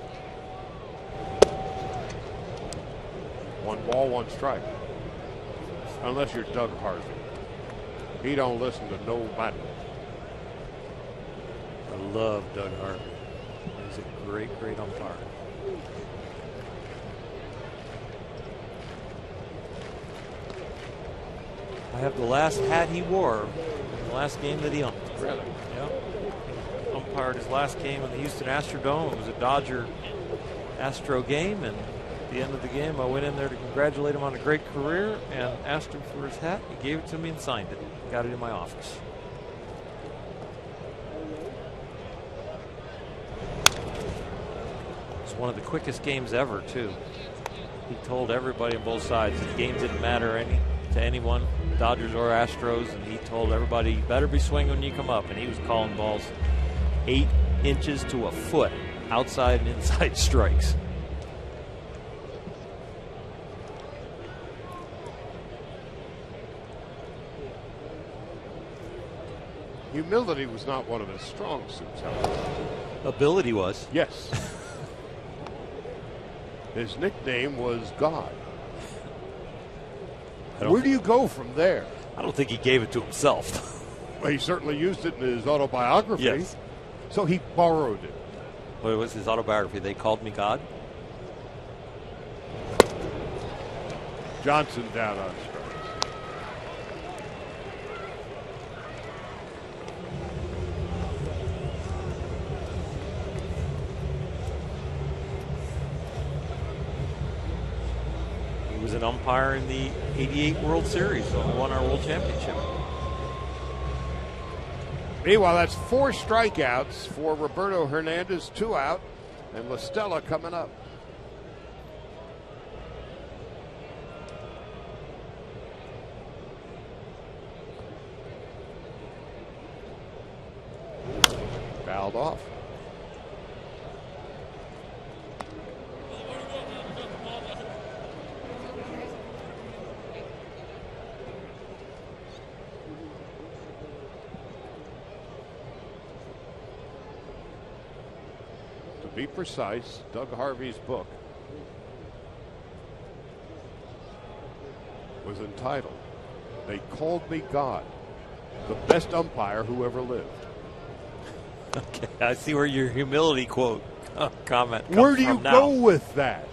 1 ball, 1 strike. Unless you're Doug Harvey. He don't listen to nobody. I love Doug Harvey. He's a great, great umpire. I have the last hat he wore in the last game that he umped. Really? Yeah. He umpired his last game in the Houston Astrodome. It was a Dodger Astro game, and at the end of the game, I went in there to congratulate him on a great career and asked him for his hat. He gave it to me and signed it. Got it in my office. It's one of the quickest games ever, too. He told everybody on both sides that the game didn't matter to anyone, Dodgers or Astros, and he told everybody, you better be swinging when you come up, and he was calling balls 8 inches to a foot, outside and inside strikes. Humility was not one of his strong suits, however. Ability was. Yes. His nickname was God. Where do you go from there? I don't think he gave it to himself. Well, he certainly used it in his autobiography. Yes. So he borrowed it. What was his autobiography? They Called Me God? Johnson down on strikes. He was an umpire in the '88 World Series, so he won our World Championship. Meanwhile, that's 4 strikeouts for Roberto Hernandez, 2 out, and La Stella coming up. Fouled off. To be precise, Doug Harvey's book was entitled, They Called Me God, the best umpire who ever lived. Okay, I see where your humility comment comes from. Where do you now. go with that?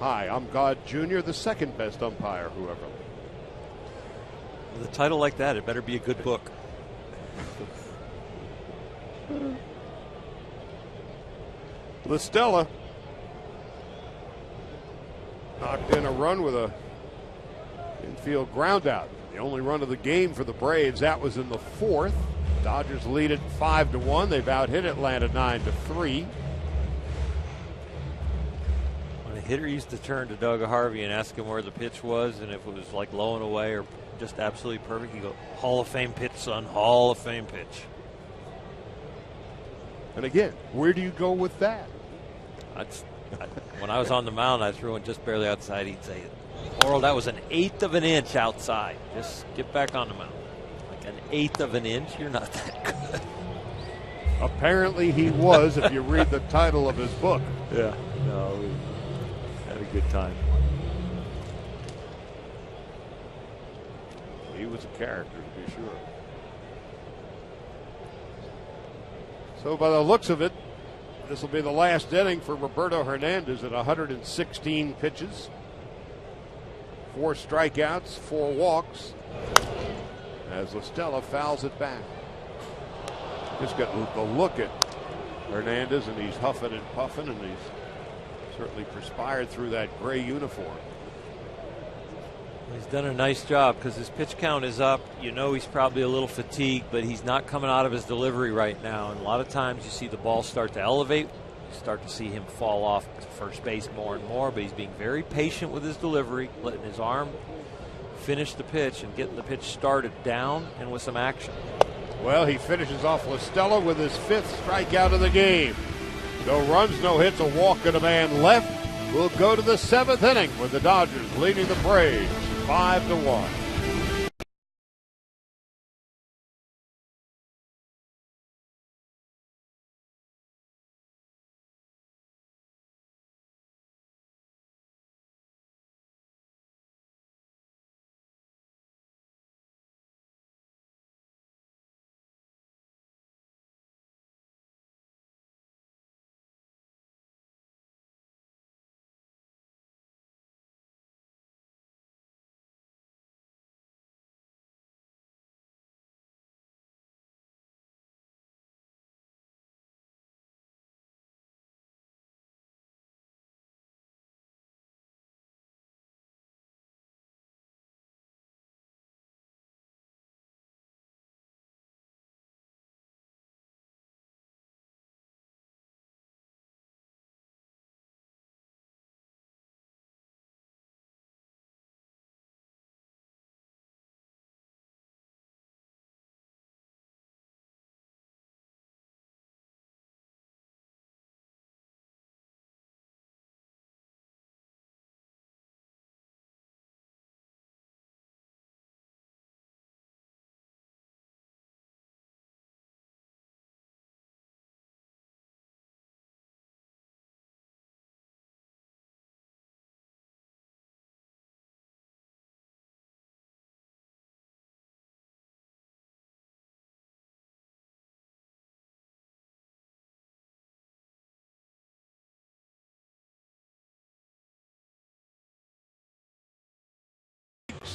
Hi, I'm God Jr., the second best umpire who ever lived. With a title like that, it better be a good book. La Stella knocked in a run with a infield ground out. The only run of the game for the Braves. That was in the 4th. Dodgers lead it 5-1. They've out-hit Atlanta 9-3. hitter used to turn to Doug Harvey and ask him where the pitch was, and if it was like low and away or just absolutely perfect, he'd go, Hall of Fame pitch, son, Hall of Fame pitch. And again, where do you go with that? When I was on the mound, I threw it just barely outside. He'd say, Oral, that was an 1/8 of an inch outside. Just get back on the mound. Like an 1/8 of an inch? You're not that good. Apparently he was, if you read the title of his book. Yeah, no, we had a good time. He was a character, to be sure. So by the looks of it, this will be the last inning for Roberto Hernandez at 116 pitches. 4 strikeouts, 4 walks, as La Stella fouls it back. Just got the look at Hernandez, and he's huffing and puffing, and he's certainly perspired through that gray uniform. He's done a nice job because his pitch count is up. You know he's probably a little fatigued, but he's not coming out of his delivery right now. And a lot of times you see the ball start to elevate. You start to see him fall off to first base more and more, but he's being very patient with his delivery, letting his arm finish the pitch and getting the pitch started down and with some action. Well, he finishes off La Stella with his 5th strikeout of the game. No runs, no hits, a walk, and a man left. We'll go to the 7th inning with the Dodgers leading the Braves 5-1.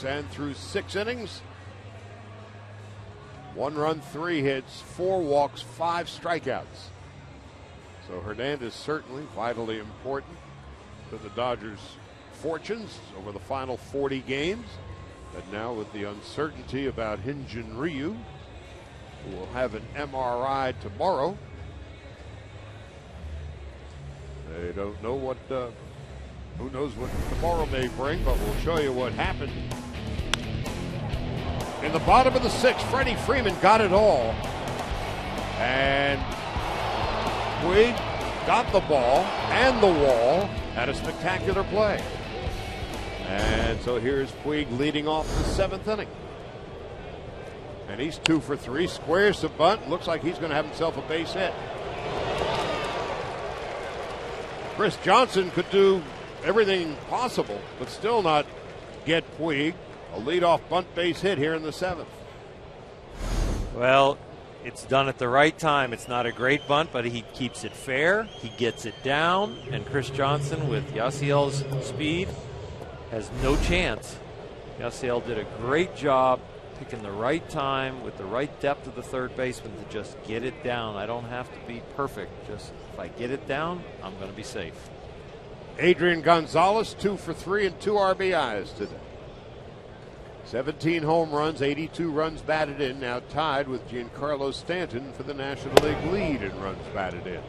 And through 6 innings, 1 run, 3 hits, 4 walks, 5 strikeouts. So Hernandez certainly vitally important to the Dodgers' fortunes over the final 40 games. And now with the uncertainty about Hyun-Jin Ryu, who will have an MRI tomorrow. They don't know what, who knows what tomorrow may bring, but we'll show you what happened. In the bottom of the 6th, Freddie Freeman got it all. And Puig got the ball and the wall at a spectacular play. And so here's Puig leading off the 7th inning. And he's 2 for 3, squares the bunt. Looks like he's going to have himself a base hit. Chris Johnson could do everything possible, but still not get Puig a leadoff bunt base hit here in the 7th. Well, it's done at the right time. It's not a great bunt, but he keeps it fair. He gets it down, and Chris Johnson, with Yasiel's speed, has no chance. Yasiel did a great job picking the right time with the right depth of the third baseman to just get it down. I don't have to be perfect. Just if I get it down, I'm going to be safe. Adrian Gonzalez, 2 for 3 and 2 RBIs today. 17 home runs, 82 runs batted in, now tied with Giancarlo Stanton for the National League lead in runs batted in.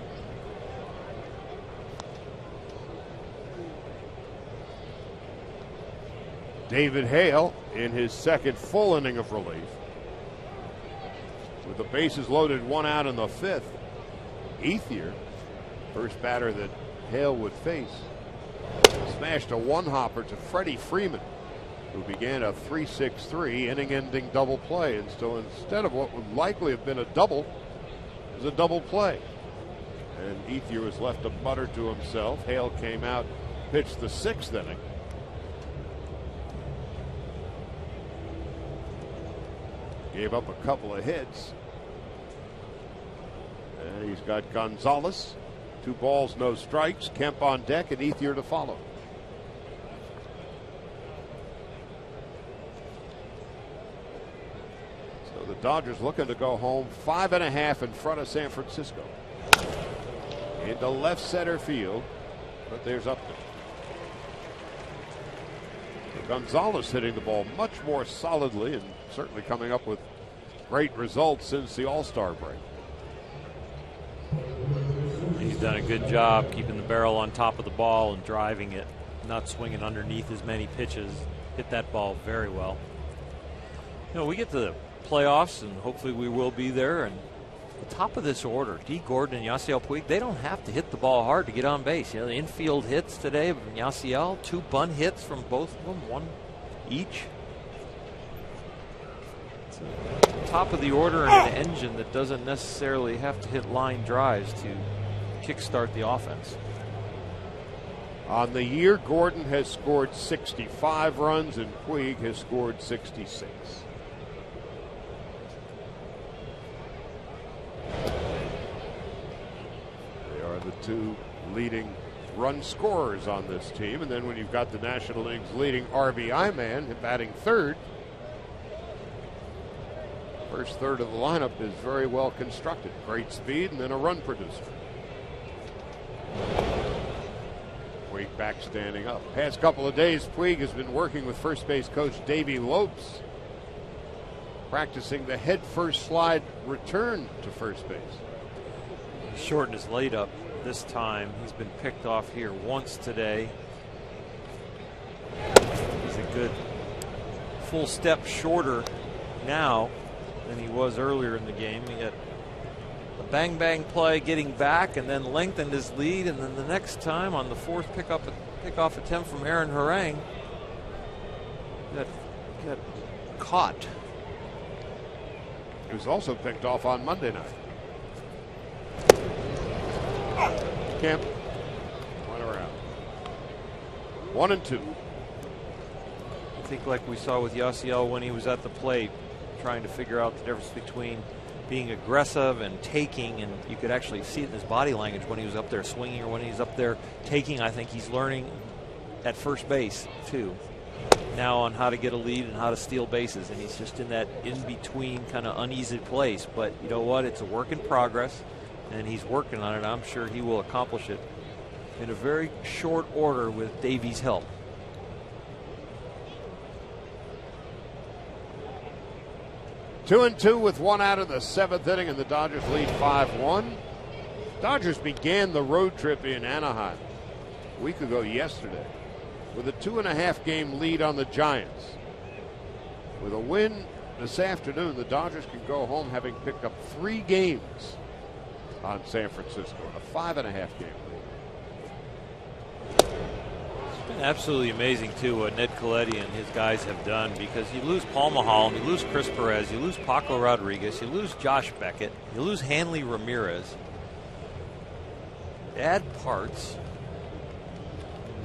David Hale in his second full inning of relief. With the bases loaded, 1 out in the 5th. Ethier, first batter that Hale would face, smashed a one-hopper to Freddie Freeman, who began a 3-6-3 inning-ending double play. And so instead of what would likely have been a double, it was a double play. And Ethier was left to mutter to himself. Hale came out, pitched the 6th inning. Gave up a couple of hits. And he's got Gonzalez. 2 balls, no strikes. Kemp on deck and Ethier to follow. So the Dodgers looking to go home 5.5 in front of San Francisco. Into left center field, but there's Upton. Gonzalez hitting the ball much more solidly and certainly coming up with great results since the All-Star break. He's done a good job keeping the barrel on top of the ball and driving it, not swinging underneath as many pitches. Hit that ball very well. You know, we get to the playoffs, and hopefully we will be there. And the top of this order, D. Gordon and Yasiel Puig, they don't have to hit the ball hard to get on base. You know, the infield hits today from Yasiel, 2 bunt hits from both of them, 1 each. It's a top of the order and an engine that doesn't necessarily have to hit line drives to kickstart the offense. On the year, Gordon has scored 65 runs and Puig has scored 66. They are the 2 leading run scorers on this team. And then when you've got the National League's leading RBI man batting 3rd, first third of the lineup is very well constructed. Great speed and then a run producer. Puig back standing up. Past couple of days, Puig has been working with first base coach Davey Lopes, practicing the head first slide return to first base. He shortened his lead up this time. He's been picked off here once today. He's a good full step shorter now than he was earlier in the game. He had a bang play getting back and then lengthened his lead, and then the next time on the 4th pickoff attempt from Aaron Harang got caught. He was also picked off on Monday night. Kemp went around. 1-2. I think like we saw with Yasiel when he was at the plate, trying to figure out the difference between being aggressive and taking, and you could actually see it in his body language when he was up there swinging or when he's up there taking. I think he's learning at first base too now on how to get a lead and how to steal bases, and he's just in that in-between kind of uneasy place. But you know what, it's a work in progress and he's working on it. I'm sure he will accomplish it in a very short order with Davey's help. Two and two with 1 out of the 7th inning, and the Dodgers lead 5-1. Dodgers began the road trip in Anaheim a week ago yesterday with a 2.5 game lead on the Giants. With a win this afternoon, the Dodgers can go home having picked up 3 games on San Francisco, a 5.5 game lead. It's been absolutely amazing, too, what Ned Colletti and his guys have done, because you lose Paul Maholm, you lose Chris Perez, you lose Paco Rodriguez, you lose Josh Beckett, you lose Hanley Ramirez. Add parts.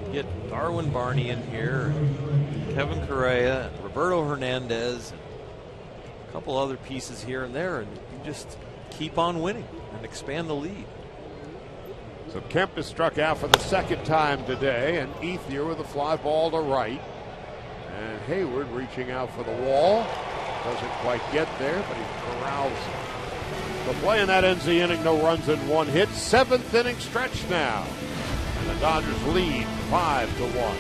You get Darwin Barney in here, Kevin Correa, and Roberto Hernandez, and a couple other pieces here and there, and you just keep on winning and expand the lead. So Kemp is struck out for the 2nd time today, and Ethier with a fly ball to right. And Hayward reaching out for the wall. Doesn't quite get there, but he corrals the play, and that ends the inning. No runs and 1 hit. 7th inning stretch now. And the Dodgers lead 5-1.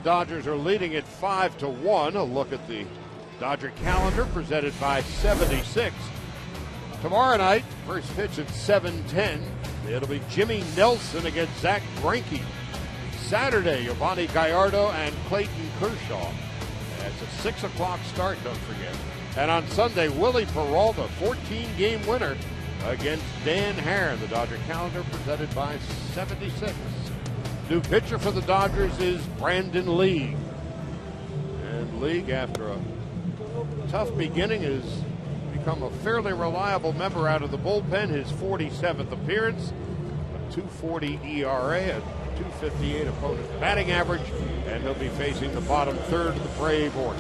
Dodgers are leading it 5-1. A look at the Dodger calendar presented by 76. Tomorrow night, first pitch at 7:10. It'll be Jimmy Nelson against Zach Greinke. Saturday, Giovanni Gallardo and Clayton Kershaw. That's a 6 o'clock start, don't forget. And on Sunday, Willie Peralta, 14-game winner against Dan Haren. The Dodger calendar presented by 76. New pitcher for the Dodgers is Brandon League. And League, after a tough beginning, has become a fairly reliable member out of the bullpen. His 47th appearance, a 2.40 ERA, a 2.58 opponent batting average, and he'll be facing the bottom third of the Brave order.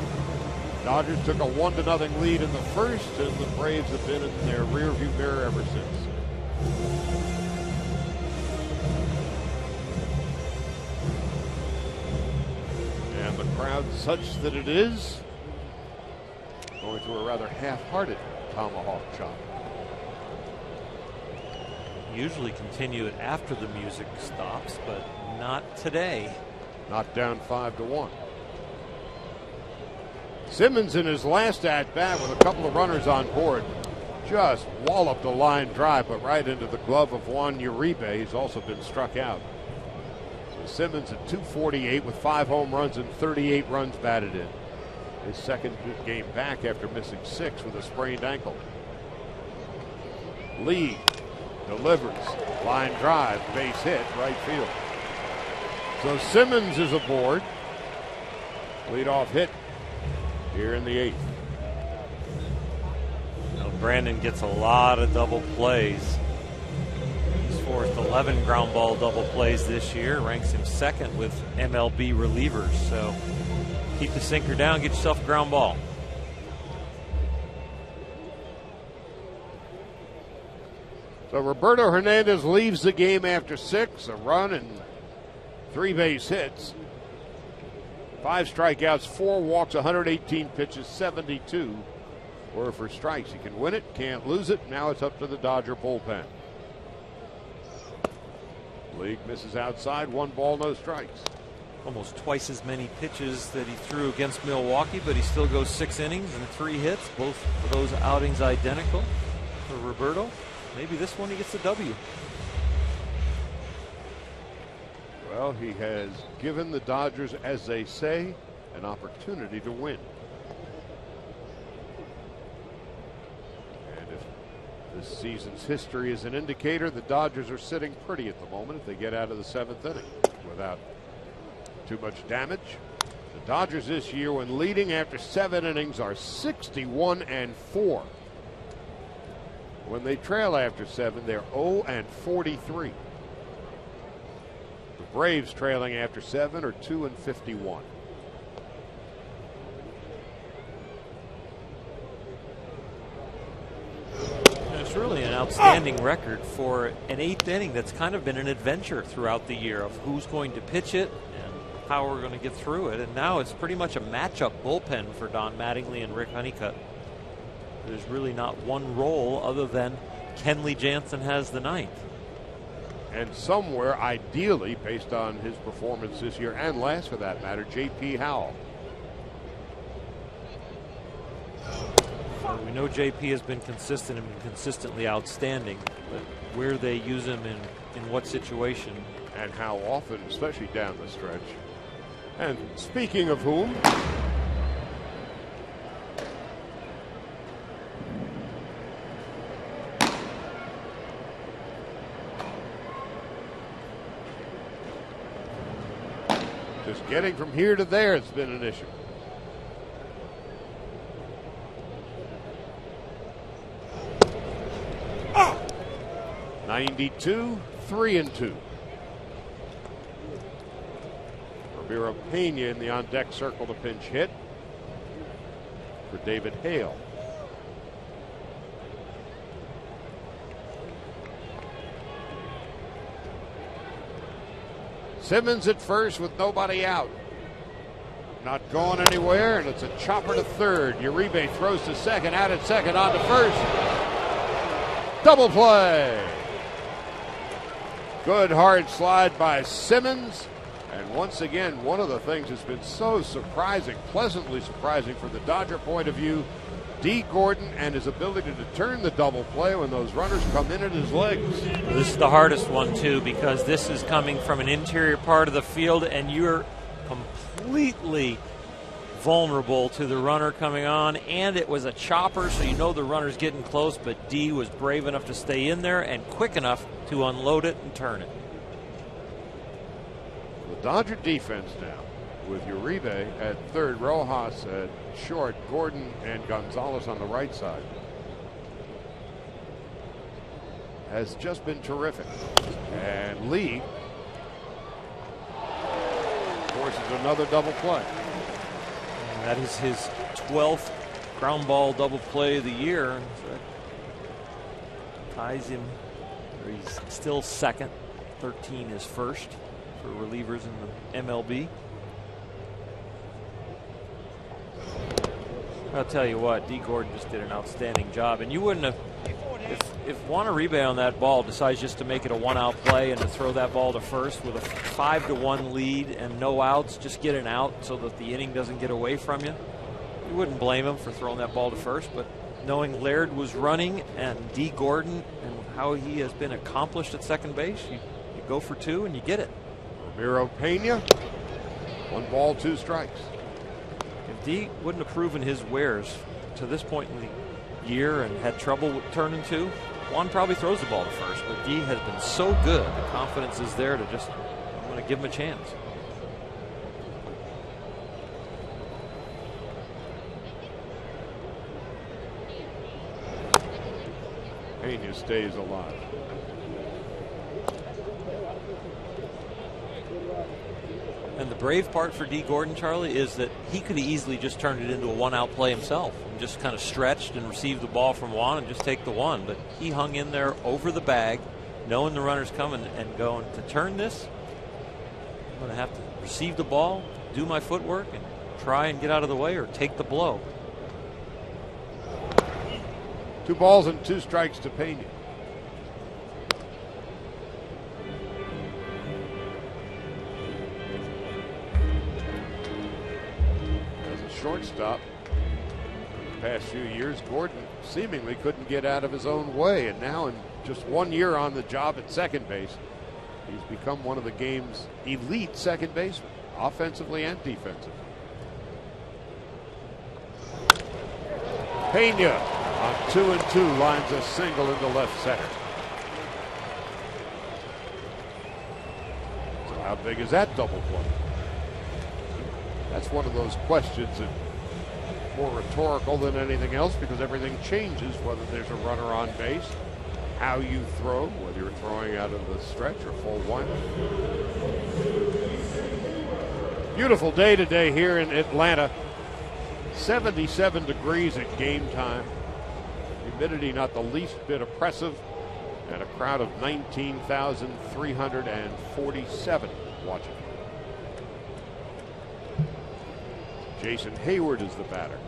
Dodgers took a 1-0 lead in the first, and the Braves have been in their rearview mirror ever since. And the crowd such that it is going to a rather half-hearted tomahawk chop. Usually continue it after the music stops, but not today. Not down 5-1. Simmons in his last at-bat with a couple of runners on board just walloped a line drive, but right into the glove of Juan Uribe. He's also been struck out. So Simmons at 248 with 5 home runs and 38 runs batted in. His second game back after missing 6 with a sprained ankle. Lee delivers, line drive, base hit, right field. So Simmons is aboard. Leadoff hit here in the 8th. Now Brandon gets a lot of double plays. He's forced 11 ground ball double plays this year, ranks him second with MLB relievers. So keep the sinker down, get yourself a ground ball. So Roberto Hernandez leaves the game after 6, a run and 3 base hits. 5 strikeouts, 4 walks, 118 pitches, 72 were for strikes. He can win it, can't lose it. Now it's up to the Dodger bullpen. League misses outside, 1 ball, no strikes. Almost twice as many pitches that he threw against Milwaukee, but he still goes 6 innings and 3 hits. Both of those outings identical for Roberto. Maybe this one he gets a W. Well, he has given the Dodgers, as they say, an opportunity to win. And if this season's history is an indicator, the Dodgers are sitting pretty at the moment if they get out of the 7th inning without too much damage. The Dodgers this year, when leading after 7 innings, are 61-4. When they trail after 7, they're 0-43. The Braves trailing after 7 are 2-51. It's really an outstanding record for an 8th inning that's kind of been an adventure throughout the year of who's going to pitch it and how we're going to get through it. And now it's pretty much a matchup bullpen for Don Mattingly and Rick Honeycutt. There's really not one role other than Kenley Jansen has the 9th. And somewhere, ideally, based on his performance this year and last for that matter, J.P. Howell. We know J.P. has been consistent and consistently outstanding, but where they use him in what situation. And how often, especially down the stretch. And speaking of whom, just getting from here to there has been an issue. Oh! 92, 3-2. Ramiro Pena in the on-deck circle to pinch hit for David Hale. Simmons at first with nobody out. Not going anywhere, and it's a chopper to third. Uribe throws to second, out at second, on to first. Double play. Good hard slide by Simmons, And once again, one of the things that's been so surprising, pleasantly surprising from the Dodger point of view, D. Gordon and his ability to turn the double play when those runners come in at his legs. This is the hardest one, too, because this is coming from an interior part of the field, and you're completely vulnerable to the runner coming on, and it was a chopper, so you know the runner's getting close, but D was brave enough to stay in there and quick enough to unload it and turn it. The Dodger defense now with Uribe at third, Rojas at short, Gordon and Gonzalez on the right side has just been terrific. And Lee forces another double play. And that is his 12th ground ball double play of the year. So that ties him, or he's still second. 13 is first for relievers in the MLB. I'll tell you what, D. Gordon just did an outstanding job, and you wouldn't have, if Juan Uribe on that ball decides just to make it a one-out play and to throw that ball to first with a 5-1 lead and no outs, just get an out so that the inning doesn't get away from you, you wouldn't blame him for throwing that ball to first. But knowing Laird was running and D. Gordon and how he has been accomplished at second base, you go for two and you get it. Ramiro Pena, 1 ball, 2 strikes. If D wouldn't have proven his wares to this point in the year and had trouble with turning two, Juan probably throws the ball to first. But D has been so good, the confidence is there to just, I'm going to give him a chance. Pena stays alive. And the brave part for D. Gordon, Charlie, is that he could have easily just turned it into a one-out play himself and just kind of stretched and received the ball from Juan and just take the one. But he hung in there over the bag, knowing the runner's coming and going, to turn this, I'm going to have to receive the ball, do my footwork, and try and get out of the way or take the blow. 2 balls and 2 strikes to Pena. Shortstop. The past few years, Gordon seemingly couldn't get out of his own way, and now in just 1 year on the job at second base, he's become one of the game's elite second basemen, offensively and defensively. Pena on 2-2 lines a single into left center. So how big is that double play? That's one of those questions that more rhetorical than anything else, because everything changes whether there's a runner on base, how you throw, whether you're throwing out of the stretch or full one. Beautiful day today here in Atlanta. 77 degrees at game time. Humidity not the least bit oppressive, and a crowd of 19,347 watching. Jason Hayward is the batter.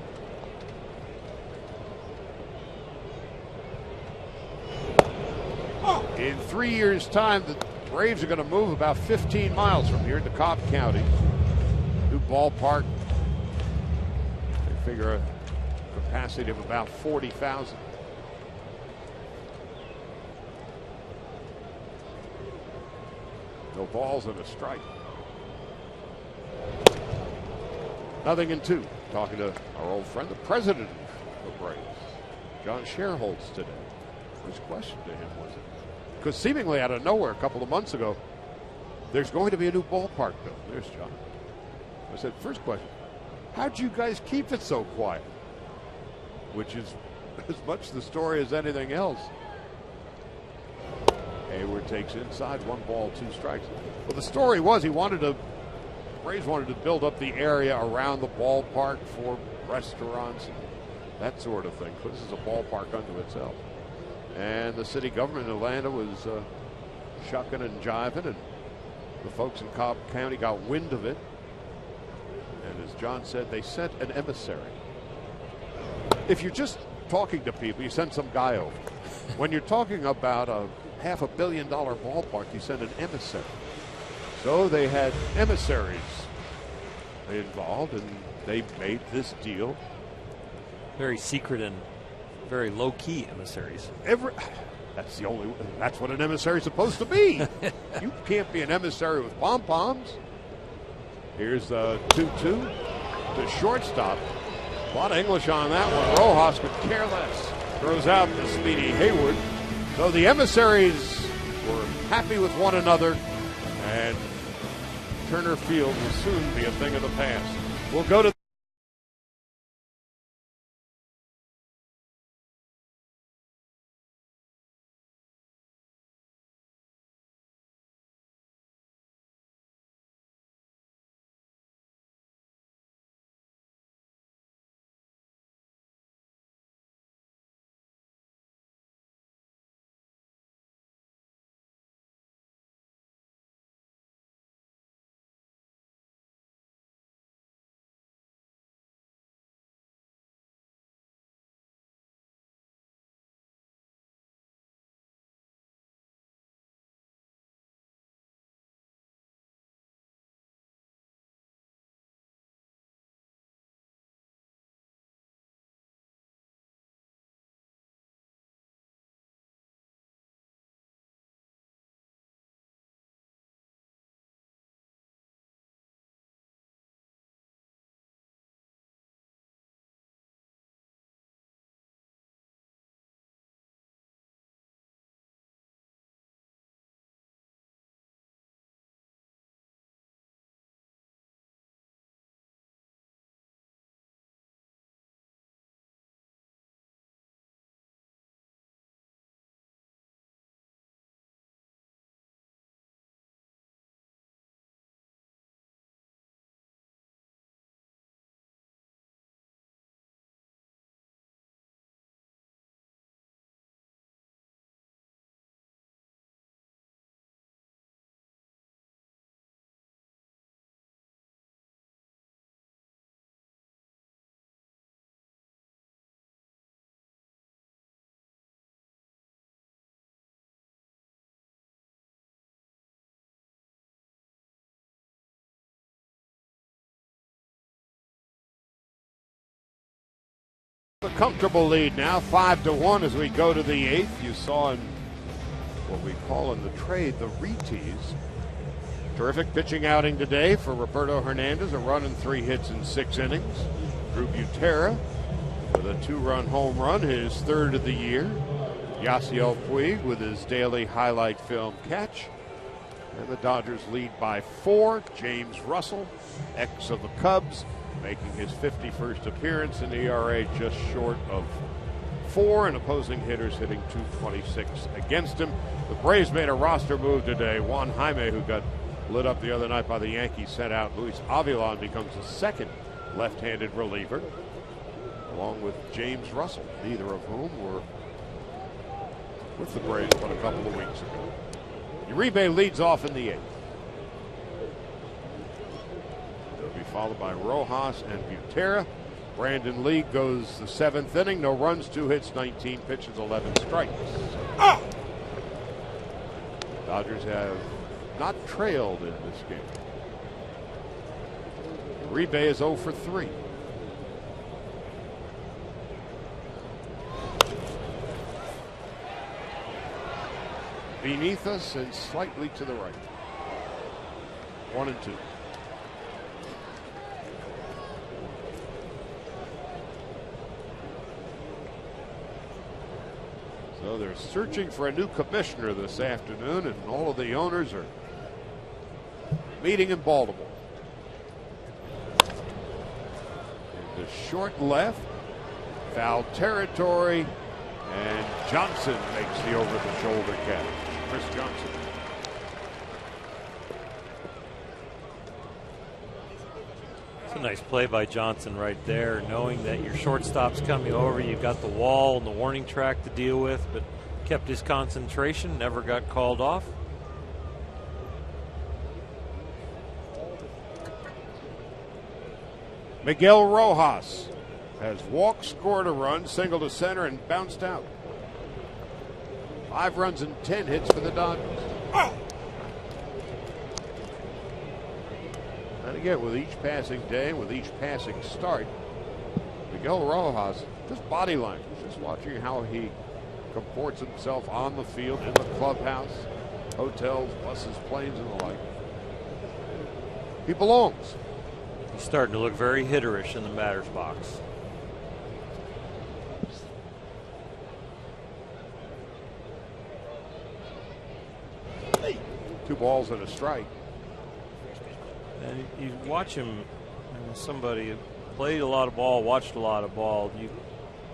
In 3 years' time, the Braves are going to move about 15 miles from here to Cobb County. New ballpark. They figure a capacity of about 40,000. No balls and a strike. 0-2. Talking to our old friend, the president of the Braves, John Sherholtz, today. First question to him was it? Because seemingly out of nowhere a couple of months ago, there's going to be a new ballpark built. There's John. I said, first question, how'd you guys keep it so quiet? Which is as much the story as anything else. Hayward takes inside, 1 ball, 2 strikes. Well, the story was Braves wanted to build up the area around the ballpark for restaurants and that sort of thing. This is a ballpark unto itself. And the city government in Atlanta was shucking and jiving, and the folks in Cobb County got wind of it. And as John said, they sent an emissary. If you're just talking to people, you send some guy over. When you're talking about a $500 million ballpark, you send an emissary. So they had emissaries involved, and they made this deal. Very secret and very low-key emissaries. That's what an emissary is supposed to be. You can't be an emissary with pom-poms. Here's the 2-2 to shortstop. A lot of English on that one. Rojas could care less. Throws out the speedy Hayward. So the emissaries were happy with one another, and Turner Field will soon be a thing of the past. We'll go to a comfortable lead now, 5-1 as we go to the 8th. You saw in what we call in the trade the re-tease. Terrific pitching outing today for Roberto Hernandez, a run and 3 hits in 6 innings. Drew Butera with a 2-run home run, his 3rd of the year. Yasiel Puig with his daily highlight film catch. And the Dodgers lead by 4. James Russell, ex of the Cubs, making his 51st appearance, in ERA just short of 4, and opposing hitters hitting .226 against him. The Braves made a roster move today. Juan Jaime, who got lit up the other night by the Yankees, sent out. Luis Avila becomes the 2nd left-handed reliever, along with James Russell, neither of whom were with the Braves but a couple of weeks ago. Uribe leads off in the 8th. They'll be followed by Rojas and Butera. Brandon Lee goes the 7th inning. No runs, 2 hits, 19 pitches, 11 strikes. Dodgers have not trailed in this game. Uribe is 0 for 3. Beneath us and slightly to the right. 1-2. So they're searching for a new commissioner this afternoon, and all of the owners are meeting in Baltimore. And the short left, foul territory, and Johnson makes the over-the-shoulder catch. Chris Johnson. It's a nice play by Johnson right there, knowing that your shortstop's coming over. You've got the wall and the warning track to deal with, but kept his concentration, never got called off. Miguel Rojas has walked, scored a run, single to center, and bounced out. 5 runs and 10 hits for the Dodgers. And again, with each passing day, with each passing start, Miguel Rojas, just body language, just watching how he comports himself on the field, in the clubhouse, hotels, buses, planes, and the like. He belongs. He's starting to look very hitterish in the batter's box. Two balls and a strike. And you watch him, somebody who played a lot of ball, watched a lot of ball. You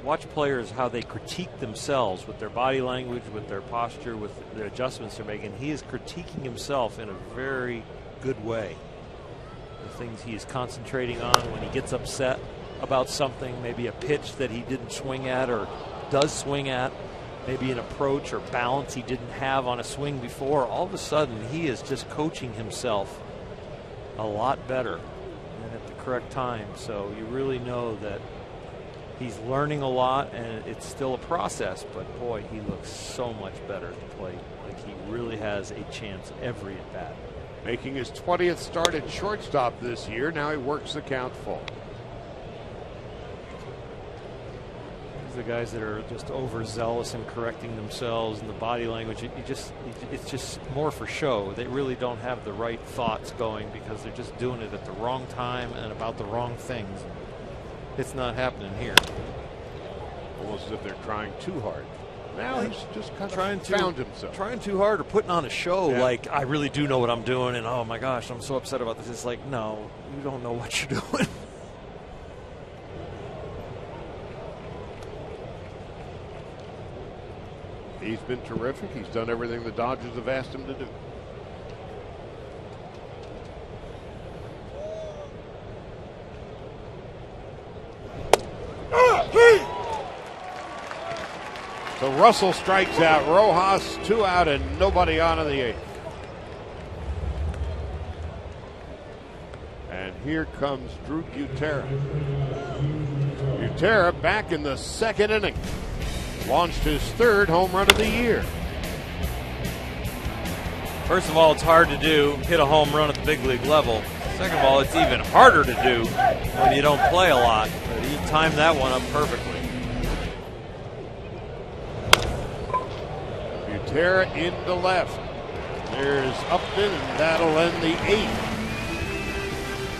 watch players how they critique themselves with their body language, with their posture, with the adjustments they're making. He is critiquing himself in a very good way. The things he is concentrating on when he gets upset about something, maybe a pitch that he didn't swing at or does swing at, maybe an approach or balance he didn't have on a swing before. All of a sudden, he is just coaching himself a lot better and at the correct time. So you really know that he's learning a lot, and it's still a process, but boy, he looks so much better at the plate. Like he really has a chance every at bat. Making his 20th start at shortstop this year. Now he works the count full. The guys that are just overzealous in correcting themselves and the body language, it's just more for show. They really don't have the right thoughts going because they're just doing it at the wrong time and about the wrong things. It's not happening here. Almost as if they're trying too hard. Now he's just kind of found himself. Trying too hard or putting on a show like, I really do know what I'm doing, and oh my gosh, I'm so upset about this. It's like, no, you don't know what you're doing. He's been terrific. He's done everything the Dodgers have asked him to do. So Russell strikes out Rojas, 2 out and nobody on in the 8th. And here comes Drew Butera. Butera back in the 2nd inning. Launched his 3rd home run of the year. First of all, it's hard to do, hit a home run at the big league level. Second of all, it's even harder to do when you don't play a lot. But he timed that one up perfectly. Butera into left. There's Upton, and that'll end the 8th.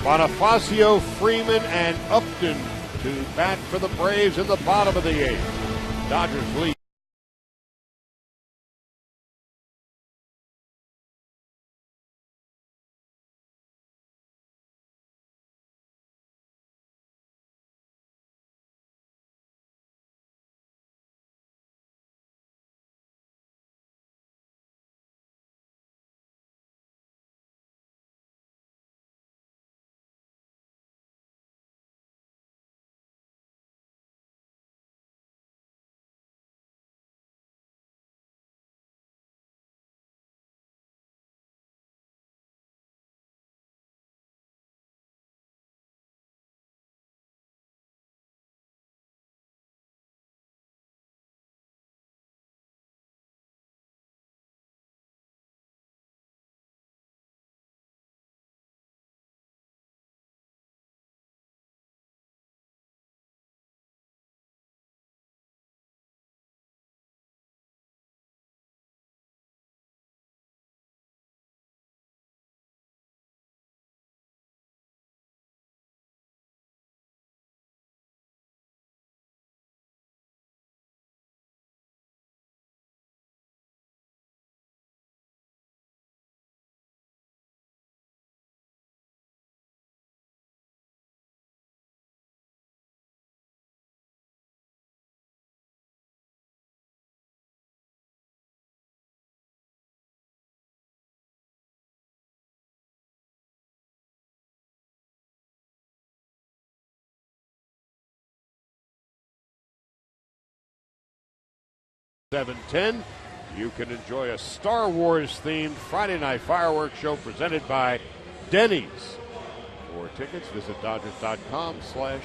Bonifacio, Freeman, and Upton to bat for the Braves in the bottom of the 8th. Dodgers lead. $7:10. You can enjoy a Star Wars themed Friday night fireworks show presented by Denny's. For tickets, visit Dodgers.com/promotions.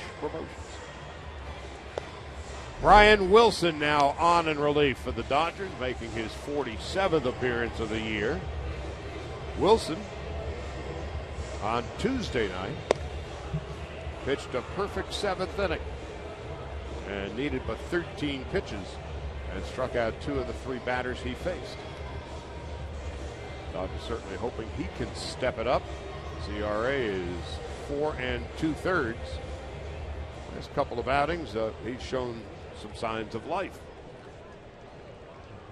Brian Wilson now on in relief for the Dodgers, making his 47th appearance of the year. Wilson on Tuesday night. Pitched a perfect 7th inning and needed but 13 pitches and struck out 2 of the 3 batters he faced. Dodgers certainly hoping he can step it up. His ERA is 4 2/3. Last couple of outings, he's shown some signs of life.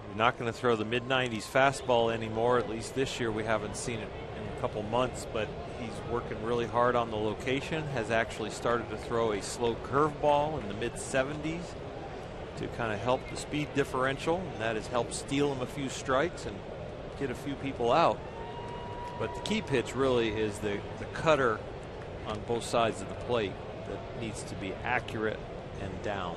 You're not going to throw the mid-90s fastball anymore. At least this year we haven't seen it in a couple months, but he's working really hard on the location. Has actually started to throw a slow curveball in the mid-70s to kind of help the speed differential, and that has helped steal him a few strikes and get a few people out. But the key pitch really is the cutter on both sides of the plate that needs to be accurate and down.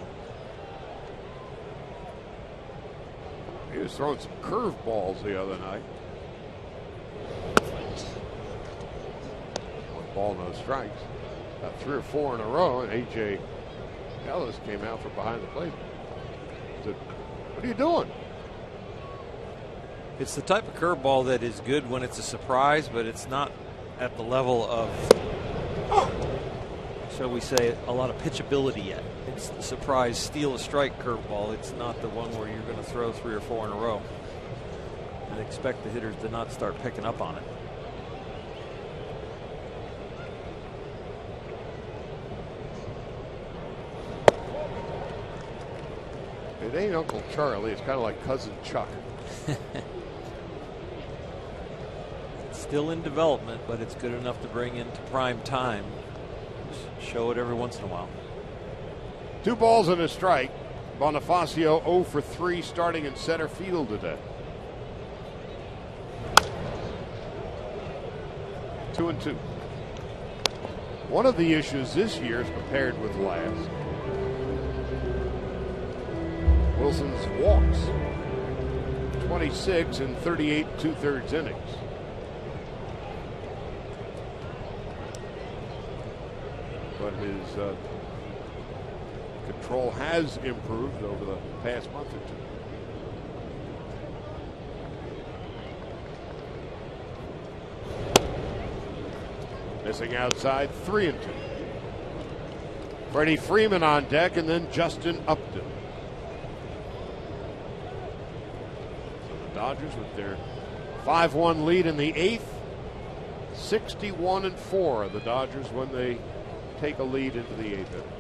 He was throwing some curveballs the other night. 1 ball, no strikes. Got 3 or 4 in a row, and A.J. Ellis came out from behind the plate. Said, "What are you doing?" It's the type of curveball that is good when it's a surprise, but it's not at the level of, shall we say, a lot of pitchability yet. It's the surprise steal a strike curveball. It's not the one where you're going to throw 3 or 4 in a row and expect the hitters to not start picking up on it. It ain't Uncle Charlie. It's kind of like Cousin Chuck. Still in development, but it's good enough to bring into prime time. Just show it every once in a while. 2 balls and a strike. Bonifacio 0 for 3 starting in center field today. 2-2. One of the issues this year is compared with last. Wilson's walks. 26 in 38 2/3 innings. But his control has improved over the past month or 2. Missing outside, 3-2. Freddie Freeman on deck, and then Justin Upton. So the Dodgers with their 5-1 lead in the 8th. 61-4 are the Dodgers when they take a lead into the 8th inning.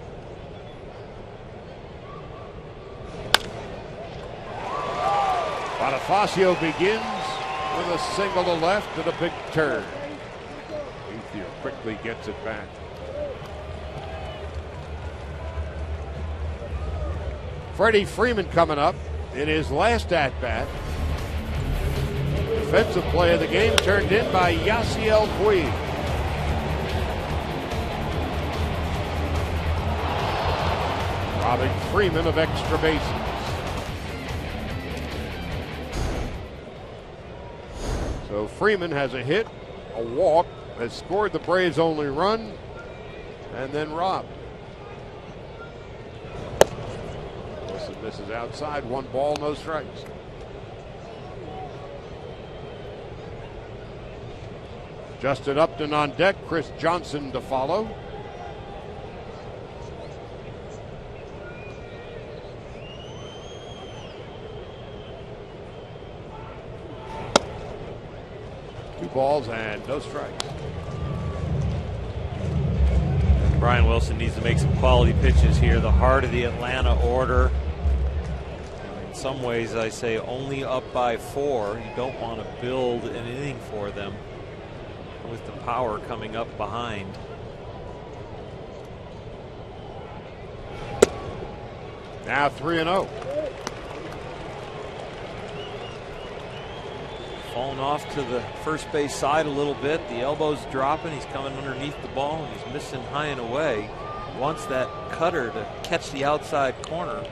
Bonifacio begins with a single to left and a big turn. Ethier quickly gets it back. Freddie Freeman coming up in his last at-bat. Defensive play of the game turned in by Yasiel Puig. Robbing Freeman of extra bases. So Freeman has a hit, a walk, has scored the Braves' only run, and then robbed. Wilson misses outside, 1 ball, no strikes. Justin Upton on deck, Chris Johnson to follow. Balls and no strikes. Brian Wilson needs to make some quality pitches here. The heart of the Atlanta order. In some ways, I say only up by 4. You don't want to build an inning for them with the power coming up behind. Now 3-0. Falling off to the first base side a little bit. The elbow's dropping. He's coming underneath the ball, and he's missing high and away. Wants that cutter to catch the outside corner.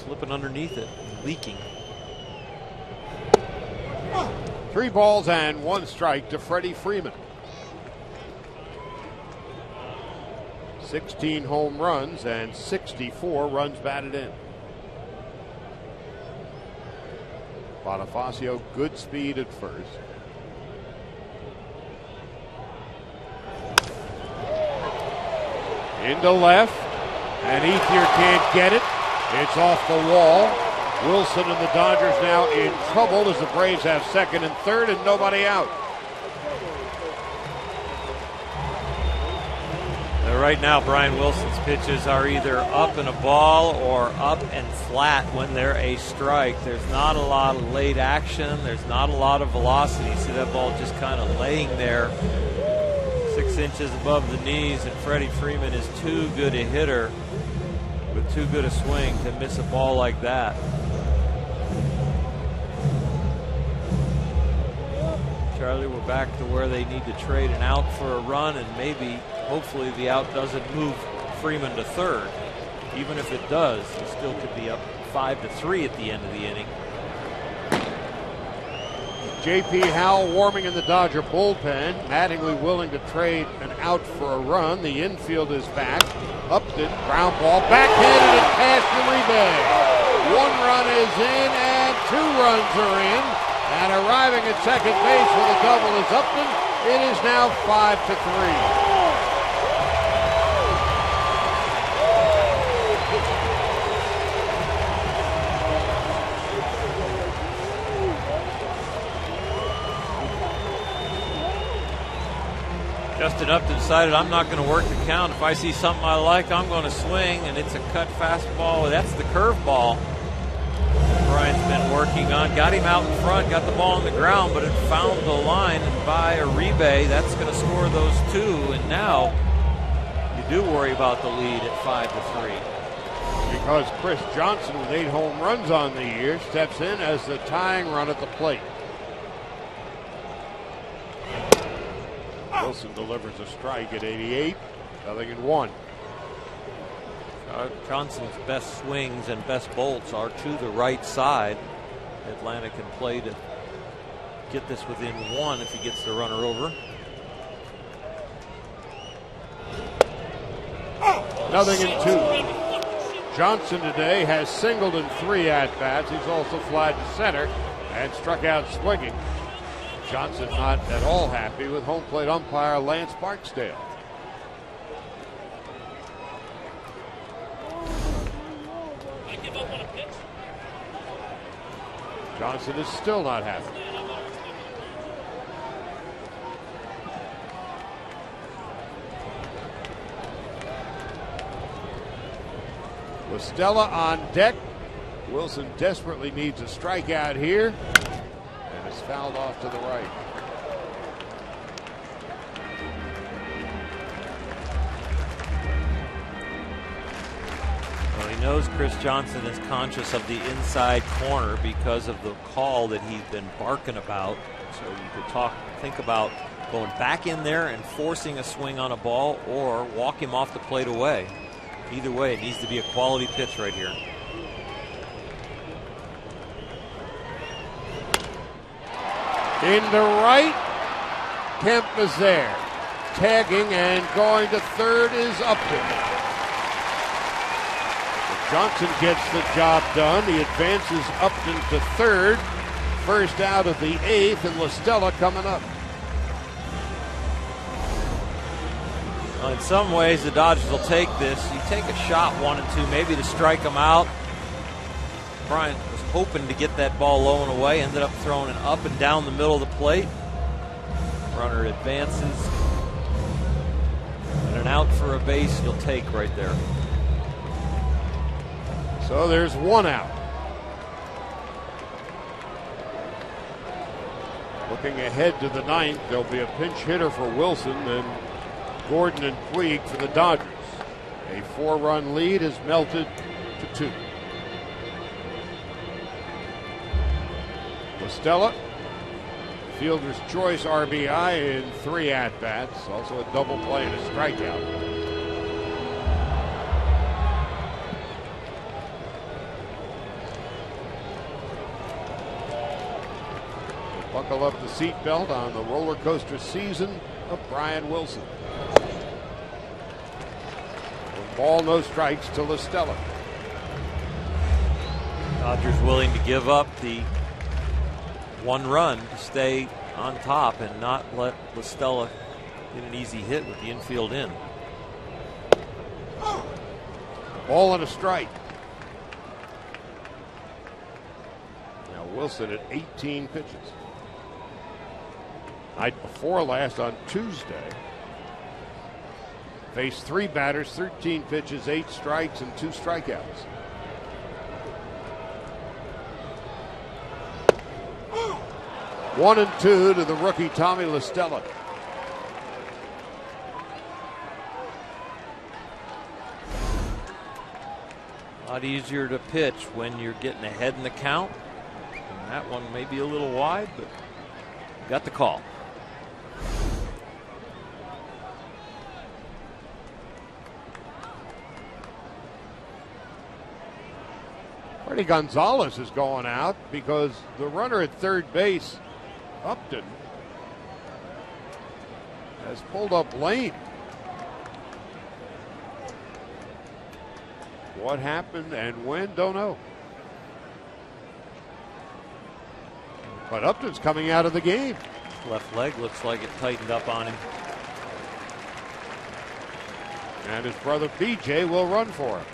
Slipping underneath it, leaking. 3 balls and 1 strike to Freddie Freeman. 16 home runs and 64 runs batted in. Bonifacio, good speed at first. Into left, and Ethier can't get it. It's off the wall. Wilson and the Dodgers now in trouble as the Braves have second and third and nobody out. Right now, Brian Wilson's pitches are either up and a ball or up and flat when they're a strike. There's not a lot of late action. There's not a lot of velocity. You see that ball just kind of laying there 6 inches above the knees, and Freddie Freeman is too good a hitter with too good a swing to miss a ball like that. Charlie, we're back to where they need to trade an out for a run, and maybe, hopefully, the out doesn't move Freeman to third. Even if it does, he still could be up 5-3 at the end of the inning. J.P. Howell warming in the Dodger bullpen. Mattingly willing to trade an out for a run. The infield is back. Upton, ground ball, backhanded and past Uribe. 1 run is in and 2 runs are in. And arriving at second base with a double is Upton. It is now 5-3. Justin Upton decided, I'm not going to work the count. If I see something I like, I'm going to swing, and it's a cut fastball. That's the curveball Brian's been working on. Got him out in front, got the ball on the ground, but it found the line by Uribe. That's going to score those 2, and now you do worry about the lead at 5-3. Because Chris Johnson, with 8 home runs on the year, steps in as the tying run at the plate. Wilson delivers a strike at 88, 0-1. Johnson's best swings and best bolts are to the right side. Atlanta can play to get this within 1 if he gets the runner over. 0-2. Johnson today has singled in 3 at-bats. He's also flied to center and struck out swinging. Johnson not at all happy with home plate umpire Lance Barksdale. Johnson is still not happy. LaStella on deck. Wilson desperately needs a strikeout here. And is fouled off to the right. Well, he knows Chris Johnson is conscious of the inside corner because of the call that he's been barking about. So you could think about going back in there and forcing a swing on a ball, or walk him off the plate away. Either way, it needs to be a quality pitch right here. Into right, Kemp is there. Tagging and going to third is Upton. Johnson gets the job done. He advances Upton to third. First out of the 8th, and LaStella coming up. Well, in some ways, the Dodgers will take this. You take a shot 1 and 2, maybe to strike them out. Bryant was hoping to get that ball low and away, ended up throwing it up and down the middle of the plate. Runner advances. And an out for a base you'll take right there. So there's 1 out. Looking ahead to the 9th, there'll be a pinch hitter for Wilson and Gordon and Puig for the Dodgers. A 4-run lead is melted to 2. LaStella, fielder's choice RBI in 3 at-bats. Also a double play and a strikeout. Buckle up the seatbelt on the roller coaster season of Brian Wilson. Ball, no strikes to LaStella. Dodgers willing to give up the 1 run to stay on top and not let LaStella get an easy hit with the infield in. Ball and a strike. Now Wilson at 18 pitches. Night before last on Tuesday, faced 3 batters, 13 pitches, 8 strikes, and 2 strikeouts. One and two to the rookie Tommy La Stella. A lot easier to pitch when you're getting ahead in the count. And that one may be a little wide, but got the call. Freddie Gonzalez is going out because the runner at third base, Upton, has pulled up lane. What happened and when, don't know. But Upton's coming out of the game. Left leg looks like it tightened up on him. And his brother BJ will run for him.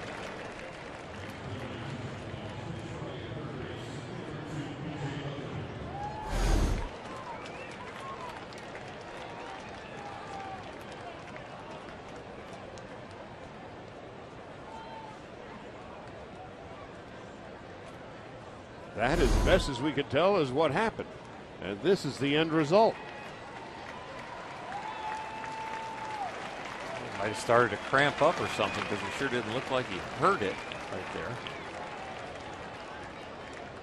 That, as best as we can tell, is what happened. And this is the end result. Might have started to cramp up or something because it sure didn't look like he hurt it right there.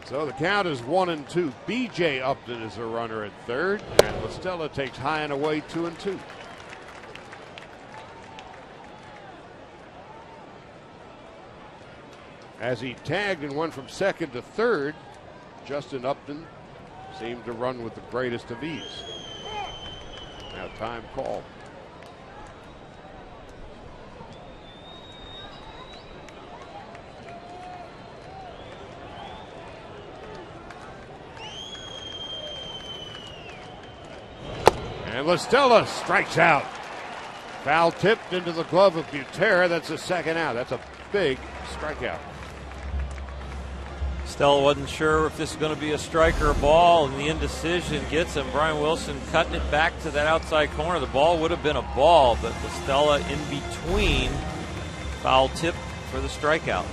So the count is 1-2. BJ Upton is a runner at third, and La Stella takes high and away 2-2. As he tagged and went from second to third, Justin Upton seemed to run with the greatest of ease. Now time called. And La Stella strikes out. Foul tipped into the glove of Butera. That's a second out. That's a big strikeout. Stella wasn't sure if this is going to be a strike or a ball, and the indecision gets him. Brian Wilson cutting it back to that outside corner. The ball would have been a ball, but Stella in between. Foul tip for the strikeout.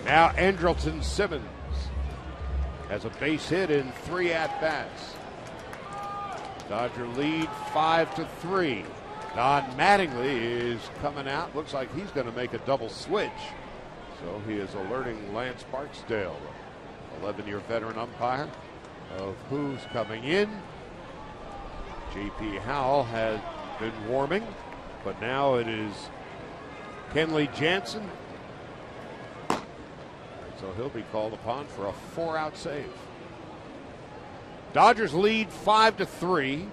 Now Andrelton Simmons has a base hit in 3 at-bats. Dodger lead 5-3. Don Mattingly is coming out. Looks like he's going to make a double switch. So he is alerting Lance Barksdale, 11-year veteran umpire, of who's coming in. J.P. Howell has been warming, but now it is Kenley Jansen. So he'll be called upon for a 4-out save. Dodgers lead 5-3.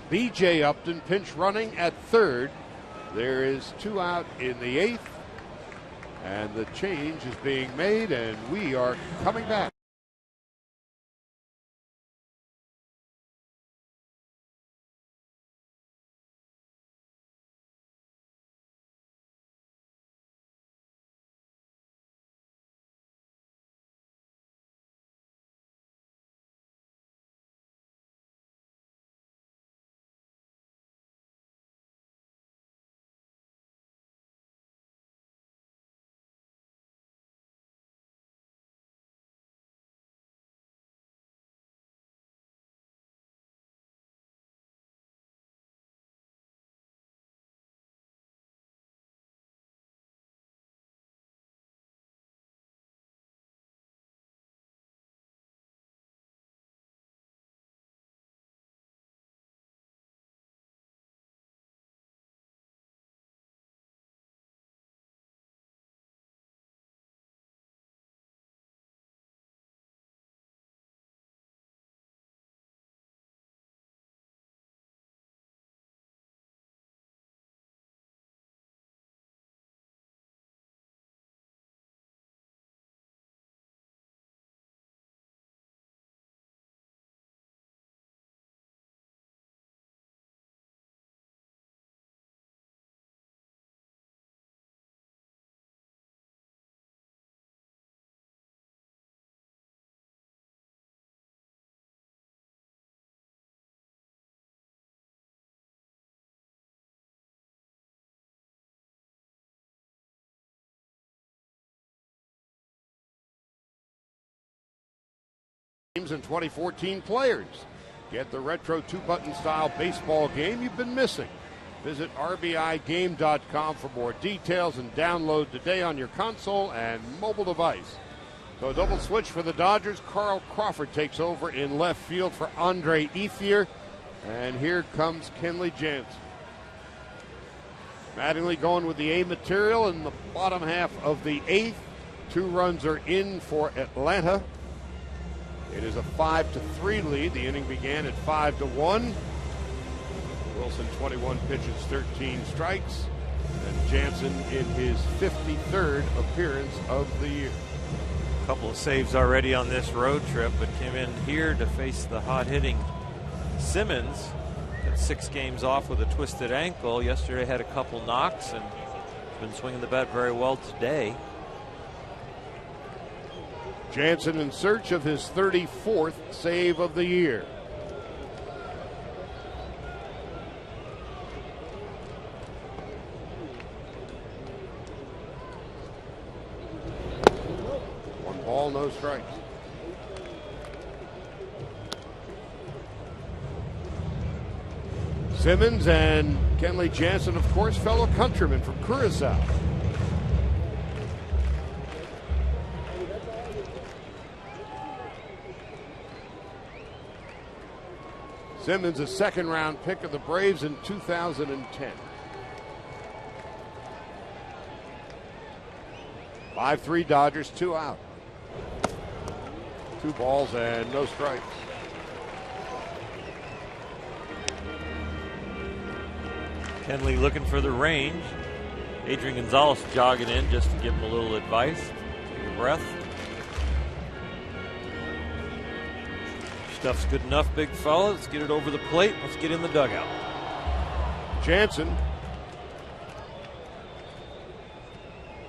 B.J. Upton pinch running at third. There is 2 out in the 8th. And the change is being made, and we are coming back. and 2014 players. Get the retro 2-button style baseball game you've been missing. Visit RBIGame.com for more details and download today on your console and mobile device. So a double switch for the Dodgers. Carl Crawford takes over in left field for Andre Ethier. And here comes Kenley Jansen. Mattingly going with the A material in the bottom half of the 8th. 2 runs are in for Atlanta. It is a 5-3 lead. The inning began at 5-1. Wilson 21 pitches, 13 strikes. And Jansen in his 53rd appearance of the year. A couple of saves already on this road trip, but came in here to face the hot-hitting Simmons. Got 6 games off with a twisted ankle. Yesterday had a couple knocks and been swinging the bat very well today. Jansen in search of his 34th save of the year. Ball, no strikes. Simmons and Kenley Jansen, of course, fellow countrymen from Curacao. Simmons, a second-round pick of the Braves in 2010. 5-3 Dodgers, 2 out. 2 balls and no strikes. Kenley looking for the range. Adrian Gonzalez jogging in just to give him a little advice. Take a breath. Stuff's good enough, big fella. Let's get it over the plate. Let's get in the dugout. Jansen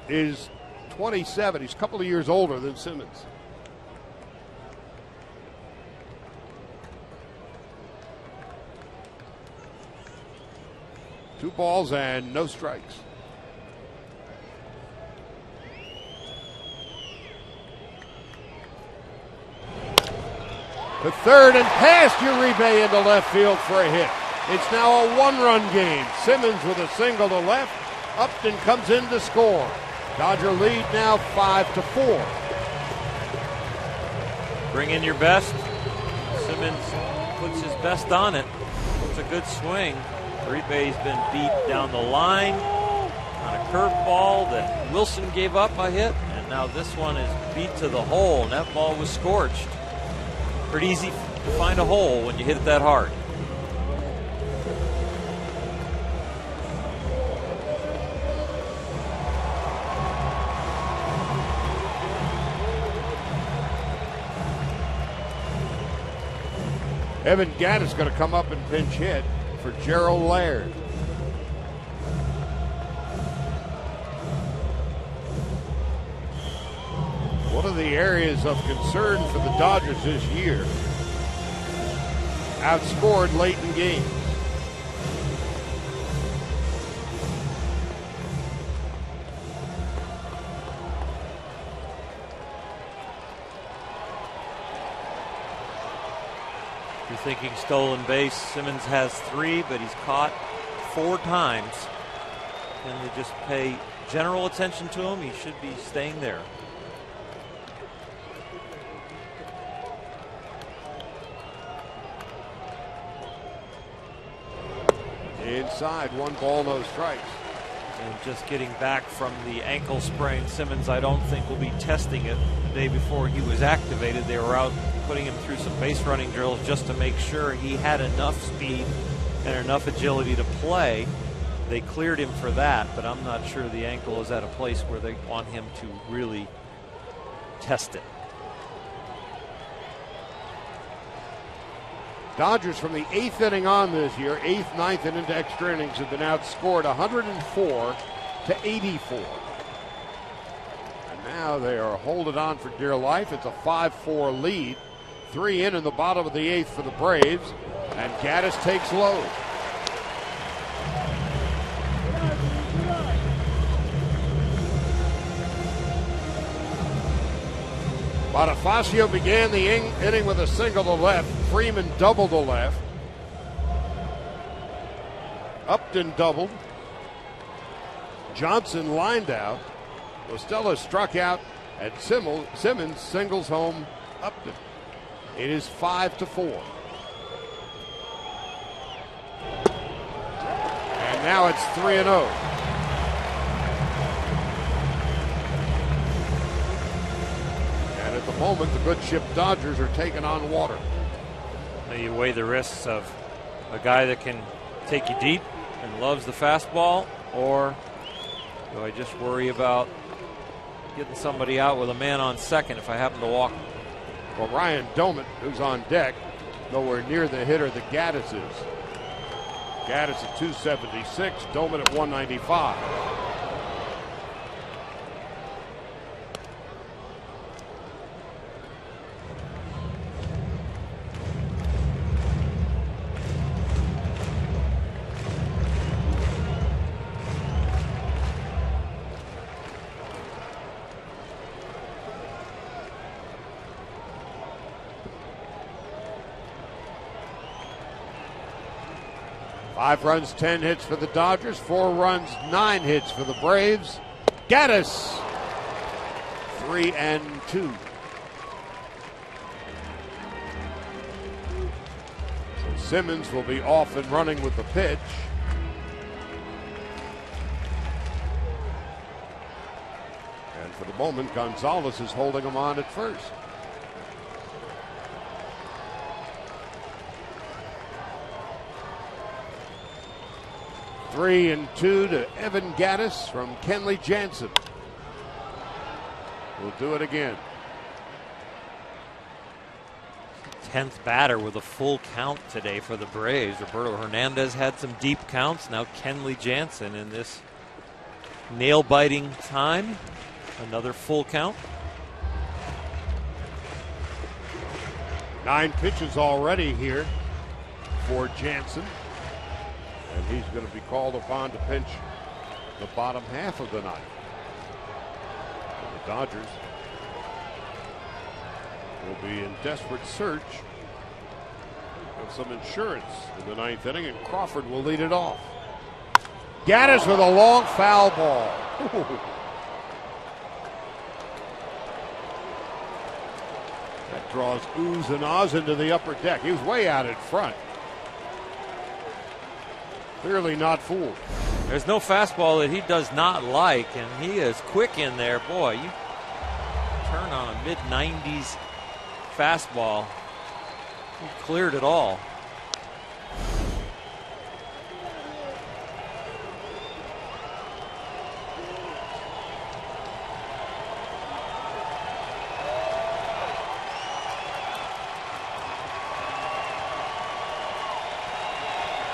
is 27. He's a couple of years older than Simmons. Two balls and no strikes. The third and past Uribe into left field for a hit. It's now a 1-run game. Simmons with a single to left. Upton comes in to score. Dodger lead now 5-4. Bring in your best. Simmons puts his best on it. It's a good swing. Uribe's been beat down the line on a curveball that Wilson gave up a hit, and now this one is beat to the hole, and that ball was scorched. Pretty easy to find a hole when you hit it that hard. Evan Gaddis going to come up and pinch hit for Gerald Laird. One of the areas of concern for the Dodgers this year, outscored late in games. You're thinking stolen base. Simmons has 3, but he's caught 4 times. And they just pay general attention to him. He should be staying there. Inside, 1 ball, no strikes. And just getting back from the ankle sprain, Simmons, I don't think, will be testing it the day before he was activated. They were out putting him through some base running drills just to make sure he had enough speed and enough agility to play. They cleared him for that, but I'm not sure the ankle is at a place where they want him to really test it. Dodgers from the 8th inning on this year, 8th, 9th, and into extra innings have been outscored 104-84. And now they are holding on for dear life. It's a 5-4 lead. 3 in the bottom of the 8th for the Braves, and Gaddis takes low. Bonifacio began the inning with a single to left. Freeman doubled to left. Upton doubled. Johnson lined out. Mostella struck out, and Simmons singles home Upton. It is 5-4. And now it's 3-0. And at the moment, the good ship Dodgers are taking on water. Now you weigh the risks of a guy that can take you deep and loves the fastball, or do I just worry about getting somebody out with a man on second if I happen to walk? Well, Ryan Doumit, who's on deck, nowhere near the hitter that Gaddis is. Gaddis at 276, Doumit at 195. Five runs, 10 hits for the Dodgers. 4 runs, 9 hits for the Braves. Gaddis, 3-2. So Simmons will be off and running with the pitch. And for the moment, Gonzalez is holding him on at first. Three and 2 to Evan Gaddis from Kenley Jansen. We'll do it again. 10th batter with a full count today for the Braves. Roberto Hernandez had some deep counts. Now Kenley Jansen in this nail-biting time. Another full count. 9 pitches already here for Jansen. And he's going to be called upon to pinch the bottom half of the ninth. And the Dodgers will be in desperate search of some insurance in the ninth inning, and Crawford will lead it off. Gaddis with a long foul ball. That draws oohs and ahs into the upper deck. He was way out in front. Clearly not fooled. There's no fastball that he does not like, and he is quick in there. Boy, you turn on a mid-90s fastball. He cleared it all.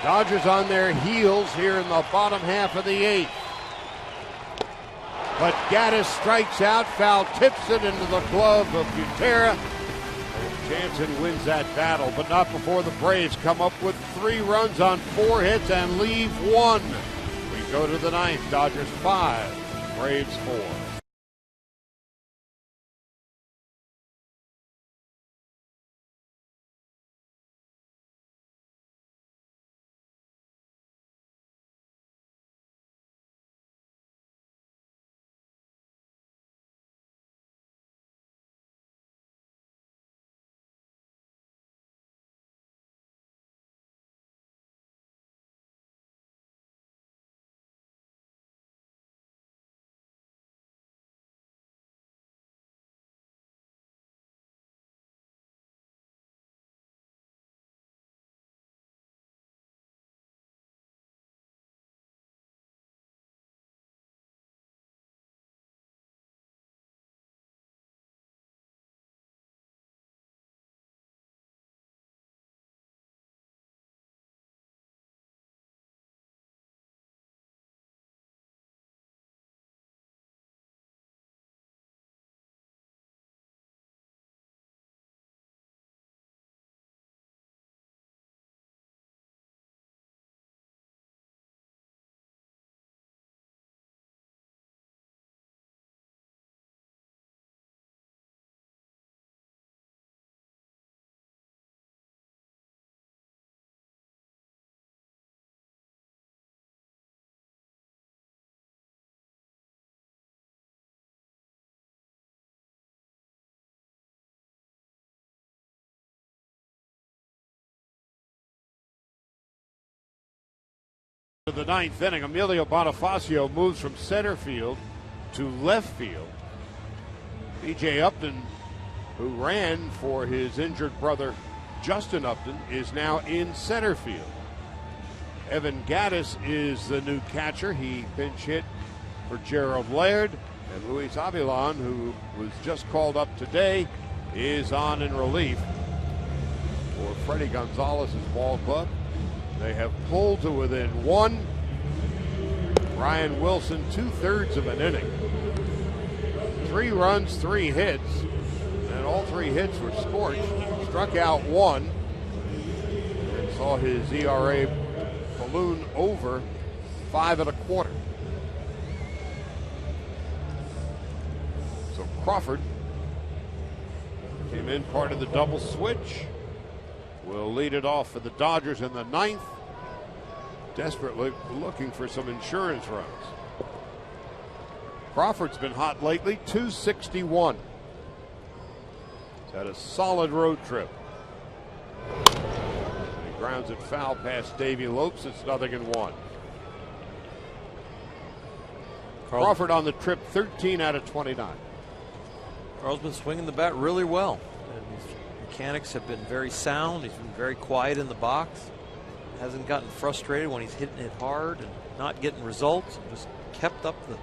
Dodgers on their heels here in the bottom half of the 8th. But Gaddis strikes out, foul tips it into the glove of Butera. And Jansen wins that battle, but not before the Braves come up with 3 runs on 4 hits and leave 1. We go to the 9th, Dodgers 5, Braves 4. The ninth inning, Emilio Bonifacio moves from center field to left field. B.J. Upton, who ran for his injured brother Justin Upton, is now in center field. Evan Gattis is the new catcher. He pinch hit for Gerald Laird. And Luis Avilan, who was just called up today, is on in relief for Freddie Gonzalez's ball club. They have pulled to within one. Ryan Wilson, 2/3 of an inning. 3 runs, 3 hits, and all 3 hits were scorched. Struck out 1 and saw his ERA balloon over 5 1/4. So Crawford came in part of the double switch. Will lead it off for the Dodgers in the ninth. Desperately looking for some insurance runs. Crawford's been hot lately, 261. He's had a solid road trip. He grounds it foul past Davey Lopes. It's 0-1. Crawford on the trip, 13 out of 29. Carl's been swinging the bat really well. And his mechanics have been very sound. He's been very quiet in the box. Hasn't gotten frustrated when he's hitting it hard and not getting results. Just kept up the.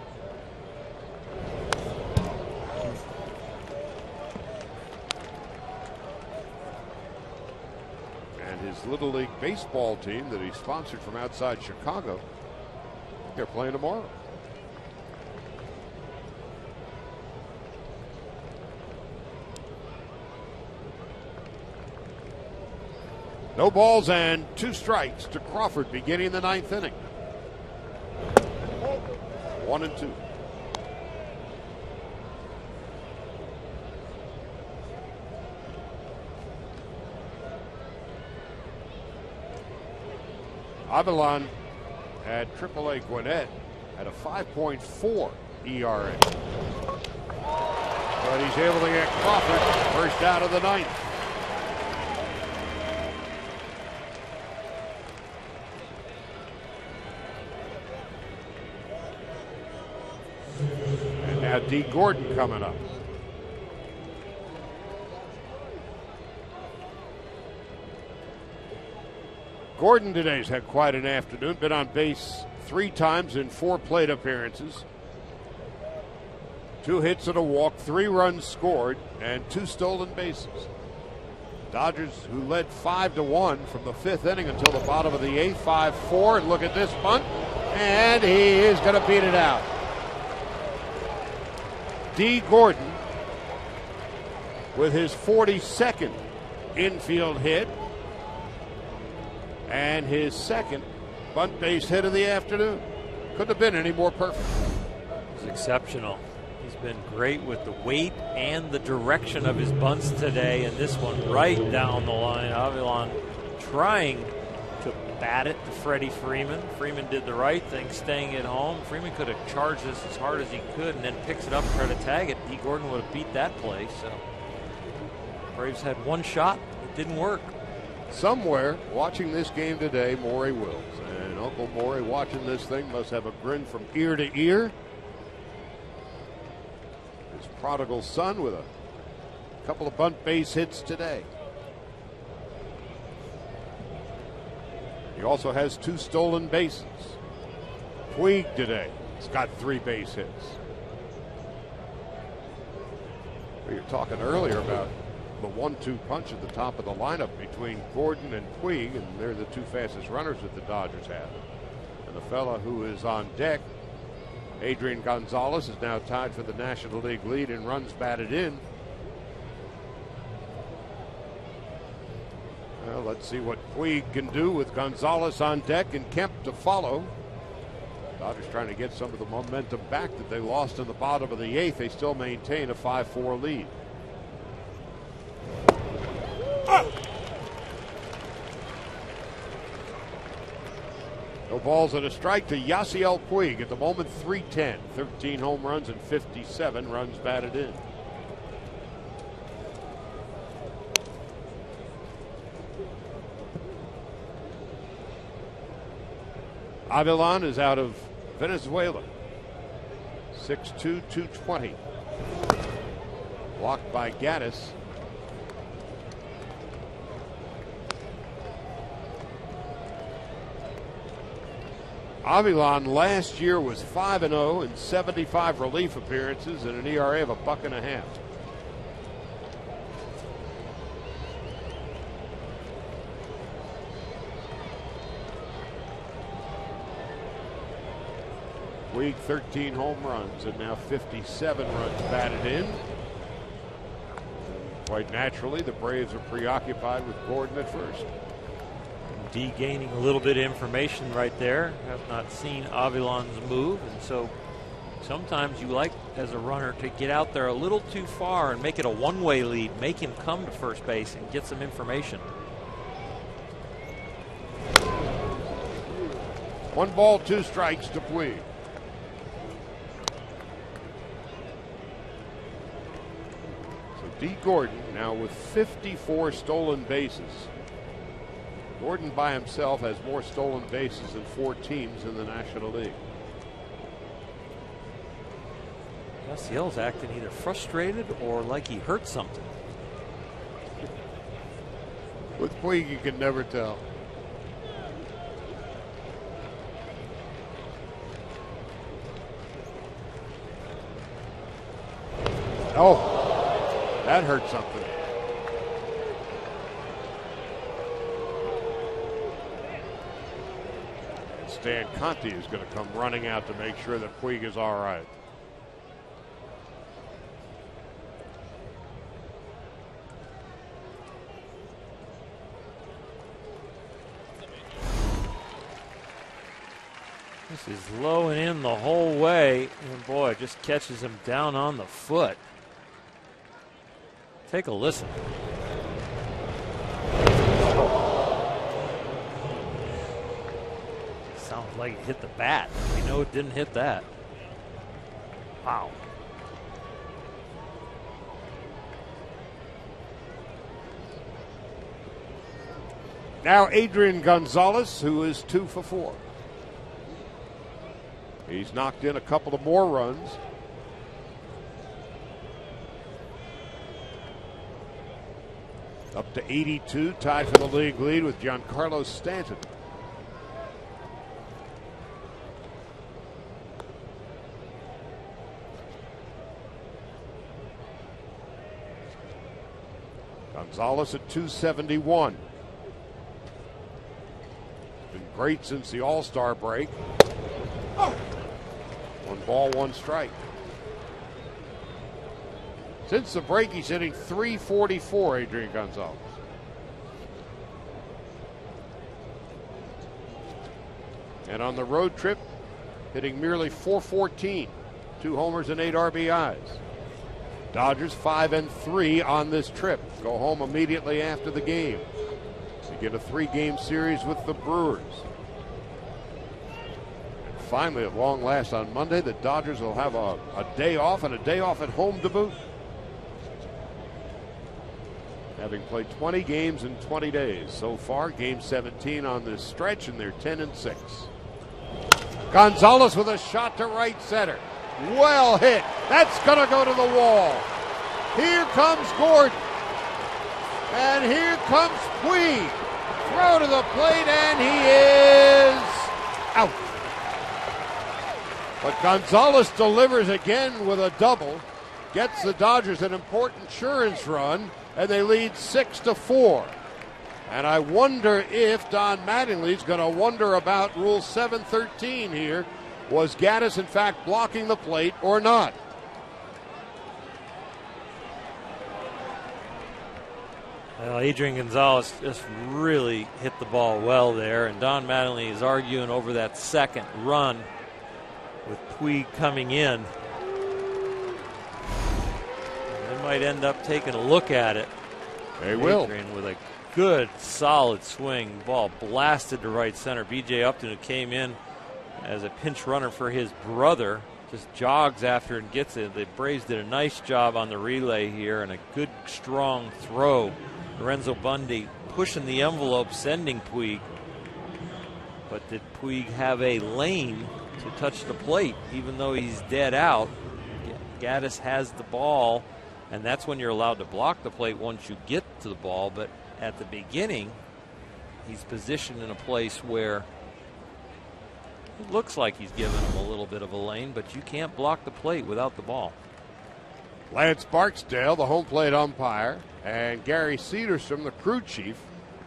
And his Little League baseball team that he sponsored from outside Chicago, they're playing tomorrow. No balls and 2 strikes to Crawford beginning the ninth inning. 1-2. Avilan at AAA Gwinnett had a 5.4 ERA. But he's able to get Crawford first out of the ninth. Now D. Gordon coming up. Gordon today's had quite an afternoon. Been on base 3 times in 4 plate appearances. 2 hits and a walk, 3 runs scored, and 2 stolen bases. Dodgers, who led 5-1 from the 5th inning until the bottom of the 8th, 5-4. And look at this bunt, and he is going to beat it out. D. Gordon with his 42nd infield hit and his 2nd bunt base hit of the afternoon. Couldn't have been any more perfect. It's exceptional. He's been great with the weight and the direction of his bunts today, and this one right down the line. Avilan trying to bat it to Freddie Freeman. Freeman did the right thing, staying at home. Freeman could have charged this as hard as he could and then picks it up and try to tag it. D. Gordon would have beat that play. So Braves had 1 shot. It didn't work. Somewhere watching this game today, Maury Wills. And Uncle Maury watching this thing must have a grin from ear to ear. His prodigal son with a couple of bunt base hits today. He also has 2 stolen bases. Puig today has got 3 base hits. We were talking earlier about the 1-2 punch at the top of the lineup between Gordon and Puig, and they're the 2 fastest runners that the Dodgers have. And the fella who is on deck, Adrian Gonzalez, is now tied for the National League lead in runs batted in. Well, let's see what Puig can do with Gonzalez on deck and Kemp to follow. Dodgers trying to get some of the momentum back that they lost in the bottom of the 8th. They still maintain a 5-4 lead. No balls and a strike to Yasiel Puig. At the moment, 310. 13 home runs and 57 runs batted in. Avilan is out of Venezuela. 6'2", 220. Blocked by Gaddis. Avilan last year was 5-0 in 75 relief appearances and an ERA of $1.50. Puig 13 home runs and now 57 runs batted in. And quite naturally, the Braves are preoccupied with Gordon at first. D gaining a little bit of information right there. Have not seen Avilan's move, and so sometimes you like, as a runner, to get out there a little too far and make it a one-way lead, make him come to first base and get some information. 1 ball, 2 strikes to Puig. So D. Gordon now with 54 stolen bases. Gordon by himself has more stolen bases than 4 teams in the National League. Yasiel's acting either frustrated or like he hurt something. With Puig, you can never tell. Oh, that hurt something. Stan Conti is going to come running out to make sure that Puig is all right. This is low and in the whole way, and boy, it just catches him down on the foot. Take a listen. Sounds like it hit the bat. We know it didn't hit that. Wow. Now Adrian Gonzalez, who is 2 for 4. He's knocked in a couple of more runs. Up to 82, tied for the league lead with Giancarlo Stanton. Gonzalez at 271. Been great since the All-Star break. 1 ball, 1 strike. Since the break, he's hitting .344, Adrian Gonzalez. And on the road trip, hitting merely .414. 2 homers and 8 RBIs. Dodgers 5-3 on this trip. Go home immediately after the game. They get a 3-game series with the Brewers. And finally, at long last, on Monday, the Dodgers will have a day off and a day off at home to boot. Having played 20 games in 20 days so far, game 17 on this stretch, and they're 10-6. Gonzalez with a shot to right center. Well hit. That's going to go to the wall. Here comes Gordon. And here comes Puig. Throw to the plate, and he is out. But Gonzalez delivers again with a double. Gets the Dodgers an important insurance run, and they lead 6-4. And I wonder if Don Mattingly's going to wonder about Rule 713 here. Was Gaddis, in fact, blocking the plate or not? Well, Adrian Gonzalez just really hit the ball well there, and Don Mattingly is arguing over that second run with Puig coming in. They might end up taking a look at it. They will. Adrian with a good, solid swing. Ball blasted to right center. B.J. Upton, who came in as a pinch runner for his brother, just jogs after and gets it. The Braves did a nice job on the relay here, and a good, strong throw. Lorenzo Bundy pushing the envelope, sending Puig. But did Puig have a lane to touch the plate, even though he's dead out? Gaddis has the ball, and that's when you're allowed to block the plate once you get to the ball. But at the beginning, he's positioned in a place where it looks like he's giving him a little bit of a lane, but you can't block the plate without the ball. Lance Barksdale, the home plate umpire, and Gary Cedarstrom, the crew chief,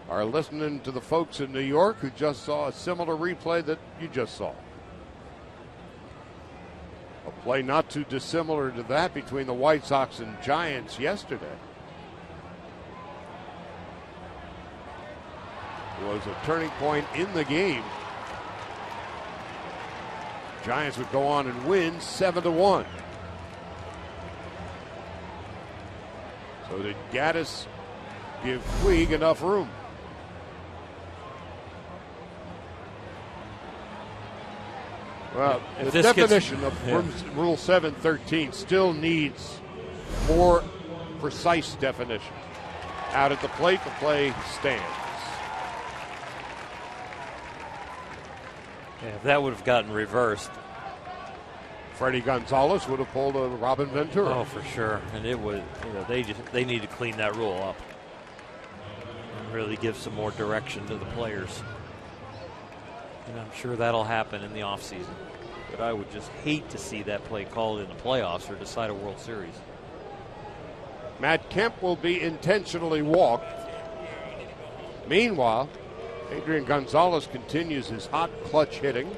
are listening to the folks in New York who just saw a similar replay that you just saw. A play not too dissimilar to that between the White Sox and Giants yesterday. It was a turning point in the game. Giants would go on and win 7-1. So did Gaddis give Puig enough room? Well, the definition of Rule 713 still needs more precise definition. Out at the plate, the play stands. Yeah, if that would have gotten reversed, Freddie Gonzalez would have pulled a Robin Ventura. Oh, for sure. And it would, they need to clean that rule up and really give some more direction to the players. And I'm sure that'll happen in the offseason. But I would just hate to see that play called in the playoffs or decide a World Series. Matt Kemp will be intentionally walked. Meanwhile, Adrian Gonzalez continues his hot clutch hitting.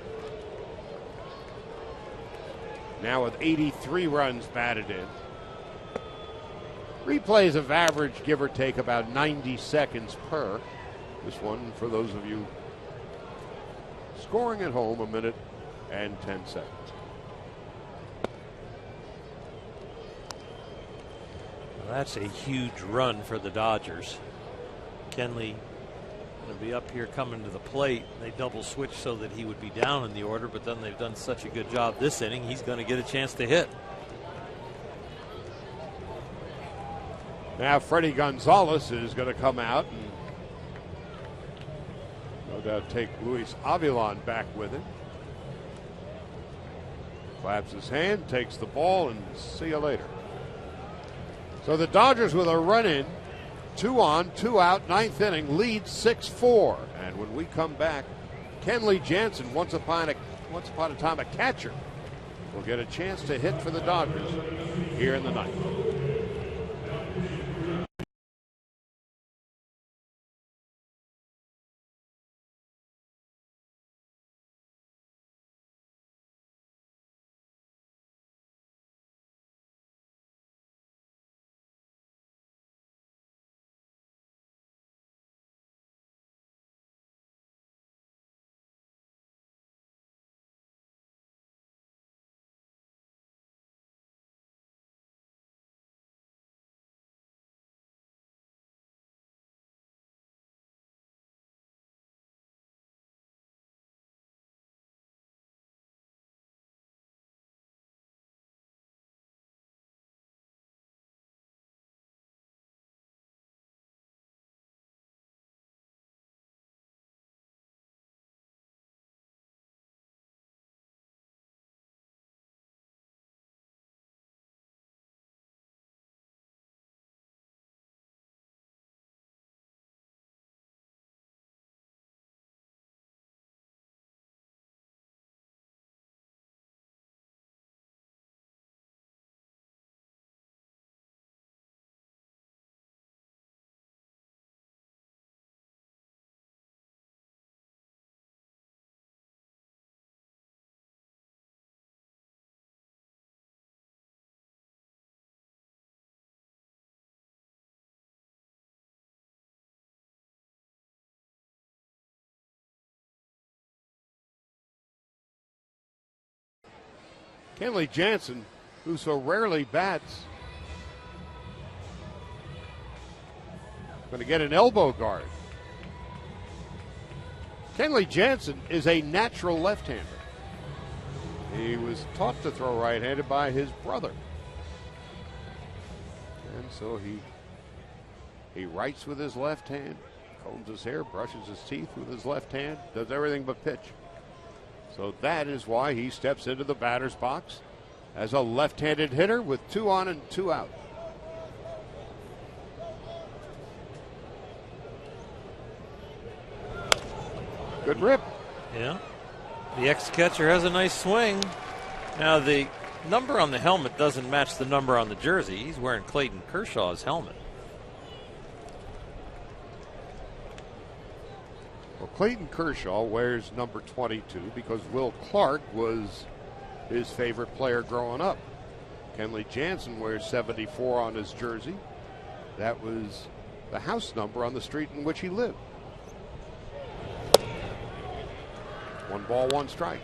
Now with 83 runs batted in. Replays have averaged, give or take, about 90 seconds per. This one, for those of you scoring at home, 1 minute and 10 seconds. Well, that's a huge run for the Dodgers. Kenley going to be up here coming to the plate. They double switch so that he would be down in the order, but then they've done such a good job this inning, he's going to get a chance to hit. Now Freddie Gonzalez is going to come out and no doubt take Luis Avilan back with him. Claps his hand, takes the ball, and see you later. So the Dodgers with a run in, 2 on, 2 out, 9th inning, lead 6-4. And when we come back, Kenley Jansen, once upon a time a catcher, will get a chance to hit for the Dodgers here in the ninth. Kenley Jansen, who so rarely bats, going to get an elbow guard. Kenley Jansen is a natural left-hander. He was taught to throw right-handed by his brother. And so he writes with his left hand, Combs his hair, brushes his teeth with his left hand, does everything but pitch. So that is why he steps into the batter's box as a left-handed hitter with 2 on and 2 out. Good rip. Yeah. The ex-catcher has a nice swing. Now, the number on the helmet doesn't match the number on the jersey. He's wearing Clayton Kershaw's helmet. Well, Clayton Kershaw wears number 22 because Will Clark was his favorite player growing up. Kenley Jansen wears 74 on his jersey. That was the house number on the street in which he lived. 1 ball, 1 strike.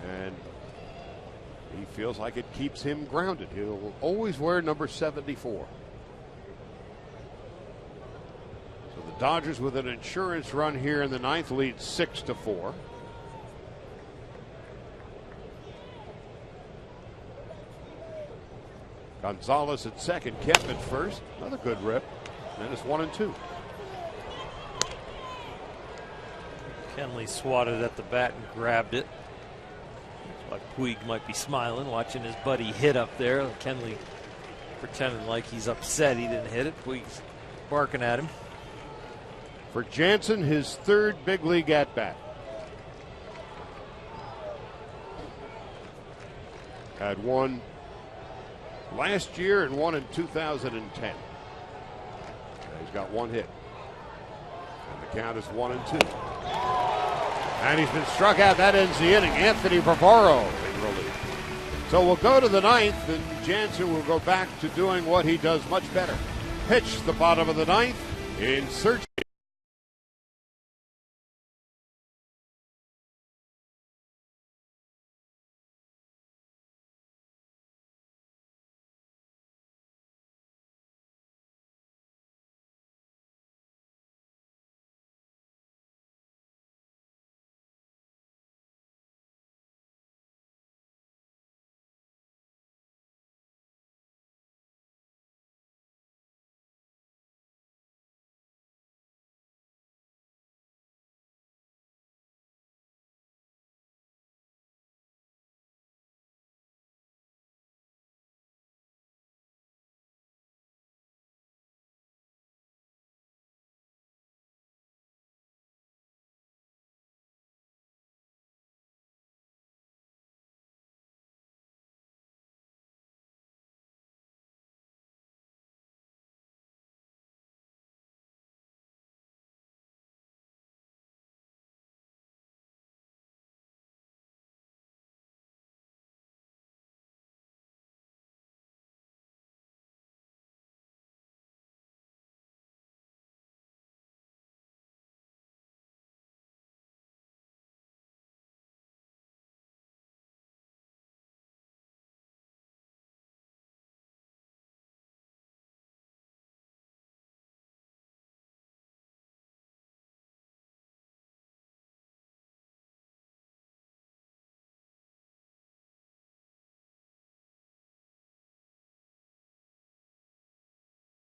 And he feels like it keeps him grounded. He'll always wear number 74. So the Dodgers with an insurance run here in the 9th lead 6-4. Gonzalez at second, Kemp at first. Another good rip. And it's 1-2. Kenley swatted at the bat and grabbed it. That's why Puig might be smiling, watching his buddy hit up there. Kenley pretending like he's upset he didn't hit it. Puig's barking at him. For Jansen, his 3rd big league at bat. Had 1 last year and 1 in 2010. He's got 1 hit. And the count is 1-2. And he's been struck out. That ends the inning. Anthony Bavaro in relief. So we'll go to the 9th, and Jansen will go back to doing what he does much better. Pitch the bottom of the 9th in search.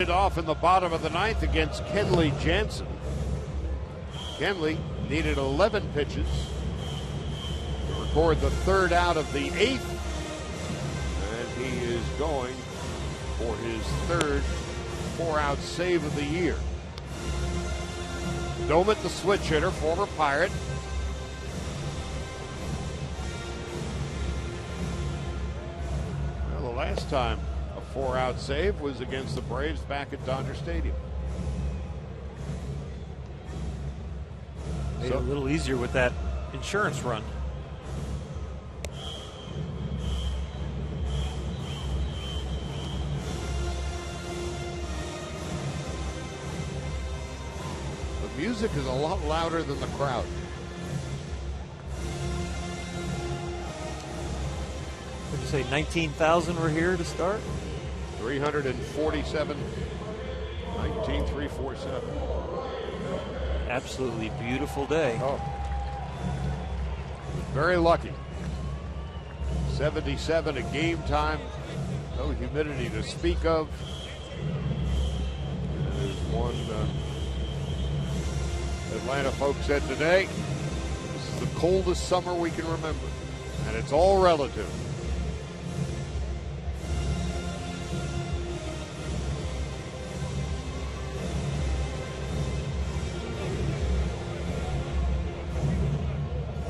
Off in the bottom of the 9th against Kenley Jansen. Kenley needed 11 pitches to record the 3rd out of the 8th. And he is going for his 3rd 4-out save of the year. Domit, the switch hitter, former Pirate. Well, the last time a 4-out save was against the Braves back at Dodger Stadium. Made it a little easier with that insurance run. The music is a lot louder than the crowd. Would you say 19,000 were here to start? 347, 19,347. Absolutely beautiful day. Oh, very lucky. 77 at game time. No humidity to speak of. There's one Atlanta folks said today, this is the coldest summer we can remember, and it's all relative.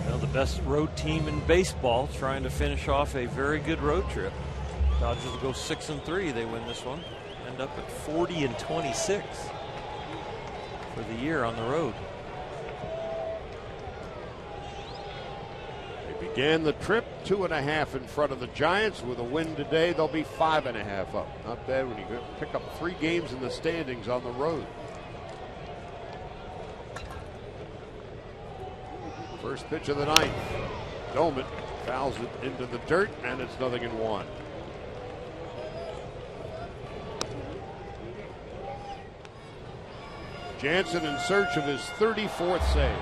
Well, the best road team in baseball trying to finish off a very good road trip. Dodgers will go 6-3. They win this one. End up at 40-26 for the year on the road. They began the trip 2.5 in front of the Giants. With a win today, they'll be 5.5 up. Not bad when you pick up 3 games in the standings on the road. First pitch of the ninth. Doman fouls it into the dirt, and it's 0-1. Jansen in search of his 34th save.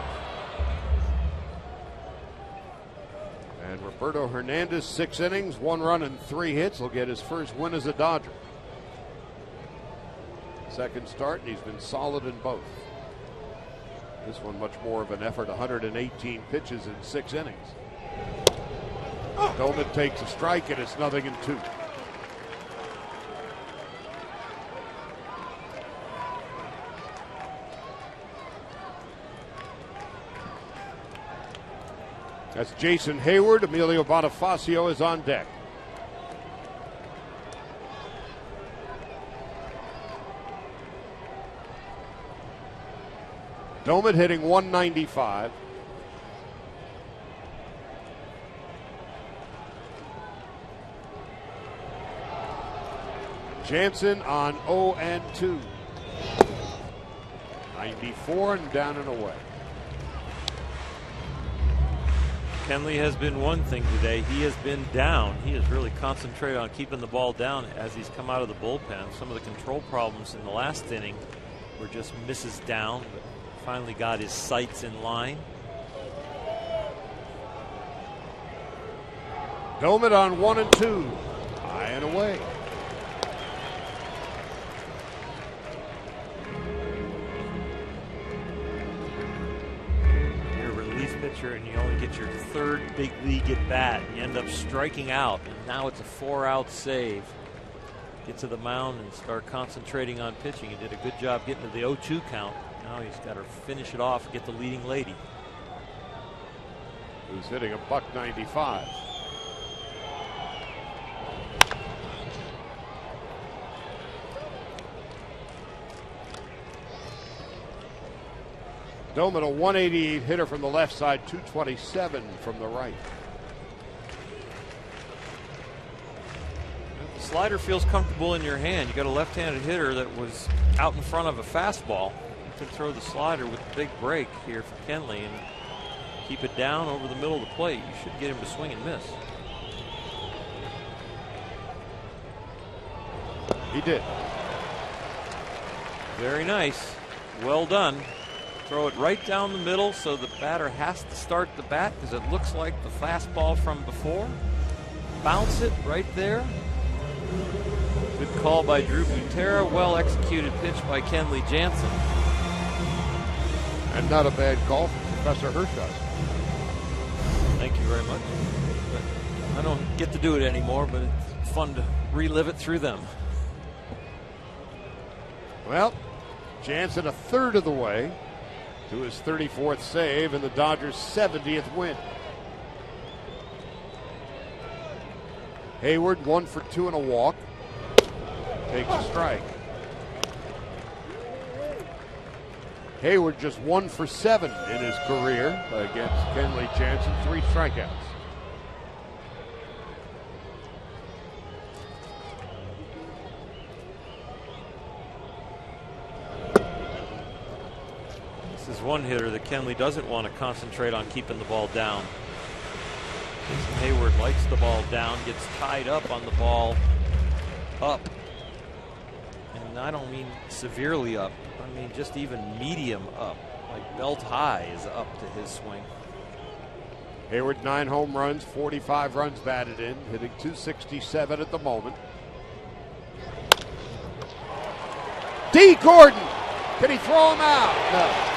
And Roberto Hernandez, 6 innings, 1 run and 3 hits. He'll get his first win as a Dodger. Second start, and he's been solid in both. This one much more of an effort, 118 pitches in 6 innings. Doman takes a strike, and it's 0-2. That's Jason Hayward. Emilio Bonifacio is on deck. Doman hitting 195. Jansen on 0-2. 94 and down and away. Kenley has been one thing today. He has been down. He has really concentrated on keeping the ball down as he's come out of the bullpen. Some of the control problems in the last inning were just misses down, but finally got his sights in line. Doman on 1-2. High and away. Pitcher, and you only get your 3rd big league at bat, and you end up striking out, and now it's a 4-out save. Get to the mound and start concentrating on pitching. He did a good job getting to the 0-2 count. Now he's got to finish it off and get the leading lady. Who's hitting a $195. Doman, a 188 hitter from the left side, 227 from the right. The slider feels comfortable in your hand. You got a left-handed hitter that was out in front of a fastball. You can throw the slider with a big break here for Kenley and keep it down over the middle of the plate. You should get him to swing and miss. He did. Very nice. Well done. Throw it right down the middle so the batter has to start the bat because it looks like the fastball from before. Bounce it right there. Good call by Drew Butera. Well executed pitch by Kenley Jansen. And not a bad call from Professor Hershus. Thank you very much. But I don't get to do it anymore, but it's fun to relive it through them. Well, Jansen 1/3 of the way to his 34th save and the Dodgers' 70th win. Hayward 1 for 2 and a walk. Takes a strike. Hayward just 1 for 7 in his career against Kenley Jansen. 3 strikeouts. This is one hitter that Kenley doesn't want to concentrate on keeping the ball down. Jason Hayward likes the ball down, gets tied up on the ball up. And I don't mean severely up. I mean just even medium up. Like belt high is up to his swing. Hayward 9 home runs, 45 runs batted in, hitting .267 at the moment. D. Gordon. Can he throw him out? No.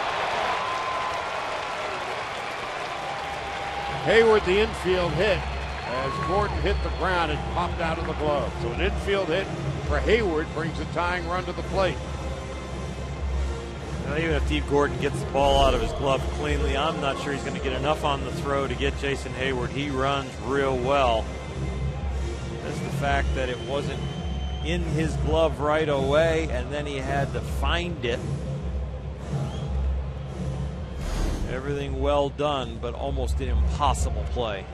Hayward, the infield hit, as Gordon hit the ground and popped out of the glove. So an infield hit for Hayward brings a tying run to the plate. Now, even if Dee Gordon gets the ball out of his glove cleanly, I'm not sure he's going to get enough on the throw to get Jason Hayward. He runs real well. That's the fact that it wasn't in his glove right away, and then he had to find it. Everything well done, but almost an impossible play.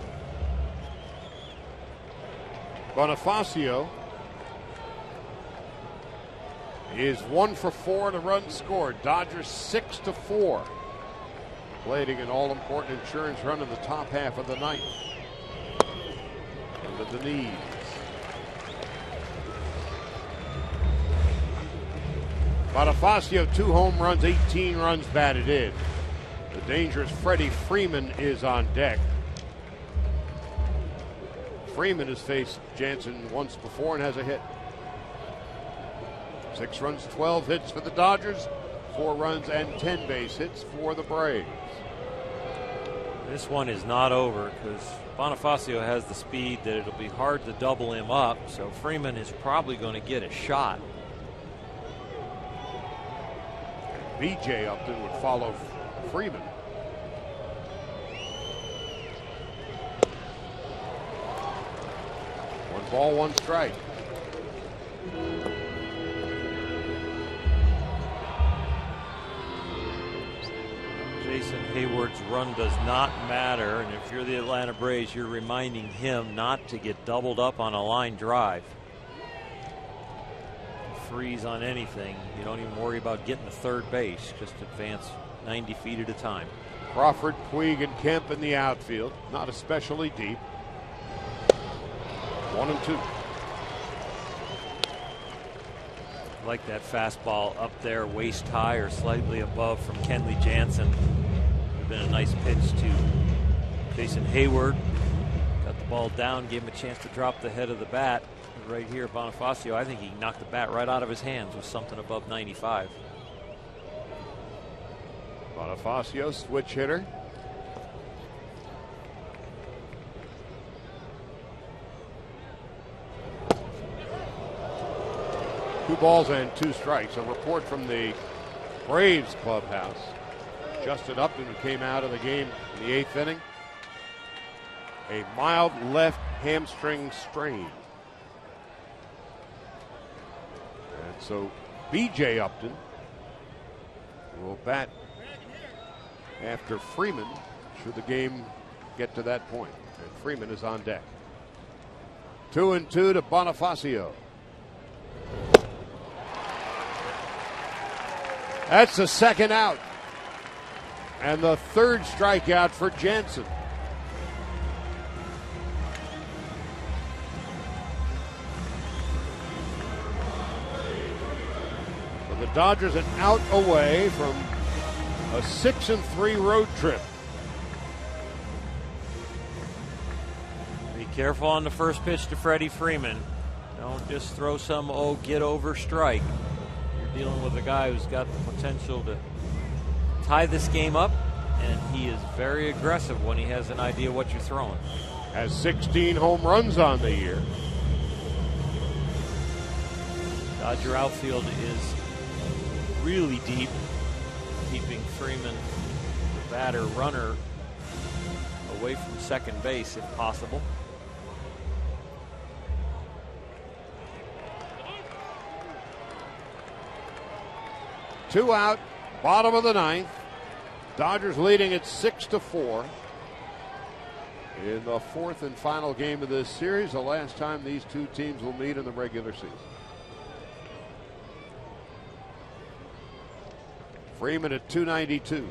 Bonifacio is 1 for 4 to runs scored. Dodgers 6-4. Blading an all-important insurance run in the top half of the ninth. Into the knees. Bonifacio, 2 home runs, 18 runs batted in. The dangerous Freddie Freeman is on deck. Freeman has faced Jansen once before and has a hit. 6 runs, 12 hits for the Dodgers, 4 runs and 10 base hits for the Braves. This one is not over because Bonifacio has the speed that it'll be hard to double him up, so Freeman is probably going to get a shot. B.J. Upton would follow Freeman. One ball, 1 strike. Jason Hayward's run does not matter, and if you're the Atlanta Braves, you're reminding him not to get doubled up on a line drive. Freeze on anything. You don't even worry about getting to third base. Just advance 90 feet at a time. Crawford, Puig, and Kemp in the outfield. Not especially deep. 1-2. I like that fastball up there, waist high or slightly above from Kenley Jansen. Would have been a nice pitch to Jason Hayward. Got the ball down, gave him a chance to drop the head of the bat. Right here, Bonifacio, I think he knocked the bat right out of his hands with something above 95. Bonifacio, switch hitter. Two balls and 2 strikes. A report from the Braves clubhouse. Justin Upton, who came out of the game in the 8th inning. A mild left hamstring strain. And so B.J. Upton will bat after Freeman should the game get to that point. And Freeman is on deck. 2-2 to Bonifacio. That's the second out. And the 3rd strikeout for Jansen. So the Dodgers an out away from a 6-3 road trip. Be careful on the first pitch to Freddie Freeman. Don't just throw some get over strike. You're dealing with a guy who's got the potential to tie this game up, and he is very aggressive when he has an idea what you're throwing. Has 16 home runs on the year. Dodger outfield is really deep, keeping Freeman, the batter runner, away from second base if possible. Two out, bottom of the 9th. Dodgers leading at 6-4 in the 4th and final game of this series. The last time these two teams will meet in the regular season. Freeman at .292.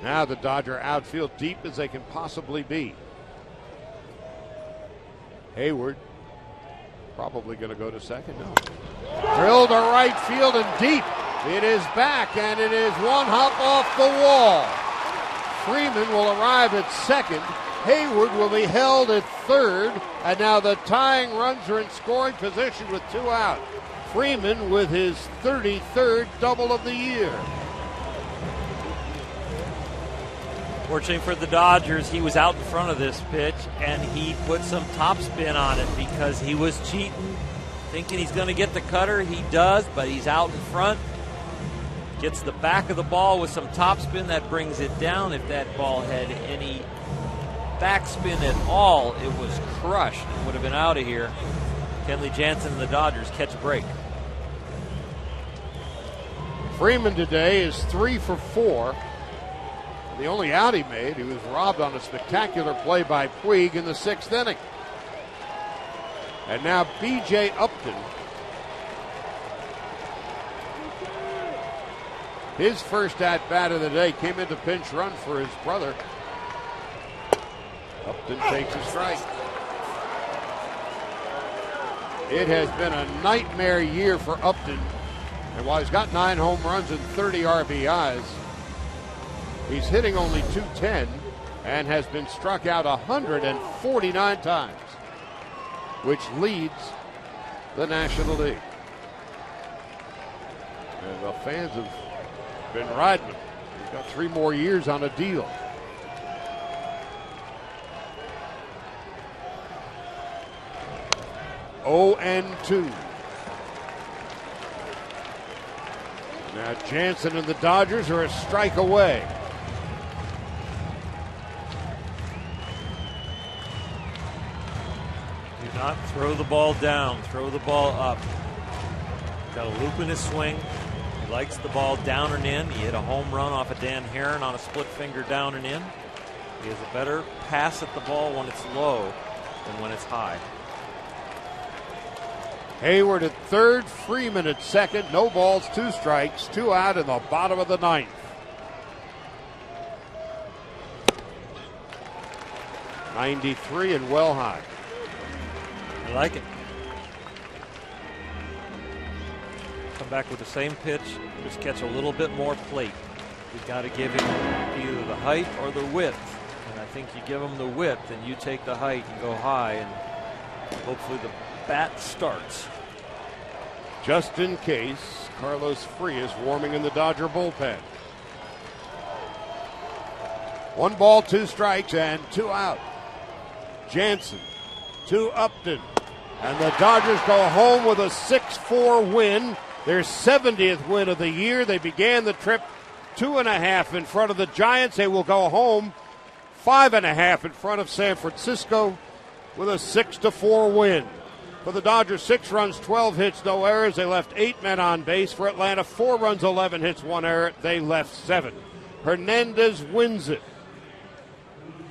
Now the Dodger outfield deep as they can possibly be. Hayward probably going to go to second. No. Drilled to right field and deep. It is back, and it is one hop off the wall. Freeman will arrive at second. Hayward will be held at third. And now the tying runs are in scoring position with 2 out. Freeman with his 33rd double of the year. Fortunately for the Dodgers, he was out in front of this pitch, and he put some topspin on it because he was cheating, thinking he's going to get the cutter. He does, but he's out in front. Gets the back of the ball with some topspin. That brings it down. If that ball had any backspin at all, it was crushed. It would have been out of here. Kenley Jansen and the Dodgers catch a break. Freeman today is 3 for 4. The only out he made, he was robbed on a spectacular play by Puig in the 6th inning. And now B.J. Upton. His first at-bat of the day came into pinch run for his brother. Upton takes a strike. It has been a nightmare year for Upton. And while he's got 9 home runs and 30 RBIs, he's hitting only .210 and has been struck out 149 times, which leads the National League. And the fans have been riding him. He's got 3 more years on a deal. Oh and 2. Now Jansen and the Dodgers are a strike away. Do not throw the ball down. Throw the ball up. Got a loop in his swing. He likes the ball down and in. He hit a home run off of Dan Herron on a split finger down and in. He has a better pass at the ball when it's low than when it's high. Hayward at third, Freeman at second. No balls, 2 strikes, 2 out in the bottom of the 9th. .93 and well high. I like it. Come back with the same pitch, just catch a little bit more plate. You've got to give him either the height or the width. And I think you give him the width and you take the height and go high, and hopefully the bat starts. Just in case, Carlos Frias warming in the Dodger bullpen. 1 ball, 2 strikes, and 2 out. Jansen to Upton. And the Dodgers go home with a 6-4 win. Their 70th win of the year. They began the trip 2.5 in front of the Giants. They will go home 5.5 in front of San Francisco with a 6-4 win. For the Dodgers, 6 runs, 12 hits, no errors. They left 8 men on base. For Atlanta, 4 runs, 11 hits, 1 error. They left 7. Hernandez wins it.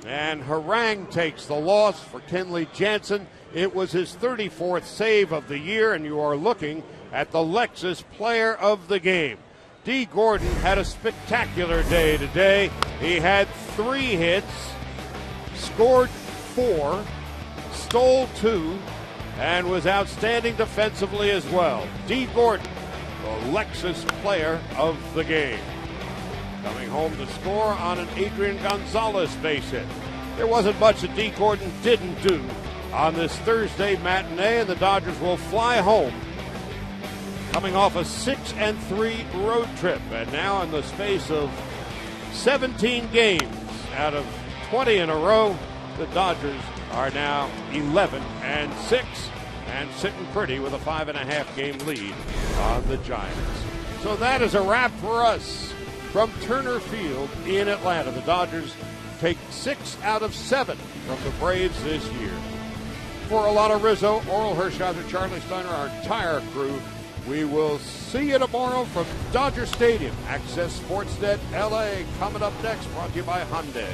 And Harang takes the loss for Kenley Jansen. It was his 34th save of the year, and you are looking at the Lexus Player of the Game. D. Gordon had a spectacular day today. He had 3 hits, scored 4, stole 2, and was outstanding defensively as well. D. Gordon, the Lexus Player of the Game. Coming home to score on an Adrian Gonzalez base hit. There wasn't much that D. Gordon didn't do on this Thursday matinee, and the Dodgers will fly home coming off a 6-3 road trip. And now in the space of 17 games out of 20 in a row, the Dodgers are now 11-6 and sitting pretty with a 5.5 game lead on the Giants. So that is a wrap for us from Turner Field in Atlanta. The Dodgers take 6 out of 7 from the Braves this year. For Alana Rizzo, Oral Hershiser, Charlie Steiner, our entire crew, we will see you tomorrow from Dodger Stadium. Access Sportsnet LA coming up next, brought to you by Hyundai.